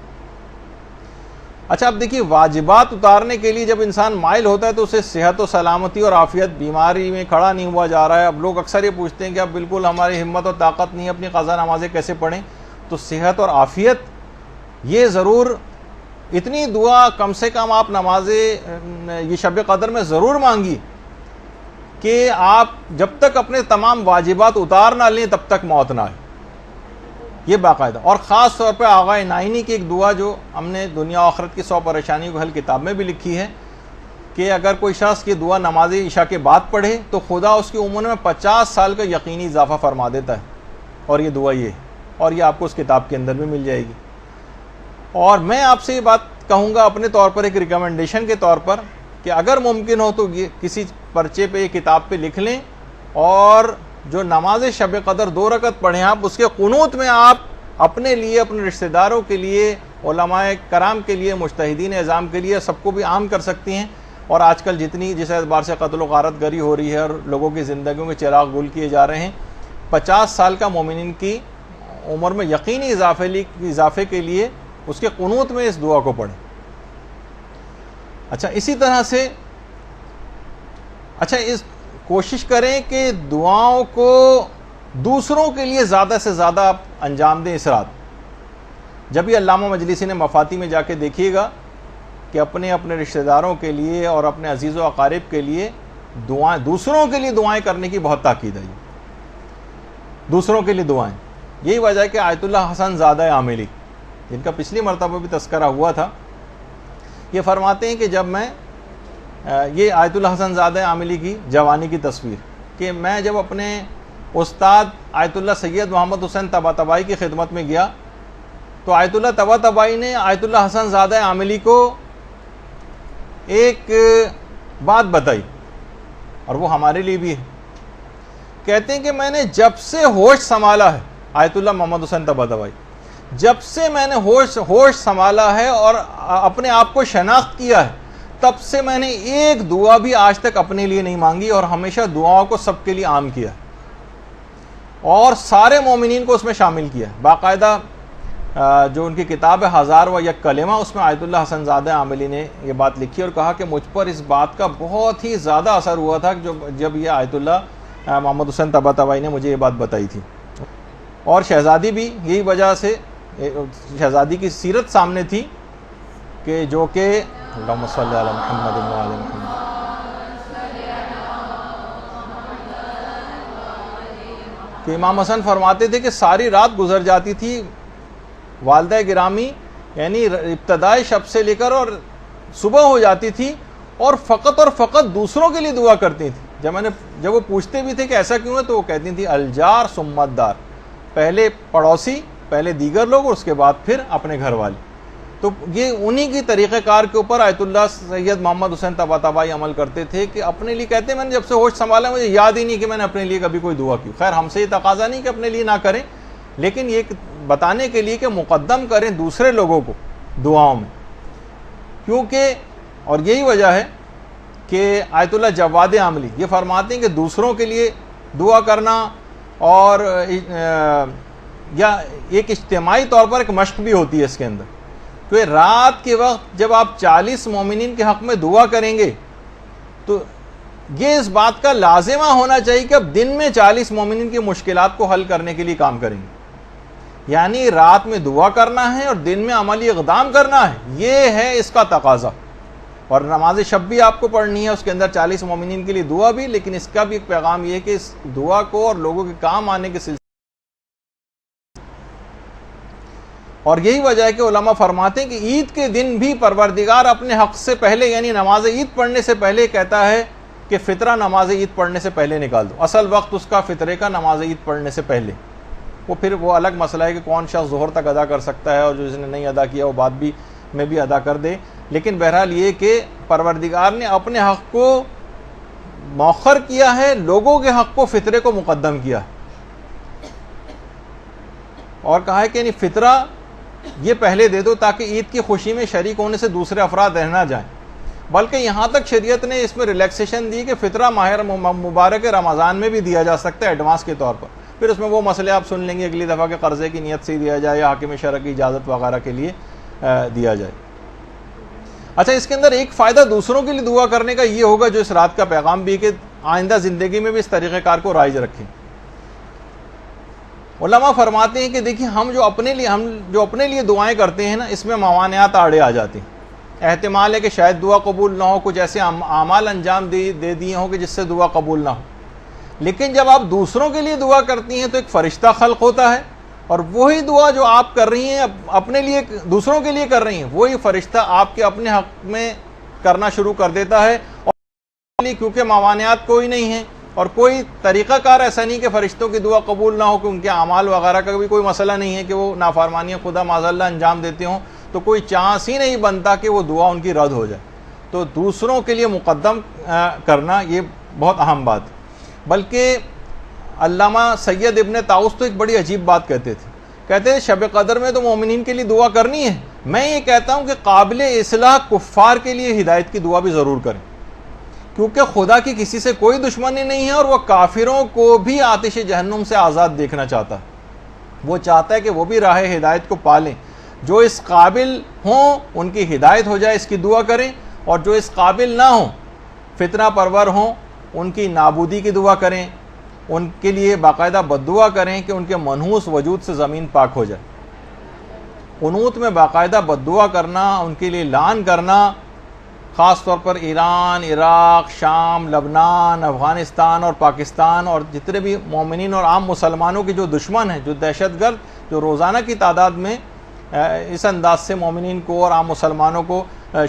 اچھا اب دیکھیے واجبات اتارنے کے لیے جب انسان مائل ہوتا ہے تو اسے صحت و سلامتی اور عافیت، بیماری میں کھڑا نہیں ہوا جا رہا ہے۔ اب لوگ اکثر یہ پوچھتے ہیں کہ اب بالکل ہماری ہمت اور طاقت نہیں ہے، اپنی قضا نمازیں کیسے پڑھیں؟ تو صحت اور عافیت یہ ضرور اتنی دعا کم سے کم آپ نمازیں یہ شب قدر میں ضرور مانگی کہ آپ جب تک اپنے تمام واجبات اتار نہ لیں تب تک موت نہ آئے، یہ باقاعدہ۔ اور خاص طور پہ آغا نائینی کی ایک دعا جو ہم نے دنیا و آخرت کی 100 پریشانیوں کو حل کتاب میں بھی لکھی ہے کہ اگر کوئی شخص یہ دعا نماز عشاء کے بعد پڑھے تو خدا اس کی عمر میں 50 سال کا یقینی اضافہ فرما دیتا ہے، اور یہ دعا یہ ہے، اور یہ آپ کو اس کتاب کے اندر بھی مل جائے گی۔ اور میں آپ سے یہ بات کہوں گا اپنے طور پر ایک ریکمنڈیشن کے طور پر کہ اگر ممکن ہو تو یہ کسی پرچے پہ یہ کتاب پہ لکھ لیں، اور جو نماز شب قدر 2 رکعت پڑھیں آپ، اس کے قنوت میں آپ اپنے لیے، اپنے رشتہ داروں کے لیے، علماء کرام کے لیے، مجتہدین اعظام کے لیے، سب کو بھی عام کر سکتی ہیں۔ اور آج کل جس اعتبار سے قتل و غارت گری ہو رہی ہے اور لوگوں کی زندگیوں میں چراغ گل کیے جا رہے ہیں، 50 سال کا مومنین کی عمر میں یقینی اضافے کے لیے اس کے قنوت میں اس دعا کو پڑھیں۔ اچھا اسی طرح سے اس کوشش کریں کہ دعاؤں کو دوسروں کے لیے زیادہ سے زیادہ آپ انجام دیں اس رات۔ جب یہ علامہ مجلسی نے مفاتی میں جا کے دیکھیے گا کہ اپنے رشتہ داروں کے لیے اور اپنے عزیز و اقارب کے لیے دعائیں، دوسروں کے لیے دعائیں کرنے کی بہت تاکید ہے، دوسروں کے لیے دعائیں۔ یہی وجہ ہے کہ آیت اللہ حسن زادہ عاملی، جن کا پچھلی مرتبہ بھی تذکرہ ہوا تھا، یہ فرماتے ہیں کہ جب میں یہ آیت اللہ حسن زادہ عاملی کی جوانی کی تصویر، کہ میں جب اپنے استاد آیت اللہ سید محمد حسین طباطبائی کی خدمت میں گیا تو آیت اللہ طباطبائی نے آیت اللہ حسن زادہ عاملی کو ایک بات بتائی، اور وہ ہمارے لیے بھی ہے۔ کہتے ہیں کہ میں نے جب سے ہوش سنبھالا ہے، آیت اللہ محمد حسین طباطبائی، جب سے میں نے ہوش سنبھالا ہے اور اپنے آپ کو شناخت کیا ہے، تب سے میں نے ایک دعا بھی آج تک اپنے لیے نہیں مانگی، اور ہمیشہ دعاؤں کو سب کے لیے عام کیا ہے اور سارے مومنین کو اس میں شامل کیا ہے۔ باقاعدہ جو ان کی کتاب ہے 1001 کلمہ، اس میں آیت اللہ حسن زادہ عاملی نے یہ بات لکھی اور کہا کہ مجھ پر اس بات کا بہت ہی زیادہ اثر ہوا تھا جب یہ آیت اللہ محمد حسین طباطبائی نے مجھے یہ بات بتائی تھی۔ اور شہزادی بھی یہی وجہ سے، شہزادی کی سیرت سامنے تھی کہ جو کہ اللہم صلی علی محمد و علی محمد، کہ امام حسن فرماتے تھے کہ ساری رات گزر جاتی تھی والدہ گرامی، یعنی ابتدائی شب سے لے کر اور صبح ہو جاتی تھی، اور فقط دوسروں کے لیے دعا کرتی تھی۔ جب وہ پوچھتے بھی تھے کہ ایسا کیوں ہے تو وہ کہتی تھی الجار ثم الدار، پہلے پڑوسی، پہلے دیگر لوگ اور اس کے بعد پھر اپنے گھر والے۔ تو یہ انہی کی طریقہ کار کے اوپر آیت اللہ سید محمد حسین طباطبائی عمل کرتے تھے کہ اپنے لیے کہتے ہیں میں نے جب سے ہوش سنبھالا مجھے یاد ہی نہیں کہ میں نے اپنے لیے کبھی کوئی دعا کی. خیر ہم سے یہ تقاضا نہیں کہ اپنے لیے نہ کریں, لیکن یہ بتانے کے لیے کہ مقدم کریں دوسرے لوگوں کو دعاؤں میں, کیونکہ اور یہی وجہ ہے کہ آیت اللہ جواد عاملی یہ فرماتے ہیں کہ دوسروں کے لیے دعا کرنا اور یا ایک اجتماعی طور پر ایک مشق بھی ہوتی ہے اس کے اندر, کہ رات کے وقت جب آپ 40 مومنین کے حق میں دعا کریں گے تو یہ اس بات کا لازمہ ہونا چاہیے کہ اب دن میں 40 مومنین کی مشکلات کو حل کرنے کے لیے کام کریں گے. یعنی رات میں دعا کرنا ہے اور دن میں عملی اقدام کرنا ہے, یہ ہے اس کا تقاضا. اور نماز شب بھی آپ کو پڑھنی ہے, اس کے اندر 40 مومنین کے لیے دعا بھی, لیکن اس کا بھی ایک پیغام یہ ہے کہ اس دعا کو اور لوگوں کے کام آنے کے سلسلے. اور یہی وجہ ہے کہ علماء فرماتے ہیں کہ عید کے دن بھی پروردگار اپنے حق سے پہلے یعنی نماز عید پڑھنے سے پہلے کہتا ہے کہ فطرہ نماز عید پڑھنے سے پہلے نکال دو. اصل وقت اس کا فطرے کا نماز عید پڑھنے سے پہلے. وہ پھر وہ الگ مسئلہ ہے کہ کون شخص ظہر تک ادا کر سکتا ہے, اور جو جس نے نہیں ادا کیا وہ بعد بھی میں بھی ادا کر دے. لیکن بہرحال یہ کہ پروردگار نے اپنے حق کو مؤخر کیا ہے, لوگوں کے حق کو فطرے کو مقدم کیا, اور کہا ہے کہ یعنی فطرہ یہ پہلے دے دو تاکہ عید کی خوشی میں شریک ہونے سے دوسرے افراد رہ نہ جائیں. بلکہ یہاں تک شریعت نے اس میں ریلیکسیشن دی کہ فطرہ ماہ مبارک رمضان میں بھی دیا جا سکتا ہے ایڈوانس کے طور پر. پھر اس میں وہ مسئلے آپ سن لیں گے اگلی دفعہ کہ قرضے کی نیت سے ہی دیا جائے یا حاکم شرع کی اجازت وغیرہ کے لیے دیا جائے. اچھا, اس کے اندر ایک فائدہ دوسروں کے لیے دعا کرنے کا یہ ہوگا جو اس رات کا پیغام بھی کہ آئندہ زندگی میں بھی اس طریقہ کار کو رائج رکھیں. علماء فرماتے ہیں کہ دیکھیں ہم جو اپنے لیے دعائیں کرتے ہیں نا, اس میں موانعات آڑے آ جاتے ہیں. احتمال ہے کہ شاید دعا قبول نہ ہو, کچھ ایسے اعمال انجام دے دیے ہوں کہ جس سے دعا قبول نہ ہو. لیکن جب آپ دوسروں کے لیے دعا کرتی ہیں تو ایک فرشتہ خلق ہوتا ہے, اور وہی دعا جو آپ کر رہی ہیں اپنے لیے دوسروں کے لیے کر رہی ہیں, وہی فرشتہ آپ کے اپنے حق میں کرنا شروع کر دیتا ہے. اور کیونکہ موانعات کوئی نہیں ہیں اور کوئی طریقہ کار ایسا نہیں کہ فرشتوں کی دعا قبول نہ ہو, کہ ان کے اعمال وغیرہ کا بھی کوئی مسئلہ نہیں ہے کہ وہ نافرمانیاں خدا معاذ اللہ انجام دیتے ہوں, تو کوئی چانس ہی نہیں بنتا کہ وہ دعا ان کی رد ہو جائے. تو دوسروں کے لیے مقدم کرنا یہ بہت اہم بات ہے. بلکہ علامہ سید ابن طاؤس تو ایک بڑی عجیب بات کہتے تھے شب قدر میں تو مومنین کے لیے دعا کرنی ہے, میں یہ کہتا ہوں کہ قابل اصلاح کفار کے لیے ہدایت کی دعا بھی ضرور کریں, کیونکہ خدا کی کسی سے کوئی دشمنی نہیں ہے, اور وہ کافروں کو بھی آتش جہنم سے آزاد دیکھنا چاہتا ہے. وہ چاہتا ہے کہ وہ بھی راہ ہدایت کو پالیں. جو اس قابل ہوں ان کی ہدایت ہو جائے, اس کی دعا کریں, اور جو اس قابل نہ ہوں, فتنہ پرور ہوں, ان کی نابودی کی دعا کریں, ان کے لیے باقاعدہ بددعا کریں کہ ان کے منحوس وجود سے زمین پاک ہو جائے. قنوت میں باقاعدہ بددعا کرنا, ان کے لیے لعن کرنا, خاص طور پر ایران, عراق, شام, لبنان, افغانستان اور پاکستان اور جتنے بھی مومنین اور عام مسلمانوں کے جو دشمن ہیں, جو دہشت گرد جو روزانہ کی تعداد میں اس انداز سے مومنین کو اور عام مسلمانوں کو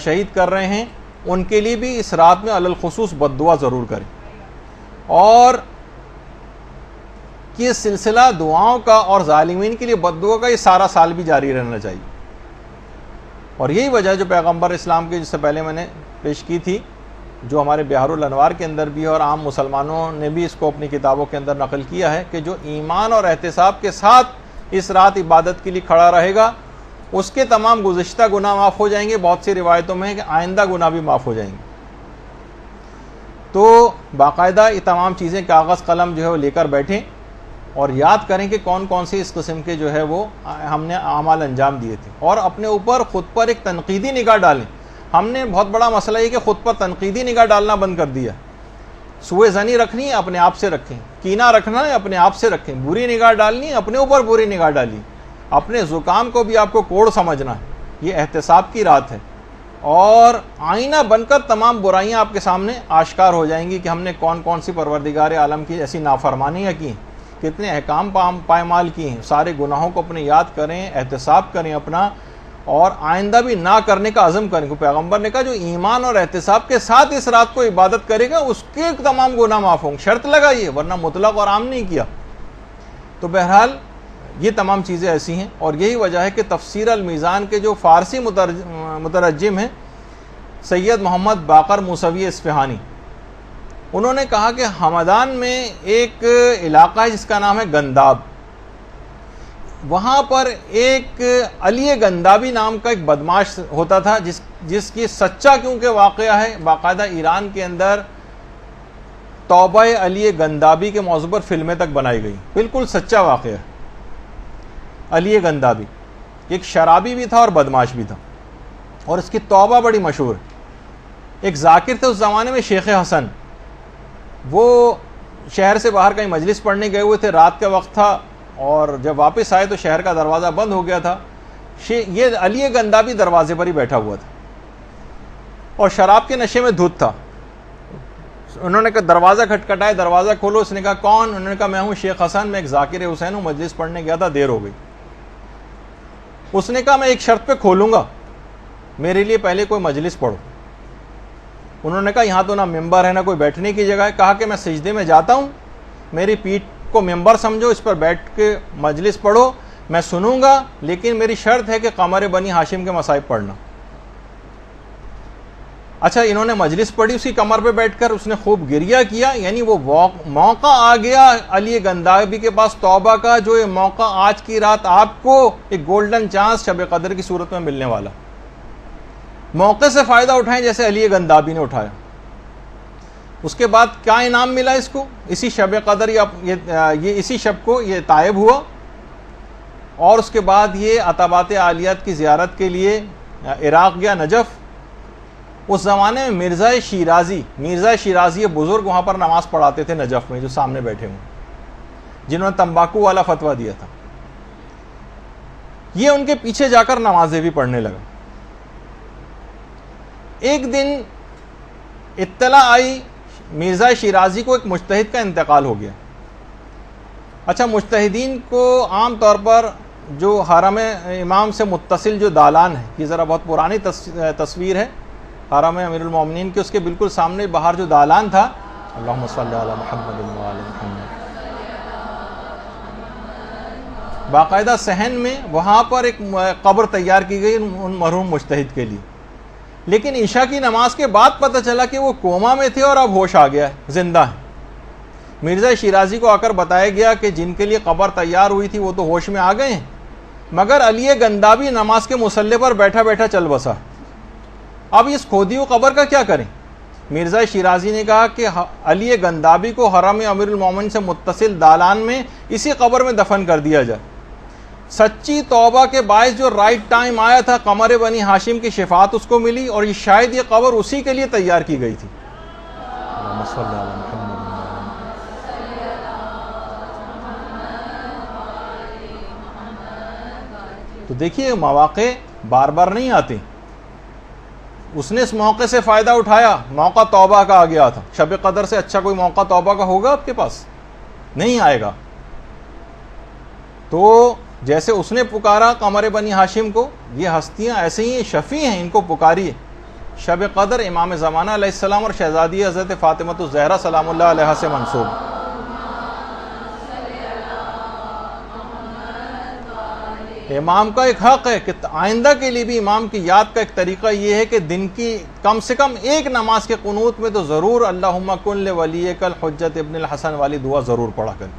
شہید کر رہے ہیں, ان کے لیے بھی اس رات میں علی الخصوص بددعا ضرور کریں. اور یہ سلسلہ دعاؤں کا اور ظالمین کے لیے بددعا کا یہ سارا سال بھی جاری رہنا چاہیے. اور یہی وجہ جو پیغمبر اسلام کے جس سے پہلے میں نے پیش کی تھی, جو ہمارے بہار الانوار کے اندر بھی اور عام مسلمانوں نے بھی اس کو اپنی کتابوں کے اندر نقل کیا ہے, کہ جو ایمان اور احتساب کے ساتھ اس رات عبادت کے لیے کھڑا رہے گا اس کے تمام گزشتہ گناہ معاف ہو جائیں گے. بہت سی روایتوں میں ہے کہ آئندہ گناہ بھی معاف ہو جائیں گے. تو باقاعدہ یہ تمام چیزیں کاغذ قلم جو ہے وہ لے کر بیٹھیں اور یاد کریں کہ کون کون سے اس قسم کے جو ہے وہ ہم نے اعمال انجام دیے تھے, اور اپنے اوپر خود پر ایک تنقیدی نگاہ ڈالیں. ہم نے بہت بڑا مسئلہ یہ کہ خود پر تنقیدی نگاہ ڈالنا بند کر دیا. سوء ظنی رکھنی ہے اپنے آپ سے رکھیں, کینہ رکھنا ہے اپنے آپ سے رکھیں, بری نگاہ ڈالنی ہے اپنے اوپر بری نگاہ ڈالی, اپنے زکام کو بھی آپ کو کوڑ سمجھنا ہے. یہ احتساب کی رات ہے, اور آئینہ بن کر تمام برائیاں آپ کے سامنے آشکار ہو جائیں گی کہ ہم نے کون کون سی پروردگار عالم کی ایسی نافرمانیاں کی ہیں, کتنے احکام پائمال کی ہیں. سارے گناہوں کو اپنے یاد کریں, احتساب کریں اپنا, اور آئندہ بھی نہ کرنے کا عزم کریں. کیونکہ پیغمبر نے کہا جو ایمان اور احتساب کے ساتھ اس رات کو عبادت کرے گا اس کے تمام گناہ معاف ہوں گے. شرط لگائیے, ورنہ مطلق اور عام نہیں کیا. تو بہرحال یہ تمام چیزیں ایسی ہیں، اور یہی وجہ ہے کہ تفسیر المیزان کے جو فارسی مترجم ہیں سید محمد باقر موسوی اصفہانی، انہوں نے کہا کہ ہمدان میں ایک علاقہ ہے جس کا نام ہے گنداب، وہاں پر ایک علی گندابی نام کا ایک بدماش ہوتا تھا جس کی سچا کیونکہ واقعہ ہے، باقاعدہ ایران کے اندر توبہ علی گندابی کے موضوع پر فلمیں تک بنائی گئی، بالکل سچا واقعہ ہے۔ علی گندابی ایک شرابی بھی تھا اور بدماش بھی تھا، اور اس کی توبہ بڑی مشہور ہے۔ ایک ذاکر تھے اس زمانے میں، شیخ حسن، وہ شہر سے باہر کہیں مجلس پڑھنے گئے ہوئے تھے، رات کا وقت تھا، اور جب واپس آئے تو شہر کا دروازہ بند ہو گیا تھا۔ یہ علی گندابی دروازے پر ہی بیٹھا ہوا تھا اور شراب کے نشے میں دھت تھا۔ انہوں نے کہا دروازہ کھٹکھٹایا، دروازہ کھولو۔ اس نے کہا کون؟ انہوں نے کہا میں ہوں شیخ حسن، میں ایک ذاکر حسین ہوں، مجلس پڑھنے گیا تھا، دیر ہو گئی۔ اس نے کہا میں ایک شرط پہ کھولوں گا، میرے لیے پہلے کوئی مجلس پڑھو۔ انہوں نے کہا یہاں تو نہ ممبر ہے نہ کوئی بیٹھنے کی جگہ ہے۔ کہا کہ میں سجدے میں جاتا ہوں، میری پیٹھ کو ممبر سمجھو، اس پر بیٹھ کے مجلس پڑھو، میں سنوں گا، لیکن میری شرط ہے کہ قمر بنی ہاشم کے مصائب پڑھنا۔ اچھا، انہوں نے مجلس پڑھی اس کی کمر پہ بیٹھ کر، اس نے خوب گریہ کیا، یعنی وہ موقع آ گیا علی گندابی کے پاس توبہ کا، جو یہ موقع آج کی رات آپ کو ایک گولڈن چانس شب قدر کی صورت میں ملنے والا۔ موقع سے فائدہ اٹھائیں جیسے علی گندابی نے اٹھایا۔ اس کے بعد کیا انعام ملا اس کو؟ اسی شب قدر یہ اسی شب کو یہ تائب ہوا، اور اس کے بعد یہ عتبات عالیات کی زیارت کے لیے عراق گیا، نجف۔ اس زمانے میں مرزا شیرازی یہ بزرگ وہاں پر نماز پڑھاتے تھے نجف میں، جو سامنے بیٹھے ہوئے، جنہوں نے تمباکو والا فتویٰ دیا تھا۔ یہ ان کے پیچھے جا کر نمازیں بھی پڑھنے لگا۔ ایک دن اطلاع آئی مرزا شیرازی کو ایک مجتہد کا انتقال ہو گیا۔ اچھا، مجتہدین کو عام طور پر جو حرم امام سے متصل جو دالان ہے، یہ ذرا بہت پرانی تصویر ہے حرم امیر المومنین کے، اس کے بالکل سامنے باہر جو دالان تھا، اللہم صلی علی محمد و علی محمد، باقاعدہ صحن میں وہاں پر ایک قبر تیار کی گئی ان مرحوم مجتہد کے لیے۔ لیکن عشاء کی نماز کے بعد پتہ چلا کہ وہ کوما میں تھے اور اب ہوش آ گیا ہے، زندہ ہے۔ مرزا شیرازی کو آ کر بتایا گیا کہ جن کے لیے قبر تیار ہوئی تھی وہ تو ہوش میں آ گئے ہیں، مگر علی گندابی نماز کے مصلی پر بیٹھا بیٹھا چل بسا۔ اب اس کھودی ہوئی قبر کا کیا کریں؟ مرزا شیرازی نے کہا کہ علی گندابی کو حرم امیر المومنین سے متصل دالان میں اسی قبر میں دفن کر دیا جائے۔ سچی توبہ کے باعث جو رائٹ ٹائم آیا تھا، قمر بنی ہاشم کی شفاعت اس کو ملی، اور شاید یہ قبر اسی کے لیے تیار کی گئی تھی۔ تو دیکھیے مواقع بار بار نہیں آتے، اس نے اس موقع سے فائدہ اٹھایا، موقع توبہ کا آ گیا تھا۔ شب قدر سے اچھا کوئی موقع توبہ کا ہوگا آپ کے پاس؟ نہیں آئے گا۔ تو جیسے اس نے پکارا قمر بنی ہاشم کو، یہ ہستیاں ایسے ہی شفیع ہیں، ان کو پکاریے۔ شب قدر امام زمانہ علیہ السلام اور شہزادی حضرت فاطمۃ الزہرا سلام اللہ علیہا سے منسوب۔ امام کا ایک حق ہے کہ آئندہ کے لیے بھی امام کی یاد کا ایک طریقہ یہ ہے کہ دن کی کم سے کم ایک نماز کے قنوت میں تو ضرور اللہم کن لولیک الحجت ابن الحسن والی دعا ضرور پڑھا کریں۔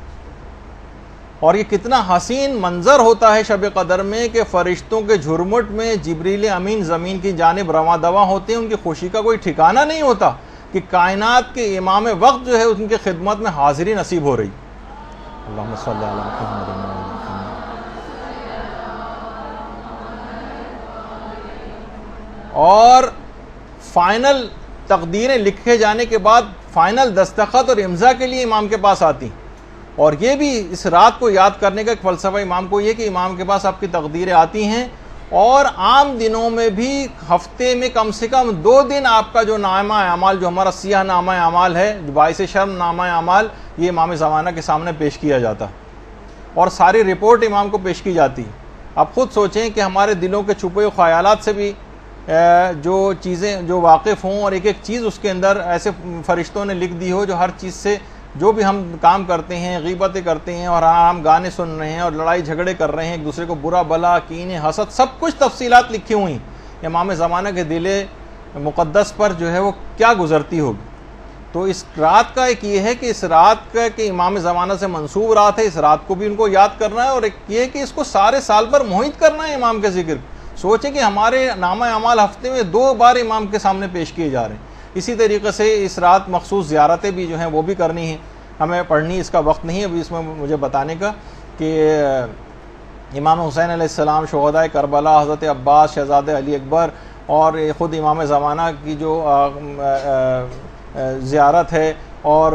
اور یہ کتنا حسین منظر ہوتا ہے شب قدر میں کہ فرشتوں کے جھرمٹ میں جبریل امین زمین کی جانب رواں دواں ہوتے ہیں، ان کی خوشی کا کوئی ٹھکانہ نہیں ہوتا کہ کائنات کے امام وقت جو ہے ان کی خدمت میں حاضری نصیب ہو رہی۔ اللہم صلی علی محمد و علی محمد۔ اور فائنل تقدیریں لکھے جانے کے بعد فائنل دستخط اور امضا کے لیے امام کے پاس آتی، اور یہ بھی اس رات کو یاد کرنے کا ایک فلسفہ امام کو یہ کہ امام کے پاس آپ کی تقدیریں آتی ہیں، اور عام دنوں میں بھی ہفتے میں کم سے کم 2 دن آپ کا جو نامہ اعمال، جو ہمارا سیاہ نامہ اعمال ہے، جو باعث شرم نامہ اعمال، یہ امام زمانہ کے سامنے پیش کیا جاتا، اور ساری رپورٹ امام کو پیش کی جاتی۔ اب خود سوچیں کہ ہمارے دلوں کے چھپے ہوئے خیالات سے بھی جو چیزیں جو واقف ہوں، اور ایک ایک چیز اس کے اندر ایسے فرشتوں نے لکھ دی ہو جو ہر چیز سے جو بھی ہم کام کرتے ہیں، غیبتیں کرتے ہیں اور ہم گانے سن رہے ہیں اور لڑائی جھگڑے کر رہے ہیں، ایک دوسرے کو برا بھلا، کینے، حسد، سب کچھ تفصیلات لکھی ہوئی ہیں امام زمانہ کے دل مقدس پر جو ہے وہ کیا گزرتی ہوگی۔ تو اس رات کا ایک یہ ہے کہ اس رات کا کہ امام زمانہ سے منسوب رات ہے، اس رات کو بھی ان کو یاد کرنا ہے، اور ایک یہ کہ اس کو سارے سال پر محیط کرنا ہے امام کے ذکر۔ سوچیں کہ ہمارے نامہ اعمال ہفتے میں 2 بار امام کے سامنے پیش کیے جا رہے ہیں۔ اسی طریقے سے اس رات مخصوص زیارتیں بھی جو ہیں وہ بھی کرنی ہیں، ہمیں پڑھنی، اس کا وقت نہیں ہے ابھی اس میں مجھے بتانے کا، کہ امام حسین علیہ السلام، شہداء کربلا، حضرت عباس، شہزادہ علی اکبر، اور خود امام زمانہ کی جو زیارت ہے، اور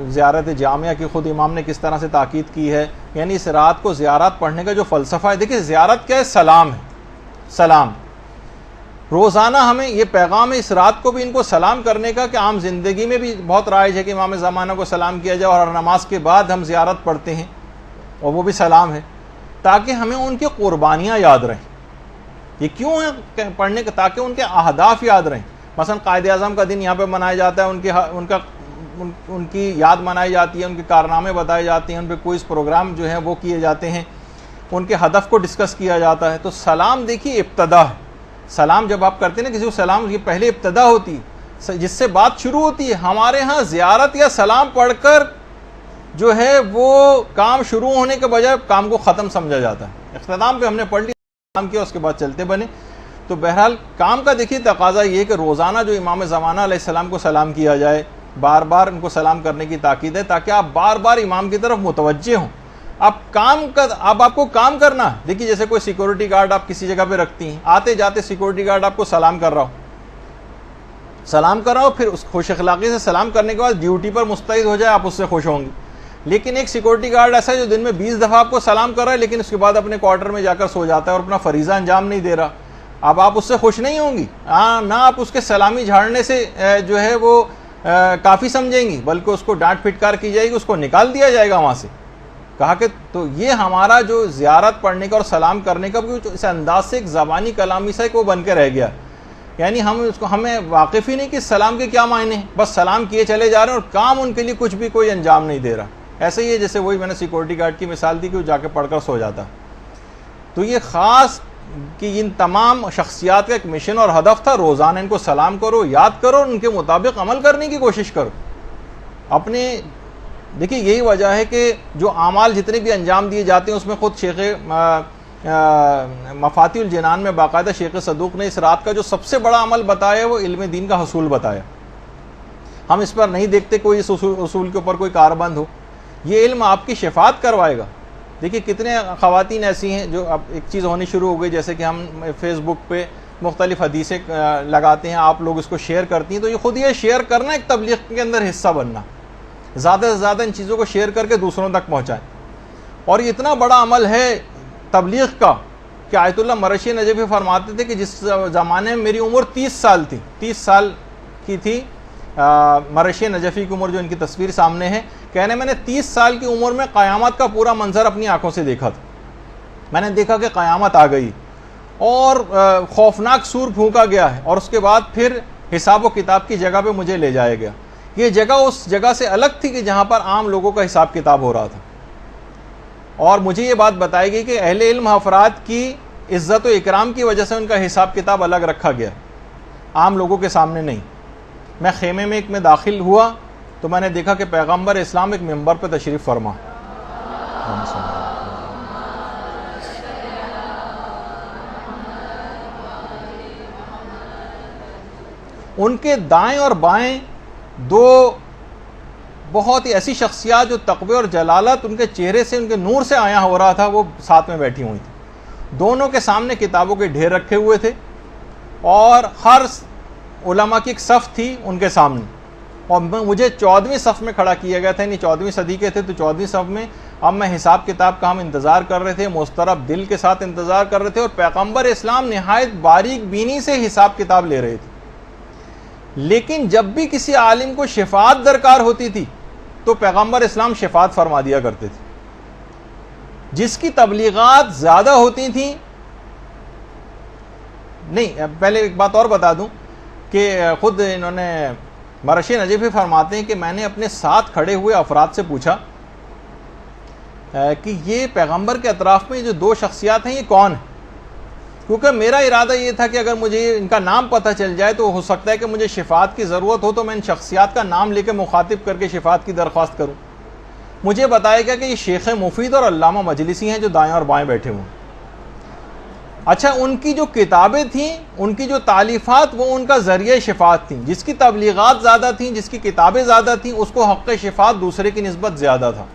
زیارت جامعہ کی خود امام نے کس طرح سے تاکید کی ہے، یعنی اس رات کو زیارت پڑھنے کا جو فلسفہ ہے۔ دیکھیں زیارت کیا ہے؟ سلام ہے، سلام۔ روزانہ ہمیں یہ پیغام ہے اس رات کو بھی ان کو سلام کرنے کا، کہ عام زندگی میں بھی بہت رائج ہے کہ امام زمانہ کو سلام کیا جائے، اور ہر نماز کے بعد ہم زیارت پڑھتے ہیں اور وہ بھی سلام ہے، تاکہ ہمیں ان کی قربانیاں یاد رہیں۔ یہ کیوں ہے پڑھنے کا؟ تاکہ ان کے اہداف یاد رہیں۔ مثلا قائد اعظم کا دن یہاں پہ منایا جاتا ہے، ان کی یاد منائی جاتی ہے، ان کے کارنامے بتائے جاتے ہیں، ان پہ کوئز پروگرام جو ہیں وہ کیے جاتے ہیں، ان کے ہدف کو ڈسکس کیا جاتا ہے۔ تو سلام دیکھیے ابتدا ہے۔ سلام جب آپ کرتے ہیں نا کسی کو سلام، یہ پہلے ابتدا ہوتی ہے جس سے بات شروع ہوتی ہے۔ ہمارے ہاں زیارت یا سلام پڑھ کر جو ہے وہ کام شروع ہونے کے بجائے کام کو ختم سمجھا جاتا ہے۔ اختتام پہ ہم نے پڑھ لیا، سلام کیا، اس کے بعد چلتے بنے۔ تو بہرحال کام کا دیکھیے تقاضا یہ کہ روزانہ جو امام زمانہ علیہ السلام کو سلام کیا جائے، بار بار ان کو سلام کرنے کی تاکید ہے، تاکہ آپ بار بار امام کی طرف متوجہ ہوں۔ اب آپ کو کام کرنا ہے۔ دیکھیے جیسے کوئی سیکورٹی گارڈ آپ کسی جگہ پہ رکھتی ہیں، آتے جاتے سیکورٹی گارڈ آپ کو سلام کر رہا ہو، پھر اس خوش اخلاقی سے سلام کرنے کے بعد ڈیوٹی پر مستعد ہو جائے، آپ اس سے خوش ہوں گی۔ لیکن ایک سیکورٹی گارڈ ایسا ہے جو دن میں 20 دفعہ آپ کو سلام کر رہا ہے، لیکن اس کے بعد اپنے کوارٹر میں جا کر سو جاتا ہے اور اپنا فریضہ انجام نہیں دے رہا، اب آپ اس سے خوش نہیں ہوں گی، نہ آپ اس کے سلامی جھاڑنے سے جو ہے وہ کافی سمجھیں گی، بلکہ اس کو ڈانٹ پھٹکار کی جائے گی، اس کو نکال دیا جائے گا وہاں سے۔ کہا کہ تو یہ ہمارا جو زیارت پڑھنے کا اور سلام کرنے کا اس انداز سے ایک زبانی کلامی سا وہ بن کے رہ گیا، یعنی ہمیں واقف ہی نہیں کہ سلام کے کیا معنی ہیں، بس سلام کیے چلے جا رہے ہیں اور کام ان کے لیے کچھ بھی کوئی انجام نہیں دے رہا۔ ایسے ہی ہے جیسے وہی میں نے سیکورٹی گارڈ کی مثال دی کہ وہ جا کے پڑھ کر سو جاتا۔ تو یہ خاص کہ ان تمام شخصیات کا ایک مشن اور ہدف تھا، روزانہ ان کو سلام کرو، یاد کرو، ان کے مطابق عمل کرنے کی کوشش کرو۔ دیکھیے یہی وجہ ہے کہ جو اعمال جتنے بھی انجام دیے جاتے ہیں اس میں خود شیخ مفاتیح الجنان میں باقاعدہ شیخ صدوق نے اس رات کا جو سب سے بڑا عمل بتایا وہ علم دین کا حصول بتایا۔ ہم اس پر نہیں دیکھتے کوئی اس اصول کے اوپر کوئی کاربند ہو، یہ علم آپ کی شفاعت کروائے گا۔ دیکھیے کتنے خواتین ایسی ہیں جو اب ایک چیز ہونی شروع ہو گئی، جیسے کہ ہم فیس بک پہ مختلف حدیثیں لگاتے ہیں، آپ لوگ اس کو شیئر کرتی ہیں، تو یہ خود یہ شیئر کرنا ایک تبلیغ کے اندر حصہ بننا، زیادہ سے زیادہ ان چیزوں کو شیئر کر کے دوسروں تک پہنچائیں۔ اور یہ اتنا بڑا عمل ہے تبلیغ کا کہ آیت اللہ مرشی نجفی فرماتے تھے کہ جس زمانے میں میری عمر 30 سال تھی، 30 سال کی تھی مرشی نجفی کی عمر جو ان کی تصویر سامنے ہے، کہنے میں نے 30 سال کی عمر میں قیامت کا پورا منظر اپنی آنکھوں سے دیکھا تھا۔ میں نے دیکھا کہ قیامت آ گئی اور خوفناک سور پھونکا گیا ہے، اور اس کے بعد پھر حساب و کتاب کی جگہ پہ مجھے لے جایا گیا۔ یہ جگہ اس جگہ سے الگ تھی کہ جہاں پر عام لوگوں کا حساب کتاب ہو رہا تھا، اور مجھے یہ بات بتائی گئی کہ اہل علم افراد کی عزت و اکرام کی وجہ سے ان کا حساب کتاب الگ رکھا گیا، عام لوگوں کے سامنے نہیں۔ میں خیمے میں ایک میں داخل ہوا تو میں نے دیکھا کہ پیغمبر اسلام ایک منبر پہ تشریف فرما، ان کے دائیں اور بائیں دو بہت ہی ایسی شخصیات جو تقوی اور جلالت ان کے چہرے سے، ان کے نور سے آیا ہو رہا تھا، وہ ساتھ میں بیٹھی ہوئی تھی۔ دونوں کے سامنے کتابوں کے ڈھیر رکھے ہوئے تھے، اور ہر علماء کی ایک صف تھی ان کے سامنے، اور مجھے 14ویں صف میں کھڑا کیا گیا تھا، یعنی 14ویں صدی کے تھے تو 14ویں صف میں۔ اب میں حساب کتاب کا ہم انتظار کر رہے تھے، مضطرب دل کے ساتھ انتظار کر رہے تھے، اور پیغمبر اسلام نہایت باریک بینی سے حساب کتاب لے رہے تھے۔ لیکن جب بھی کسی عالم کو شفاعت درکار ہوتی تھی تو پیغمبر اسلام شفاعت فرما دیا کرتے تھے۔ جس کی تبلیغات زیادہ ہوتی تھیں، نہیں پہلے ایک بات اور بتا دوں کہ خود انہوں نے مرشی نجفی فرماتے ہیں کہ میں نے اپنے ساتھ کھڑے ہوئے افراد سے پوچھا کہ یہ پیغمبر کے اطراف میں جو دو شخصیات ہیں یہ کون ہیں، کیونکہ میرا ارادہ یہ تھا کہ اگر مجھے ان کا نام پتہ چل جائے تو ہو سکتا ہے کہ مجھے شفاعت کی ضرورت ہو تو میں ان شخصیات کا نام لے کے مخاطب کر کے شفاعت کی درخواست کروں۔ مجھے بتایا گیا کہ یہ شیخ مفید اور علامہ مجلسی ہیں جو دائیں اور بائیں بیٹھے ہوئے ہیں۔ اچھا، ان کی جو کتابیں تھیں، ان کی جو تالیفات، وہ ان کا ذریعہ شفاعت تھیں۔ جس کی تبلیغات زیادہ تھیں، جس کی کتابیں زیادہ تھیں، اس کو حق شفاعت دوسرے کی نسبت زیادہ تھا۔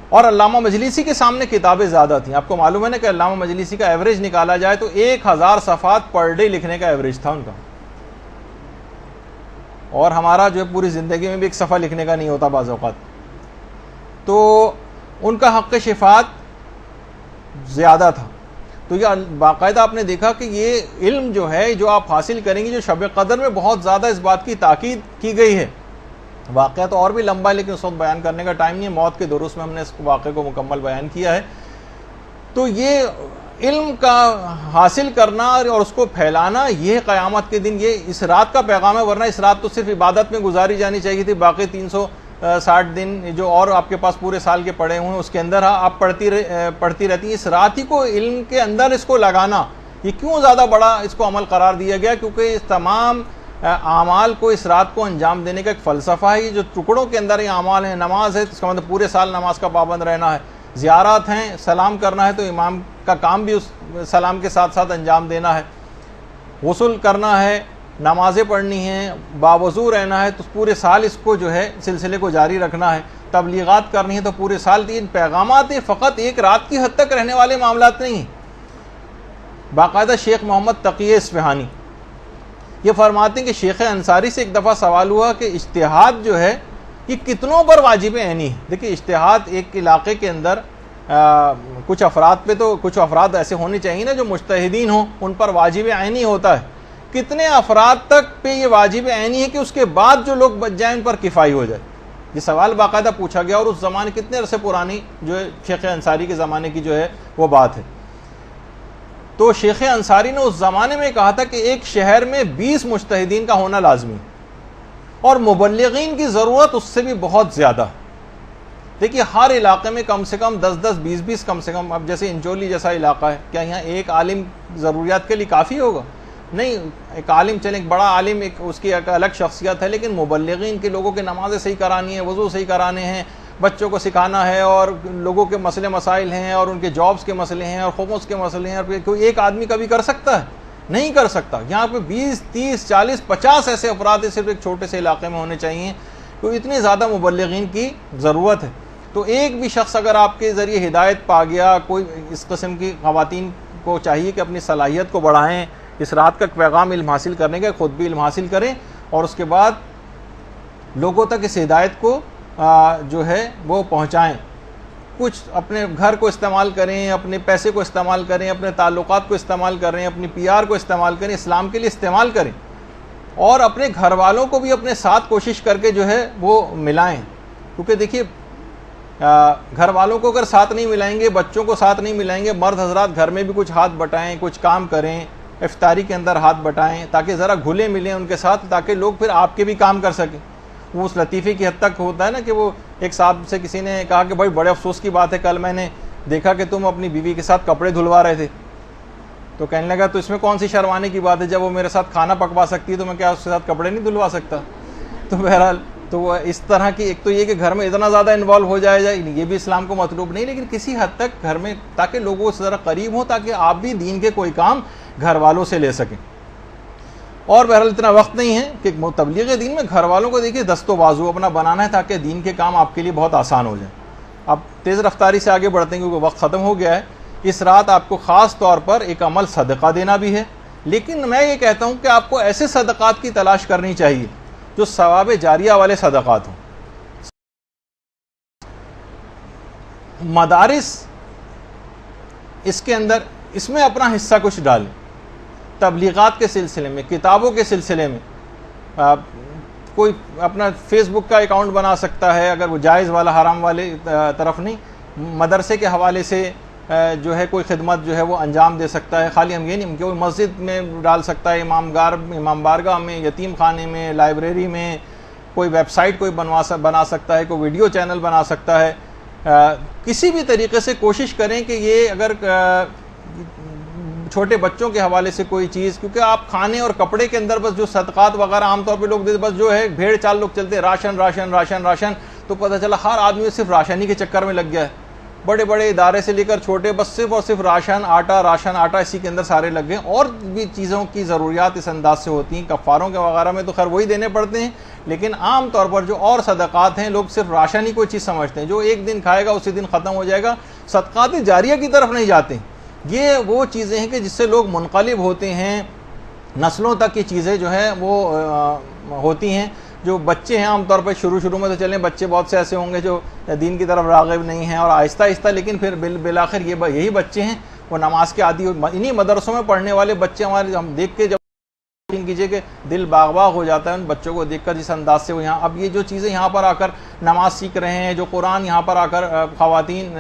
اور علامہ مجلسی کے سامنے کتابیں زیادہ تھیں۔ آپ کو معلوم ہے نا کہ علامہ مجلسی کا ایوریج نکالا جائے تو 1000 صفحات پر ڈے لکھنے کا ایوریج تھا ان کا، اور ہمارا جو پوری زندگی میں بھی ایک صفحہ لکھنے کا نہیں ہوتا بعض اوقات۔ تو ان کا حق شفاعت زیادہ تھا۔ تو یہ باقاعدہ آپ نے دیکھا کہ یہ علم جو ہے جو آپ حاصل کریں گے، جو شب قدر میں بہت زیادہ اس بات کی تاکید کی گئی ہے۔ واقعہ تو اور بھی لمبا ہے لیکن اس وقت بیان کرنے کا ٹائم نہیں ہے، موت کے دروس میں ہم نے اس واقعے کو مکمل بیان کیا ہے۔ تو یہ علم کا حاصل کرنا اور اس کو پھیلانا، یہ قیامت کے دن یہ اس رات کا پیغام ہے، ورنہ اس رات تو صرف عبادت میں گزاری جانی چاہیے تھی، باقی 360 دن جو اور آپ کے پاس پورے سال کے پڑے ہوئے ہیں اس کے اندر آپ پڑھتی رہتی ہیں۔ اس رات ہی کو علم کے اندر اس کو لگانا، یہ کیوں زیادہ بڑا اس کو عمل قرار دیا گیا؟ کیونکہ اس تمام اعمال کو اس رات کو انجام دینے کا ایک فلسفہ ہے۔ یہ جو ٹکڑوں کے اندر یہ اعمال ہیں، نماز ہے اس کا مطلب پورے سال نماز کا پابند رہنا ہے، زیارات ہیں، سلام کرنا ہے تو امام کا کام بھی اس سلام کے ساتھ ساتھ انجام دینا ہے، غسل کرنا ہے، نمازیں پڑھنی ہیں، باوضو رہنا ہے، تو پورے سال اس کو جو ہے سلسلے کو جاری رکھنا ہے، تبلیغات کرنی ہے تو پورے سال تین پیغامات فقط ایک رات کی حد تک رہنے والے معاملات نہیں ہیں۔ باقاعدہ شیخ محمد تقی اصفہانی یہ فرماتے ہیں کہ شیخ انصاری سے ایک دفعہ سوال ہوا کہ اجتہاد جو ہے یہ کتنوں پر واجب عینی ہے؟ دیکھیں، اجتہاد ایک علاقے کے اندر کچھ افراد پہ تو کچھ افراد ایسے ہونے چاہیے نا جو مجتہدین ہوں، ان پر واجب عینی ہوتا ہے۔ کتنے افراد تک پہ یہ واجب عینی ہے کہ اس کے بعد جو لوگ بچ جائیں ان پر کفایہ ہو جائے؟ یہ سوال باقاعدہ پوچھا گیا، اور اس زمانے کتنے عرصے پرانی جو ہے شیخ انصاری کے زمانے کی جو ہے وہ بات ہے۔ تو شیخ انصاری نے اس زمانے میں کہا تھا کہ ایک شہر میں 20 مجتہدین کا ہونا لازمی، اور مبلغین کی ضرورت اس سے بھی بہت زیادہ۔ دیکھیے، ہر علاقے میں کم سے کم 10-10 20-20 کم سے کم، اب جیسے انچولی جیسا علاقہ ہے، کیا یہاں ایک عالم ضروریات کے لیے کافی ہوگا؟ نہیں، ایک عالم چلیں، ایک بڑا عالم، ایک اس کی ایک الگ شخصیت ہے، لیکن مبلغین کے لوگوں کے نمازیں صحیح کرانی ہیں، وضو صحیح کرانے ہیں، بچوں کو سکھانا ہے، اور لوگوں کے مسئلے مسائل ہیں، اور ان کے جابز کے مسئلے ہیں، اور خمس کے مسئلے ہیں، اور کوئی ایک آدمی کبھی کر سکتا ہے؟ نہیں کر سکتا۔ یہاں پہ 20 30 40 50 ایسے افراد صرف ایک چھوٹے سے علاقے میں ہونے چاہیے، تو اتنی زیادہ مبلغین کی ضرورت ہے۔ تو ایک بھی شخص اگر آپ کے ذریعے ہدایت پا گیا، کوئی اس قسم کی خواتین کو چاہیے کہ اپنی صلاحیت کو بڑھائیں، اس رات کا پیغام علم حاصل کرنے کا، خود بھی علم حاصل کریں، اور اس کے بعد لوگوں تک اس ہدایت کو جو ہے وہ پہنچائیں۔ کچھ اپنے گھر کو استعمال کریں، اپنے پیسے کو استعمال کریں، اپنے تعلقات کو استعمال کریں، اپنی PR کو استعمال کریں، اسلام کے لیے استعمال کریں، اور اپنے گھر والوں کو بھی اپنے ساتھ کوشش کر کے جو ہے وہ ملائیں۔ کیونکہ دیکھیے، گھر والوں کو اگر ساتھ نہیں ملائیں گے، بچوں کو ساتھ نہیں ملائیں گے، مرد حضرات گھر میں بھی کچھ ہاتھ بٹائیں، کچھ کام کریں، افطاری کے اندر ہاتھ بٹائیں، تاکہ ذرا گھلے ملیں ان کے ساتھ، تاکہ لوگ پھر آپ کے بھی کام کر سکیں۔ وہ اس لطیفے کی حد تک ہوتا ہے نا کہ وہ ایک صاحب سے کسی نے کہا کہ بھائی بڑے افسوس کی بات ہے، کل میں نے دیکھا کہ تم اپنی بیوی کے ساتھ کپڑے دھلوا رہے تھے۔ تو کہنے لگا تو اس میں کون سی شرمانے کی بات ہے، جب وہ میرے ساتھ کھانا پکوا سکتی ہے تو میں کیا اس کے ساتھ کپڑے نہیں دھلوا سکتا؟ تو بہرحال تو وہ اس طرح کی، ایک تو یہ کہ گھر میں اتنا زیادہ انوالو ہو جائے، یہ بھی اسلام کو مطلوب نہیں، لیکن کسی حد تک گھر میں، تاکہ لوگوں سے ذرا قریب ہوں، تاکہ آپ بھی دین کے کوئی کام گھر والوں سے لے سکیں۔ اور بہرحال اتنا وقت نہیں ہے کہ تبلیغ دین میں گھر والوں کو دیکھیے دست و بازو اپنا بنانا ہے، تاکہ دین کے کام آپ کے لیے بہت آسان ہو جائیں۔ اب تیز رفتاری سے آگے بڑھتے ہیں کیونکہ وقت ختم ہو گیا ہے۔ اس رات آپ کو خاص طور پر ایک عمل صدقہ دینا بھی ہے، لیکن میں یہ کہتا ہوں کہ آپ کو ایسے صدقات کی تلاش کرنی چاہیے جو ثواب جاریہ والے صدقات ہوں۔ مدارس اس کے اندر، اس میں اپنا حصہ کچھ ڈالیں، تبلیغات کے سلسلے میں، کتابوں کے سلسلے میں۔ کوئی اپنا فیس بک کا اکاؤنٹ بنا سکتا ہے، اگر وہ جائز والا، حرام والے طرف نہیں، مدرسے کے حوالے سے جو ہے کوئی خدمت جو ہے وہ انجام دے سکتا ہے. خالی ہم یہ نہیں کہ وہ مسجد میں ڈال سکتا ہے, امام بارگاہ میں, یتیم خانے میں, لائبریری میں, کوئی ویب سائٹ کوئی بنا سکتا ہے, کوئی ویڈیو چینل بنا سکتا ہے. کسی بھی طریقے سے کوشش کریں کہ یہ اگر چھوٹے بچوں کے حوالے سے کوئی چیز, کیونکہ آپ کھانے اور کپڑے کے اندر بس جو صدقات وغیرہ عام طور پہ لوگ دیتے, بس جو ہے بھیڑ چال لوگ چلتے راشن راشن راشن راشن, تو پتہ چلا ہر آدمی صرف راشن ہی کے چکر میں لگ گیا ہے. بڑے بڑے ادارے سے لے کر چھوٹے بس صرف اور صرف راشن آٹا اسی کے اندر سارے لگ گئے. اور بھی چیزوں کی ضروریات اس انداز سے ہوتی ہیں. کفاروں کے وغیرہ میں تو خیر وہی دینے پڑتے ہیں, لیکن عام طور پر جو اور صدقات ہیں لوگ صرف راشن ہی کوئی چیز سمجھتے ہیں, جو ایک دن کھائے گا اسی دن ختم ہو جائے گا. صدقات جاریہ کی طرف نہیں جاتے. یہ وہ چیزیں ہیں کہ جس سے لوگ منقلب ہوتے ہیں, نسلوں تک کی چیزیں جو ہیں وہ ہوتی ہیں. جو بچے ہیں عام طور پر شروع میں تو چلیں بچے بہت سے ایسے ہوں گے جو دین کی طرف راغب نہیں ہیں, اور آہستہ آہستہ لیکن پھر بالآخر یہی بچے ہیں وہ نماز کے عادی. انہی مدرسوں میں پڑھنے والے بچے ہمارے, ہم دیکھ کے جب کیجئے کہ دل باغ ہو جاتا ہے ان بچوں کو دیکھ کر, جس انداز سے وہ یہاں اب یہ جو چیزیں یہاں پر آ کر نماز سیکھ رہے ہیں, جو قرآن یہاں پر آ کر خواتین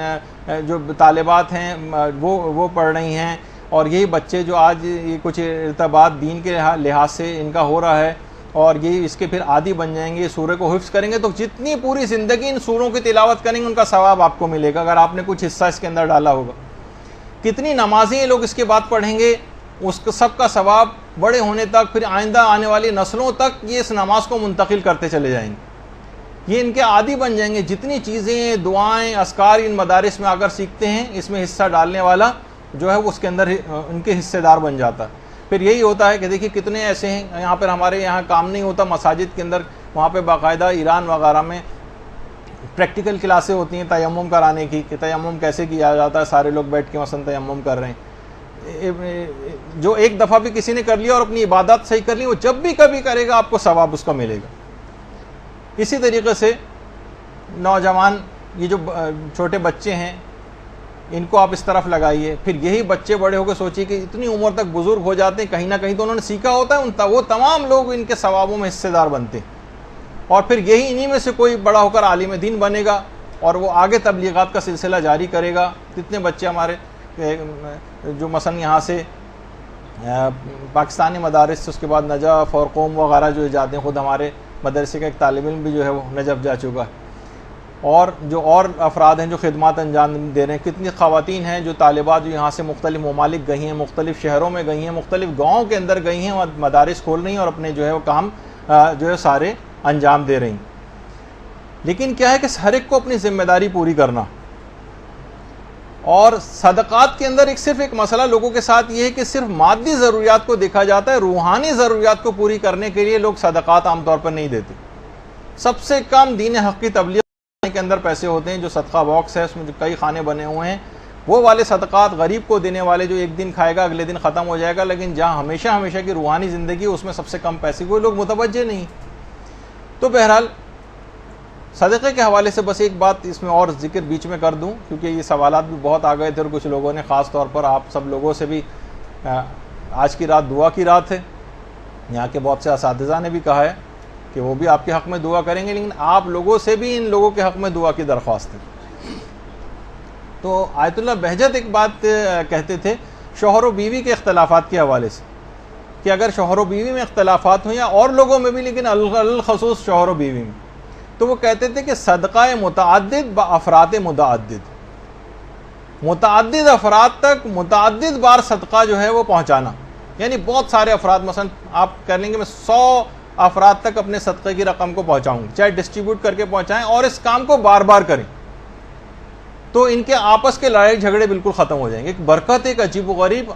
جو طالبات ہیں وہ پڑھ رہی ہیں, اور یہی بچے جو آج یہ کچھ ارتباط دین کے لحاظ سے ان کا ہو رہا ہے, اور یہ اس کے پھر عادی بن جائیں گے, سورہ کو حفظ کریں گے, تو جتنی پوری زندگی ان سوروں کی تلاوت کریں گے ان کا ثواب آپ کو ملے گا اگر آپ نے کچھ حصہ اس کے اندر ڈالا ہوگا. کتنی نمازیں لوگ اس کے بعد پڑھیں گے, اس کا سب کا ثواب بڑے ہونے تک, پھر آئندہ آنے والی نسلوں تک یہ اس نماز کو منتقل کرتے چلے جائیں گے. یہ ان کے عادی بن جائیں گے. جتنی چیزیں, دعائیں, اذکار ان مدارس میں آ کر سیکھتے ہیں, اس میں حصہ ڈالنے والا جو ہے وہ اس کے اندر ان کے حصے دار بن جاتا ہے. پھر یہی ہوتا ہے کہ دیکھیے کتنے ایسے ہیں یہاں پر, ہمارے یہاں کام نہیں ہوتا مساجد کے اندر, وہاں پہ باقاعدہ ایران وغیرہ میں پریکٹیکل کلاسیں ہوتی ہیں تیمم کرانے کی, کہ تیمم کیسے کیا جاتا ہے. سارے لوگ بیٹھ کے مثلا تیمم کر رہے ہیں. جو ایک دفعہ بھی کسی نے کر لیا اور اپنی عبادت صحیح کر لی, وہ جب بھی کبھی کرے گا آپ کو ثواب اس کا ملے گا. اسی طریقے سے نوجوان, یہ جو چھوٹے بچے ہیں ان کو آپ اس طرف لگائیے. پھر یہی بچے بڑے ہو کے سوچیے کہ اتنی عمر تک بزرگ ہو جاتے ہیں, کہیں نہ کہیں تو انہوں نے سیکھا ہوتا ہے, وہ تمام لوگ ان کے ثوابوں میں حصے دار بنتے ہیں. اور پھر یہی انہی میں سے کوئی بڑا ہو کر عالم دین بنے گا اور وہ آگے تبلیغات کا سلسلہ جاری کرے گا. کتنے بچے ہمارے جو مثلا یہاں سے پاکستانی مدارس سے اس کے بعد نجف اور قوم وغیرہ جو جاتے ہیں, خود ہمارے مدرسے کا ایک طالب علم بھی جو ہے وہ نجف جا چکا ہے. اور جو اور افراد ہیں جو خدمات انجام دے رہے ہیں, کتنی خواتین ہیں جو طالبات جو یہاں سے مختلف ممالک گئی ہیں, مختلف شہروں میں گئی ہیں, مختلف گاؤں کے اندر گئی ہیں, مدارس کھول رہی ہیں اور اپنے جو ہے وہ کام جو ہے سارے انجام دے رہی ہیں. لیکن کیا ہے کہ ہر ایک کو اپنی ذمہ داری پوری کرنا. اور صدقات کے اندر صرف ایک مسئلہ لوگوں کے ساتھ یہ ہے کہ صرف مادی ضروریات کو دیکھا جاتا ہے, روحانی ضروریات کو پوری کرنے کے لیے لوگ صدقات عام طور پر نہیں دیتے. سب سے کم دین حق کی تبلیغ کے اندر پیسے ہوتے ہیں, جو صدقہ باکس ہے اس میں جو کئی خانے بنے ہوئے ہیں, وہ والے صدقات غریب کو دینے والے جو ایک دن کھائے گا اگلے دن ختم ہو جائے گا. لیکن جہاں ہمیشہ کی روحانی زندگی, اس میں سب سے کم پیسے کوئی لوگ متوجہ نہیں. تو بہرحال صدقے کے حوالے سے بس ایک بات اس میں اور ذکر بیچ میں کر دوں, کیونکہ یہ سوالات بھی بہت آ گئے تھے, اور کچھ لوگوں نے خاص طور پر آپ سب لوگوں سے بھی, آج کی رات دعا کی رات ہے, یہاں کے بہت سے اساتذہ نے بھی کہا ہے کہ وہ بھی آپ کے حق میں دعا کریں گے, لیکن آپ لوگوں سے بھی ان لوگوں کے حق میں دعا کی درخواست ہے. تو آیت اللہ بہجت ایک بات کہتے تھے شوہر و بیوی کے اختلافات کے حوالے سے, کہ اگر شوہر و بیوی میں اختلافات ہوں یا اور لوگوں میں بھی, لیکن الخصوص شوہر و بیوی میں, تو وہ کہتے تھے کہ صدقہ متعدد بافراد متعدد افراد تک متعدد بار صدقہ جو ہے وہ پہنچانا. یعنی بہت سارے افراد, مثلا آپ کہہ لیں گے میں 100 افراد تک اپنے صدقے کی رقم کو پہنچاؤں گا, چاہے ڈسٹریبیوٹ کر کے پہنچائیں اور اس کام کو بار بار کریں, تو ان کے آپس کے لڑائی جھگڑے بالکل ختم ہو جائیں گے. ایک برکت, ایک عجیب و غریب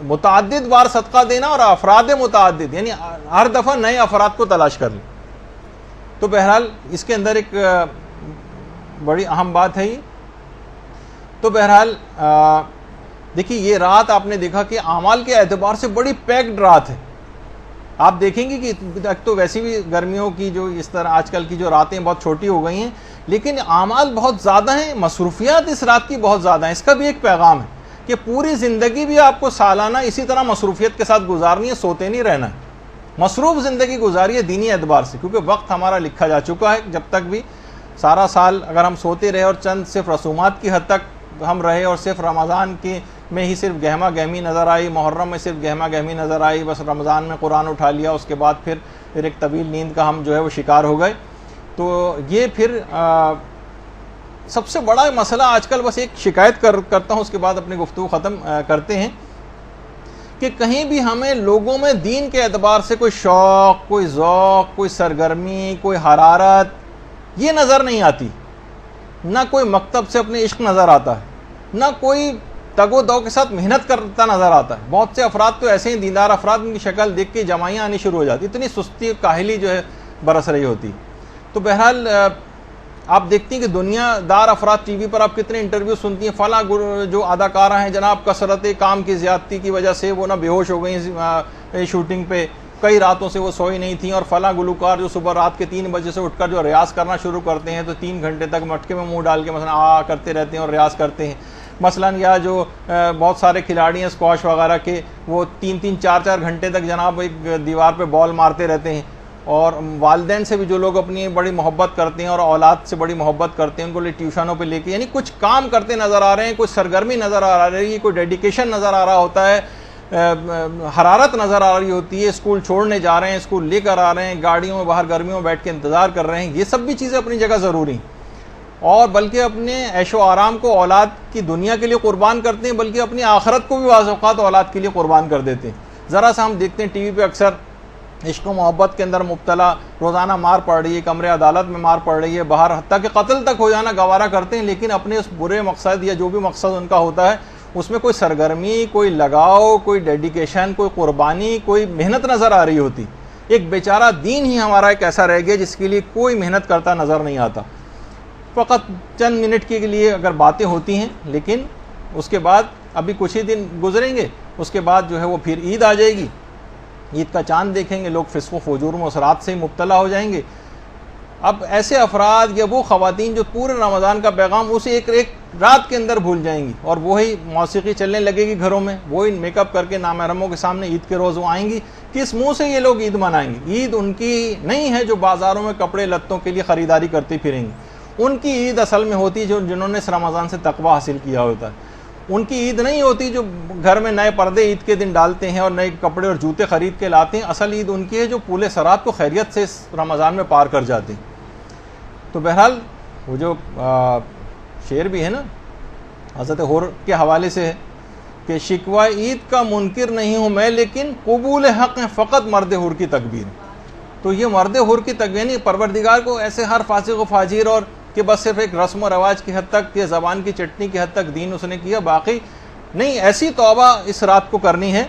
متعدد بار صدقہ دینا اور افراد متعدد, یعنی ہر دفعہ نئے افراد کو تلاش کر لیں. تو بہرحال اس کے اندر ایک بڑی اہم بات ہے یہ. تو بہرحال دیکھیے یہ رات آپ نے دیکھا کہ اعمال کے اعتبار سے بڑی پیکڈ رات ہے. آپ دیکھیں گے کہ ایک تو ویسی بھی گرمیوں کی جو اس طرح آج کل کی جو راتیں بہت چھوٹی ہو گئی ہیں, لیکن اعمال بہت زیادہ ہیں, مصروفیات اس رات کی بہت زیادہ ہیں. اس کا بھی ایک پیغام ہے کہ پوری زندگی بھی آپ کو سالانہ اسی طرح مصروفیت کے ساتھ گزارنی ہے, سوتے نہیں رہنا ہے, مصروف زندگی گزاری ہے دینی اعتبار سے, کیونکہ وقت ہمارا لکھا جا چکا ہے. جب تک بھی سارا سال اگر ہم سوتے رہے اور چند صرف رسومات کی حد تک ہم رہے اور صرف رمضان میں ہی صرف گہما گہمی نظر آئی، محرم میں صرف گہما گہمی نظر آئی، بس رمضان میں قرآن اٹھا لیا، اس کے بعد پھر ایک طویل نیند کا ہم جو ہے وہ شکار ہو گئے. تو یہ پھر سب سے بڑا مسئلہ آج کل، بس ایک شکایت کرتا ہوں اس کے بعد اپنی گفتگو ختم کرتے ہیں، کہ کہیں بھی ہمیں لوگوں میں دین کے اعتبار سے کوئی شوق، کوئی ذوق، کوئی سرگرمی، کوئی حرارت یہ نظر نہیں آتی. نہ کوئی مکتب سے اپنے عشق نظر آتا ہے، نہ کوئی تگ و دو کے ساتھ محنت کرتا نظر آتا ہے. بہت سے افراد تو ایسے ہی دیندار افراد، ان کی شکل دیکھ کے جمائیاں آنی شروع ہو جاتی، اتنی سستی اور کاہلی جو ہے برس رہی ہوتی. تو بہرحال آپ دیکھتی ہیں کہ دنیا دار افراد ٹی وی پر آپ کتنے انٹرویو سنتی ہیں، فلاں جو اداکارہ ہیں جناب کثرت کام کی زیادتی کی وجہ سے وہ نہ بے ہوش ہو گئیں شوٹنگ پہ، کئی راتوں سے وہ سوئی نہیں تھیں، اور فلاں گلوکار جو صبح رات کے 3 بجے سے اٹھ کر جو ریاض کرنا شروع کرتے ہیں تو 3 گھنٹے تک مٹکے میں منہ ڈال کے مثلا کرتے رہتے ہیں اور ریاض کرتے ہیں. مثلا یا جو بہت سارے کھلاڑی ہیں اسکواش وغیرہ کے، وہ 3-3 4-4 گھنٹے تک جناب ایک دیوار پہ بال مارتے رہتے ہیں. اور والدین سے بھی جو لوگ اپنی بڑی محبت کرتے ہیں اور اولاد سے بڑی محبت کرتے ہیں، ان کو ٹیوشنوں پہ لے کے، یعنی کچھ کام کرتے نظر آ رہے ہیں، کچھ سرگرمی نظر آ رہی ہے، کوئی ڈیڈیکیشن نظر آ رہا ہوتا ہے، حرارت نظر آ رہی ہوتی ہے. اسکول چھوڑنے جا رہے ہیں، اسکول لے کر آ رہے ہیں، گاڑیوں میں باہر گرمیوں میں بیٹھ کے انتظار کر رہے ہیں. یہ سب بھی چیزیں اپنی جگہ ضروری ہیں، اور بلکہ اپنے عیش و آرام کو اولاد کی دنیا کے لیے قربان کرتے ہیں، بلکہ اپنی آخرت کو بھی بعض اوقات اولاد کے لیے قربان کر دیتے ہیں. ذرا سا ہم دیکھتے ہیں ٹی وی پہ اکثر عشق و محبت کے اندر مبتلا روزانہ مار پڑ رہی ہے، کمرے عدالت میں مار پڑ رہی ہے، باہر حتیٰ کہ قتل تک ہو جانا گوارا کرتے ہیں، لیکن اپنے اس برے مقصد یا جو بھی مقصد ان کا ہوتا ہے اس میں کوئی سرگرمی، کوئی لگاؤ، کوئی ڈیڈیکیشن، کوئی قربانی، کوئی محنت نظر آ رہی ہوتی. ایک بیچارہ دین ہی ہمارا ایک ایسا رہ گیا جس کے لیے کوئی محنت کرتا نظر نہیں آتا. فقط چند منٹ کے لیے اگر باتیں ہوتی ہیں، لیکن اس کے بعد ابھی کچھ ہی دن گزریں گے، اس کے بعد جو ہے وہ پھر عید آ جائے گی، عید کا چاند دیکھیں گے، لوگ فسق و فجور و اثرات سے ہی مبتلا ہو جائیں گے. اب ایسے افراد یا وہ خواتین جو پورے رمضان کا پیغام اسے ایک رات کے اندر بھول جائیں گی، اور وہی موسیقی چلنے لگے گی گھروں میں، وہی میک اپ کر کے نامحرموں کے سامنے عید کے روز وہ آئیں گی. کس منہ سے یہ لوگ عید منائیں گے؟ عید ان کی نہیں ہے جو بازاروں میں کپڑے لتوں کے لیے خریداری کرتے پھریں گی. ان کی عید اصل میں ہوتی ہے جنہوں نے اس رمضان سے تقوی حاصل کیا ہوتا ہے. ان کی عید نہیں ہوتی جو گھر میں نئے پردے عید کے دن ڈالتے ہیں اور نئے کپڑے اور جوتے خرید کے لاتے ہیں. اصل عید ان کی ہے جو پورے سرات کو خیریت سے اس رمضان میں پار کر جاتے ہیں. تو بہرحال وہ جو شعر بھی ہے نا حضرت حور کے حوالے سے ہے کہ شکوہ عید کا منکر نہیں ہوں میں، لیکن قبول حق ہے فقط مرد حور کی تکبیر. تو یہ مرد حور کی تکبیر نہیں، پروردگار کو ایسے ہر فاسق و فاجر اور کہ بس صرف ایک رسم و رواج کی حد تک یا زبان کی چٹنی کی حد تک دین اس نے کیا، باقی نہیں. ایسی توبہ اس رات کو کرنی ہے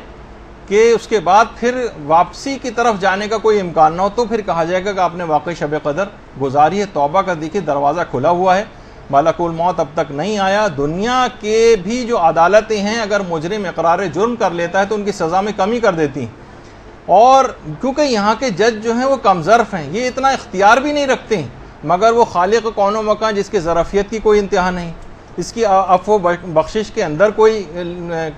کہ اس کے بعد پھر واپسی کی طرف جانے کا کوئی امکان نہ ہو. تو پھر کہا جائے گا کہ آپ نے واقعی شب قدر گزاری ہے. توبہ کا دیکھیے دروازہ کھلا ہوا ہے، ملک الموت اب تک نہیں آیا. دنیا کے بھی جو عدالتیں ہیں اگر مجرم اقرار جرم کر لیتا ہے تو ان کی سزا میں کمی کر دیتی ہیں، اور کیونکہ یہاں کے جج جو ہیں وہ کم ظرف ہیں، یہ اتنا اختیار بھی نہیں رکھتے ہیں، مگر وہ خالق کون و مکان جس کے ظرفیت کی کوئی انتہا نہیں، اس کی عفو بخشش کے اندر کوئی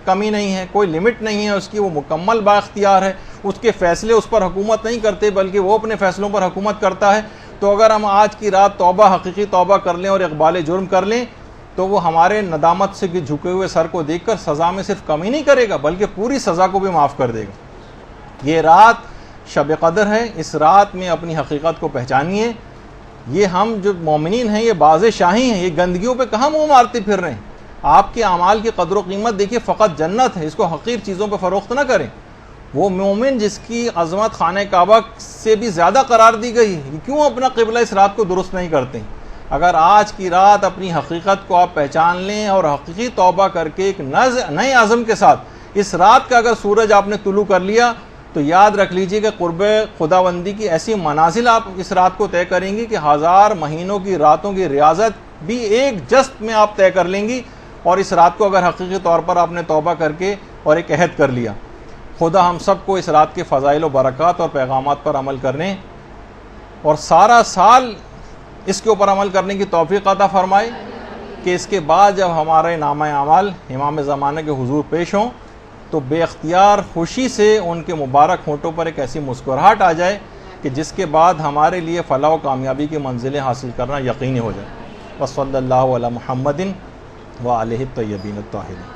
کمی نہیں ہے، کوئی لمٹ نہیں ہے اس کی، وہ مکمل با اختیار ہے. اس کے فیصلے اس پر حکومت نہیں کرتے بلکہ وہ اپنے فیصلوں پر حکومت کرتا ہے. تو اگر ہم آج کی رات توبہ، حقیقی توبہ کر لیں اور اقبال جرم کر لیں تو وہ ہمارے ندامت سے جھکے ہوئے سر کو دیکھ کر سزا میں صرف کمی نہیں کرے گا بلکہ پوری سزا کو بھی معاف کر دے گا. یہ رات شب قدر ہے، اس رات میں اپنی حقیقت کو پہچانیے. یہ ہم جو مومنین ہیں یہ باز شاہی ہیں، یہ گندگیوں پہ کہاں منہ مارتے پھر رہے ہیں. آپ کے اعمال کی قدر و قیمت دیکھیے، فقط جنت ہے، اس کو حقیر چیزوں پہ فروخت نہ کریں. وہ مومن جس کی عظمت خانہ کعبہ سے بھی زیادہ قرار دی گئی ہے، کیوں اپنا قبلہ اس رات کو درست نہیں کرتے؟ اگر آج کی رات اپنی حقیقت کو آپ پہچان لیں اور حقیقی توبہ کر کے ایک نئے عزم کے ساتھ اس رات کا اگر سورج آپ نے طلوع کر لیا تو یاد رکھ لیجئے کہ قرب خداوندی کی ایسی منازل آپ اس رات کو طے کریں گی کہ 1000 مہینوں کی راتوں کی ریاضت بھی ایک جست میں آپ طے کر لیں گی. اور اس رات کو اگر حقیقی طور پر آپ نے توبہ کر کے اور ایک عہد کر لیا. خدا ہم سب کو اس رات کے فضائل و برکات اور پیغامات پر عمل کرنے اور سارا سال اس کے اوپر عمل کرنے کی توفیق عطا فرمائے کہ اس کے بعد جب ہمارے نامہ اعمال امام زمانہ کے حضور پیش ہوں تو بے اختیار خوشی سے ان کے مبارک ہونٹوں پر ایک ایسی مسکراہٹ آ جائے کہ جس کے بعد ہمارے لیے فلاح و کامیابی کی منزلیں حاصل کرنا یقینی ہو جائے. وصلی اللہ علی محمد وآلہ الطیبین الطاہرین۔